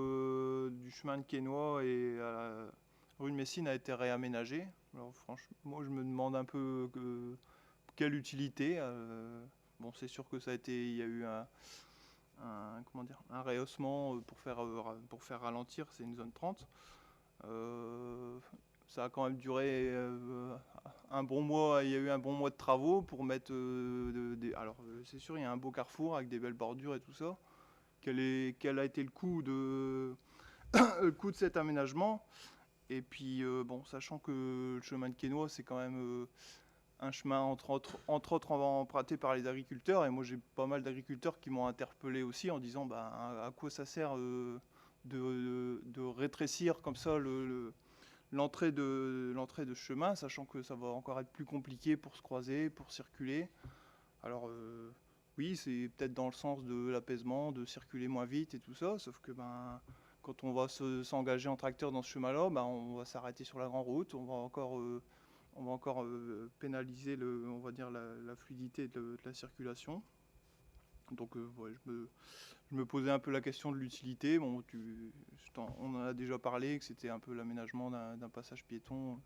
du chemin de Quesnoy et à la rue de Messine a été réaménagé. Alors franchement, moi je me demande un peu quelle utilité. Bon, c'est sûr que il y a eu un rehaussement pour faire ralentir, c'est une zone 30. Ça a quand même duré un bon mois. Il y a eu un bon mois de travaux pour mettre alors c'est sûr, il y a un beau carrefour avec des belles bordures et tout ça. Quel a été le coût de cet aménagement? Et puis bon, sachant que le chemin de Quesnoy, c'est quand même un chemin entre autres emprunté par les agriculteurs, et moi j'ai pas mal d'agriculteurs qui m'ont interpellé aussi en disant à quoi ça sert de rétrécir comme ça l'entrée de ce chemin, sachant que ça va encore être plus compliqué pour se croiser, pour circuler. Alors oui, c'est peut-être dans le sens de l'apaisement, de circuler moins vite et tout ça, sauf que quand on va s'engager en tracteur dans ce chemin-là, on va s'arrêter sur la grande route, on va encore pénaliser on va dire la fluidité de la circulation. Donc ouais, je me posais un peu la question de l'utilité. Bon, on en a déjà parlé, que c'était un peu l'aménagement d'un passage piéton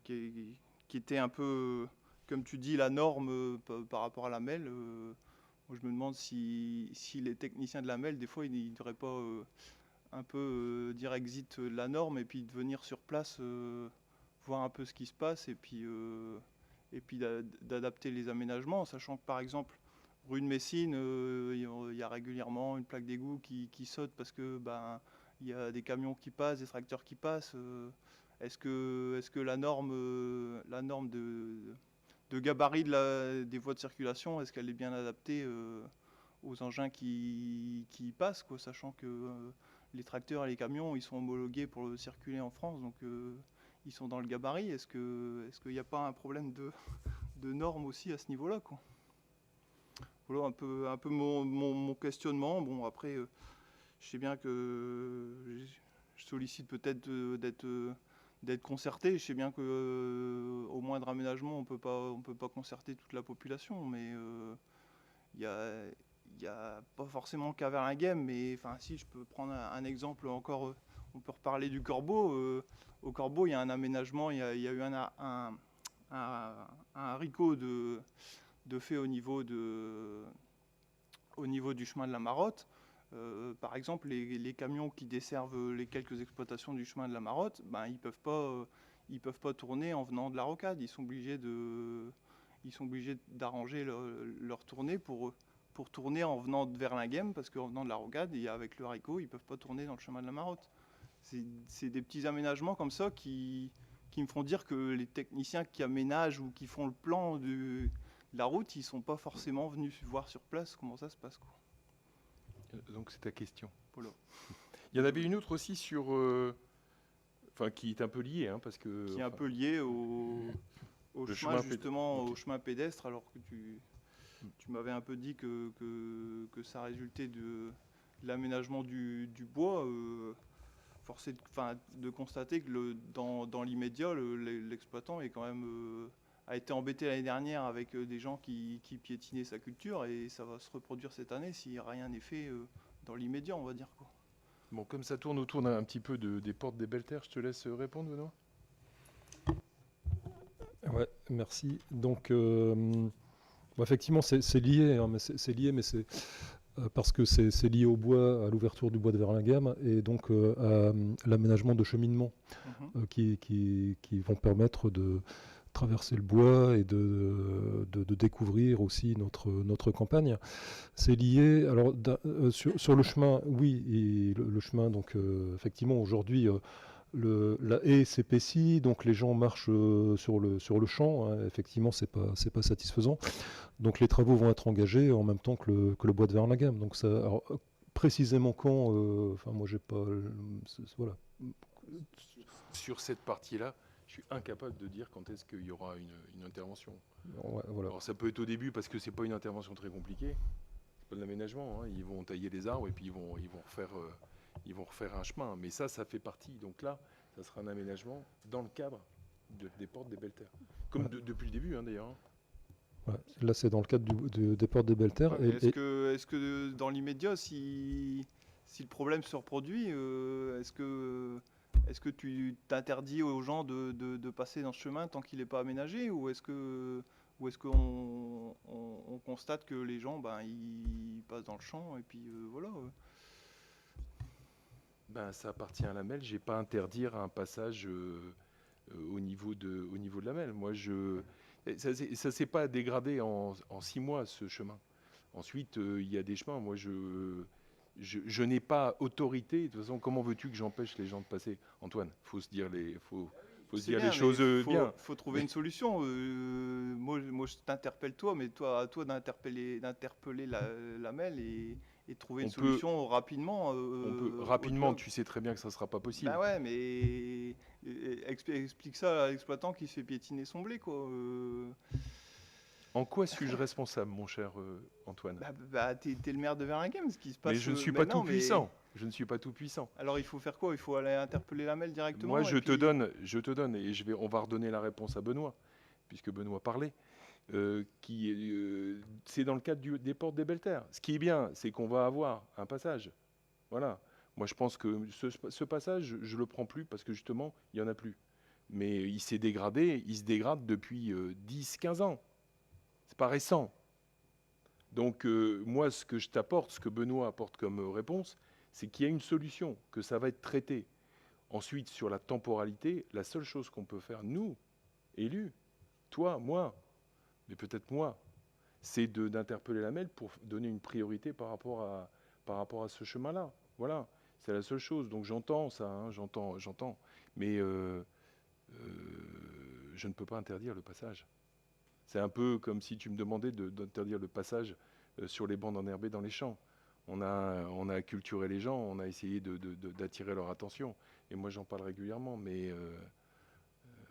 qui était un peu, comme tu dis, la norme par rapport à la MEL. Moi, je me demande si les techniciens de la MEL, des fois, ils ne devraient pas un peu dire exit de la norme et puis de venir sur place, voir un peu ce qui se passe et puis d'adapter les aménagements, sachant que par exemple, rue de Messine, il y a régulièrement une plaque d'égout qui saute parce que il y a des camions qui passent, des tracteurs qui passent. Est-ce que la norme de gabarit des voies de circulation, est-ce qu'elle est bien adaptée aux engins qui passent, quoi, sachant que les tracteurs et les camions, ils sont homologués pour circuler en France, donc ils sont dans le gabarit. Est-ce qu'il n'y a pas un problème de normes aussi à ce niveau-là, quoi? Voilà un peu mon questionnement. Bon, après, je sais bien que je sollicite peut-être d'être concerté. Je sais bien qu'au moindre aménagement, on peut pas concerter toute la population, mais il y a pas forcément qu'à Verlinghem, mais enfin, si je peux prendre un exemple encore, on peut reparler du Corbeau. Au Corbeau, il y a un aménagement, il y a eu un haricot de fait au niveau du chemin de la Marotte. Par exemple, les camions qui desservent les quelques exploitations du chemin de la Marotte, ils peuvent pas tourner en venant de la Rocade. Ils sont obligés d'arranger leur tournée pour tourner en venant de Verlinghem, parce qu'en venant de la Rocade et avec le haricot, ils peuvent pas tourner dans le chemin de la Marotte. C'est des petits aménagements comme ça qui me font dire que les techniciens qui aménagent ou qui font le plan de la route, ils sont pas forcément venus voir sur place comment ça se passe, quoi. Donc c'est ta question. Voilà. Il y en avait une autre aussi sur, qui est un peu liée, parce que. Qui est un peu liée au chemin, justement, okay. Au chemin pédestre, alors que tu m'avais un peu dit que ça résultait de l'aménagement du bois. Forcé de constater que dans l'immédiat, l'exploitant est quand même a été embêté l'année dernière avec des gens qui piétinaient sa culture, et ça va se reproduire cette année si rien n'est fait dans l'immédiat, on va dire, quoi. Bon, comme ça tourne autour un petit peu des portes des Belles Terres, je te laisse répondre, Benoît. Ouais, merci. Donc, effectivement, c'est lié, mais c'est lié, mais c'est parce que c'est lié au bois, à l'ouverture du bois de Verlinghem, et donc à l'aménagement de cheminements qui vont permettre de traverser le bois et de découvrir aussi notre campagne. C'est lié, alors sur le chemin, oui, le chemin, donc effectivement aujourd'hui La haie s'épaissit, donc les gens marchent sur le champ. Hein. Effectivement, c'est pas satisfaisant. Donc les travaux vont être engagés en même temps que le bois de Verlinghem. Donc ça, alors, précisément quand, enfin moi j'ai pas, voilà. Sur cette partie-là, je suis incapable de dire quand est-ce qu'il y aura une intervention. Ouais, voilà. Alors ça peut être au début parce que c'est pas une intervention très compliquée. C'est pas de l'aménagement. Hein. Ils vont tailler les arbres et puis ils vont refaire un chemin. Mais ça fait partie. Donc là, ça sera un aménagement dans le cadre des portes des Belles Terres. Comme depuis le début, hein, d'ailleurs. Hein. Ouais. Là, c'est dans le cadre des portes des Belles Terres. Ouais, est-ce que dans l'immédiat, si le problème se reproduit, est-ce que tu t'interdis aux gens de passer dans ce chemin tant qu'il n'est pas aménagé, ou est-ce qu'on constate que les gens ils passent dans le champ et puis voilà. Ça appartient à la MEL. J'ai pas à interdire un passage au niveau de la MEL. Moi, ça s'est pas dégradé en 6 mois, ce chemin. Ensuite, il y a des chemins. Moi, je n'ai pas autorité. De toute façon, comment veux-tu que j'empêche les gens de passer, Antoine? Faut se dire les choses bien. Faut trouver une solution. Moi, je t'interpelle toi, mais à toi d'interpeller la MEL et trouver une solution rapidement. On peut rapidement. Tu sais très bien que ça sera pas possible. Ben ouais, mais explique ça à l'exploitant qui se fait piétiner son blé, quoi. En quoi suis-je responsable, mon cher Antoine? T'es le maire de Verlinghem, ce qui se passe. Mais je ne suis pas tout puissant. Je ne suis pas tout puissant. Alors il faut faire quoi? Il faut aller interpeller la MEL directement. Moi, je te donne, et on va redonner la réponse à Benoît, puisque Benoît parlait. C'est dans le cadre des portes des Belles Terres. Ce qui est bien, c'est qu'on va avoir un passage. Voilà. Moi, je pense que ce passage, je le prends plus parce que justement, il y en a plus. Mais il s'est dégradé. Il se dégrade depuis 10-15 ans. C'est pas récent. Donc moi, ce que je t'apporte, ce que Benoît apporte comme réponse, c'est qu'il y a une solution, que ça va être traité. Ensuite, sur la temporalité, la seule chose qu'on peut faire, nous, élus, toi, moi, mais peut-être moi, c'est d'interpeller la MEL pour donner une priorité par rapport à ce chemin-là. Voilà, c'est la seule chose. Donc j'entends ça, hein, j'entends. Mais je ne peux pas interdire le passage. C'est un peu comme si tu me demandais d'interdire le passage sur les bandes enherbées dans les champs. On a acculturé les gens, on a essayé d'attirer leur attention. Et moi, j'en parle régulièrement. Mais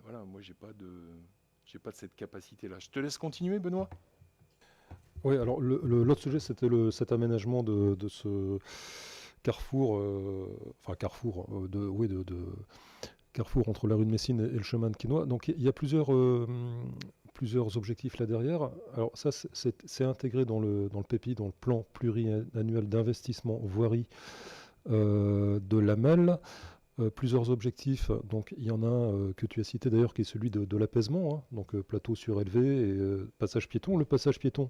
voilà, moi, j'ai pas de cette capacité-là. Je te laisse continuer, Benoît. Oui, alors l'autre sujet, c'était cet aménagement de ce carrefour, carrefour entre la rue de Messine et le chemin de Quesnoy. Donc il y a plusieurs objectifs là derrière. Alors ça, c'est intégré dans le PEPI, dans le plan pluriannuel d'investissement voirie de la MEL. Plusieurs objectifs, donc il y en a un que tu as cité d'ailleurs qui est celui de l'apaisement, hein, donc plateau surélevé et passage piéton. Le passage piéton,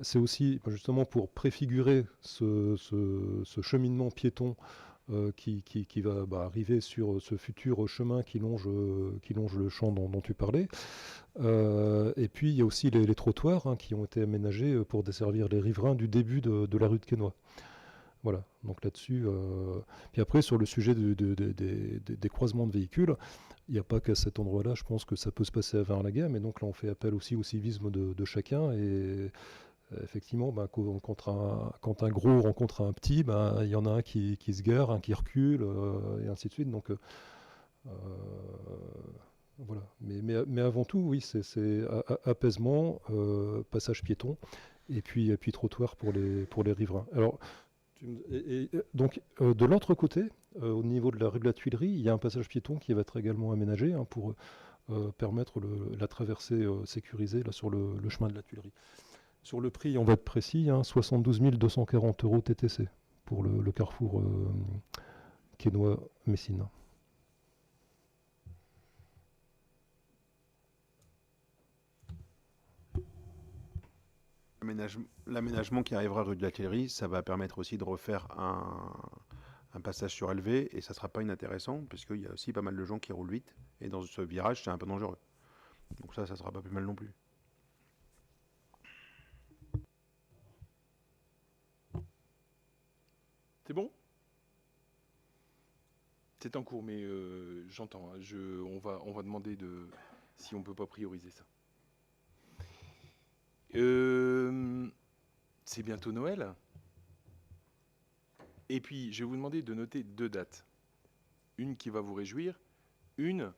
c'est aussi justement pour préfigurer ce cheminement piéton qui va arriver sur ce futur chemin qui longe le champ dont tu parlais. Et puis il y a aussi les trottoirs, hein, qui ont été aménagés pour desservir les riverains du début de la rue de Quesnoy. Voilà, donc là-dessus. Puis après, sur le sujet des croisements de véhicules, il n'y a pas qu'à cet endroit-là, je pense que ça peut se passer à Verlinghem, et donc là on fait appel aussi au civisme de chacun. Et effectivement, quand un gros rencontre un petit, il y en a un qui se gare, un qui recule, et ainsi de suite. Donc voilà. Mais avant tout, oui, c'est apaisement, passage piéton, et puis trottoir pour les riverains. Alors, donc, de l'autre côté, au niveau de la rue de la Tuilerie, il y a un passage piéton qui va être également aménagé, hein, pour permettre la traversée sécurisée là, sur le chemin de la Tuilerie. Sur le prix, on va être précis, hein, 72 240 € TTC pour le carrefour Quesnoy-Messine. L'aménagement qui arrivera rue de la Tuilerie, ça va permettre aussi de refaire un passage surélevé, et ça ne sera pas inintéressant, parce qu'il y a aussi pas mal de gens qui roulent vite, et dans ce virage, c'est un peu dangereux. Donc ça ne sera pas plus mal non plus. C'est bon? C'est en cours, mais j'entends. Hein, on va demander si on ne peut pas prioriser ça. C'est bientôt Noël. Et puis, je vais vous demander de noter 2 dates. Une qui va vous réjouir. Une,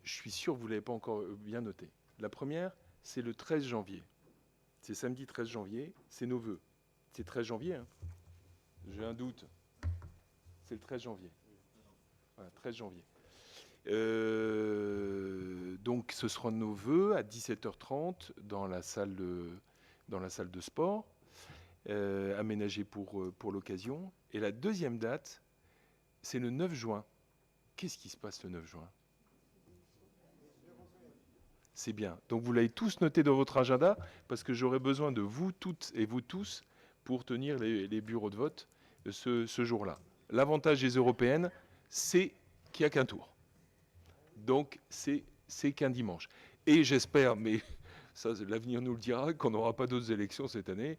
je suis sûr que vous ne l'avez pas encore bien notée. La première, c'est le 13 janvier. C'est samedi 13 janvier. C'est nos vœux. C'est 13 janvier. Hein. J'ai un doute. C'est le 13 janvier. Voilà, 13 janvier. Donc, ce sera nos vœux à 17h30 dans la salle de sport, aménagée pour l'occasion. Et la deuxième date, c'est le 9 juin. Qu'est-ce qui se passe le 9 juin? C'est bien. Donc, vous l'avez tous noté dans votre agenda, parce que j'aurai besoin de vous toutes et vous tous pour tenir les bureaux de vote ce jour-là. L'avantage des européennes, c'est qu'il n'y a qu'un tour. Donc, c'est qu'un dimanche. Et j'espère, mais ça, l'avenir nous le dira, qu'on n'aura pas d'autres élections cette année.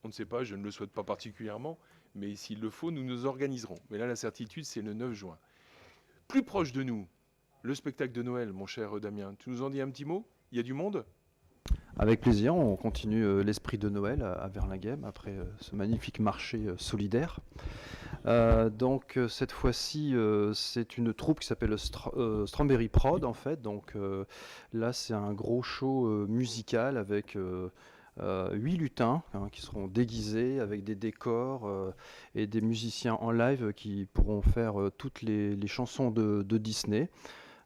On ne sait pas, je ne le souhaite pas particulièrement, mais s'il le faut, nous nous organiserons. Mais là, la certitude, c'est le 9 juin. Plus proche de nous, le spectacle de Noël, mon cher Damien. Tu nous en dis un petit mot? Il y a du monde? Avec plaisir, on continue l'esprit de Noël à Verlinghem après ce magnifique marché solidaire. Donc cette fois-ci, c'est une troupe qui s'appelle Strawberry Prod en fait. Donc là, c'est un gros show musical avec 8 lutins qui seront déguisés avec des décors et des musiciens en live qui pourront faire toutes les chansons de Disney.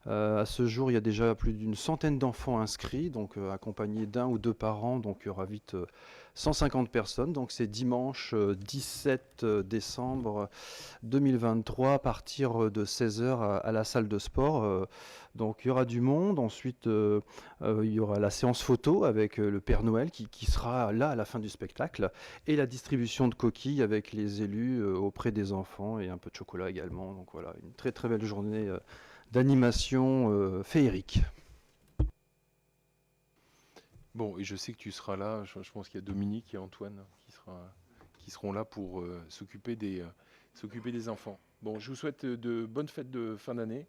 À ce jour, il y a déjà plus d'une centaine d'enfants inscrits, donc accompagnés d'1 ou 2 parents, donc il y aura vite 150 personnes. Donc c'est dimanche 17 décembre 2023 à partir de 16h à la salle de sport. Donc il y aura du monde. Ensuite, il y aura la séance photo avec le Père Noël qui sera là à la fin du spectacle et la distribution de coquilles avec les élus auprès des enfants et un peu de chocolat également. Donc voilà, une très très belle journée d'animation féerique. Bon, et je sais que tu seras là. Je pense qu'il y a Dominique et Antoine qui seront là pour s'occuper des enfants. Bon, je vous souhaite de bonnes fêtes de fin d'année.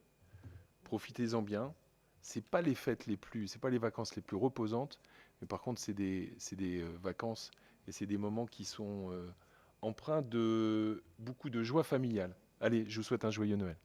Profitez-en bien. C'est pas les vacances les plus reposantes, mais par contre, c'est des vacances et c'est des moments qui sont empreints de beaucoup de joie familiale. Allez, je vous souhaite un joyeux Noël.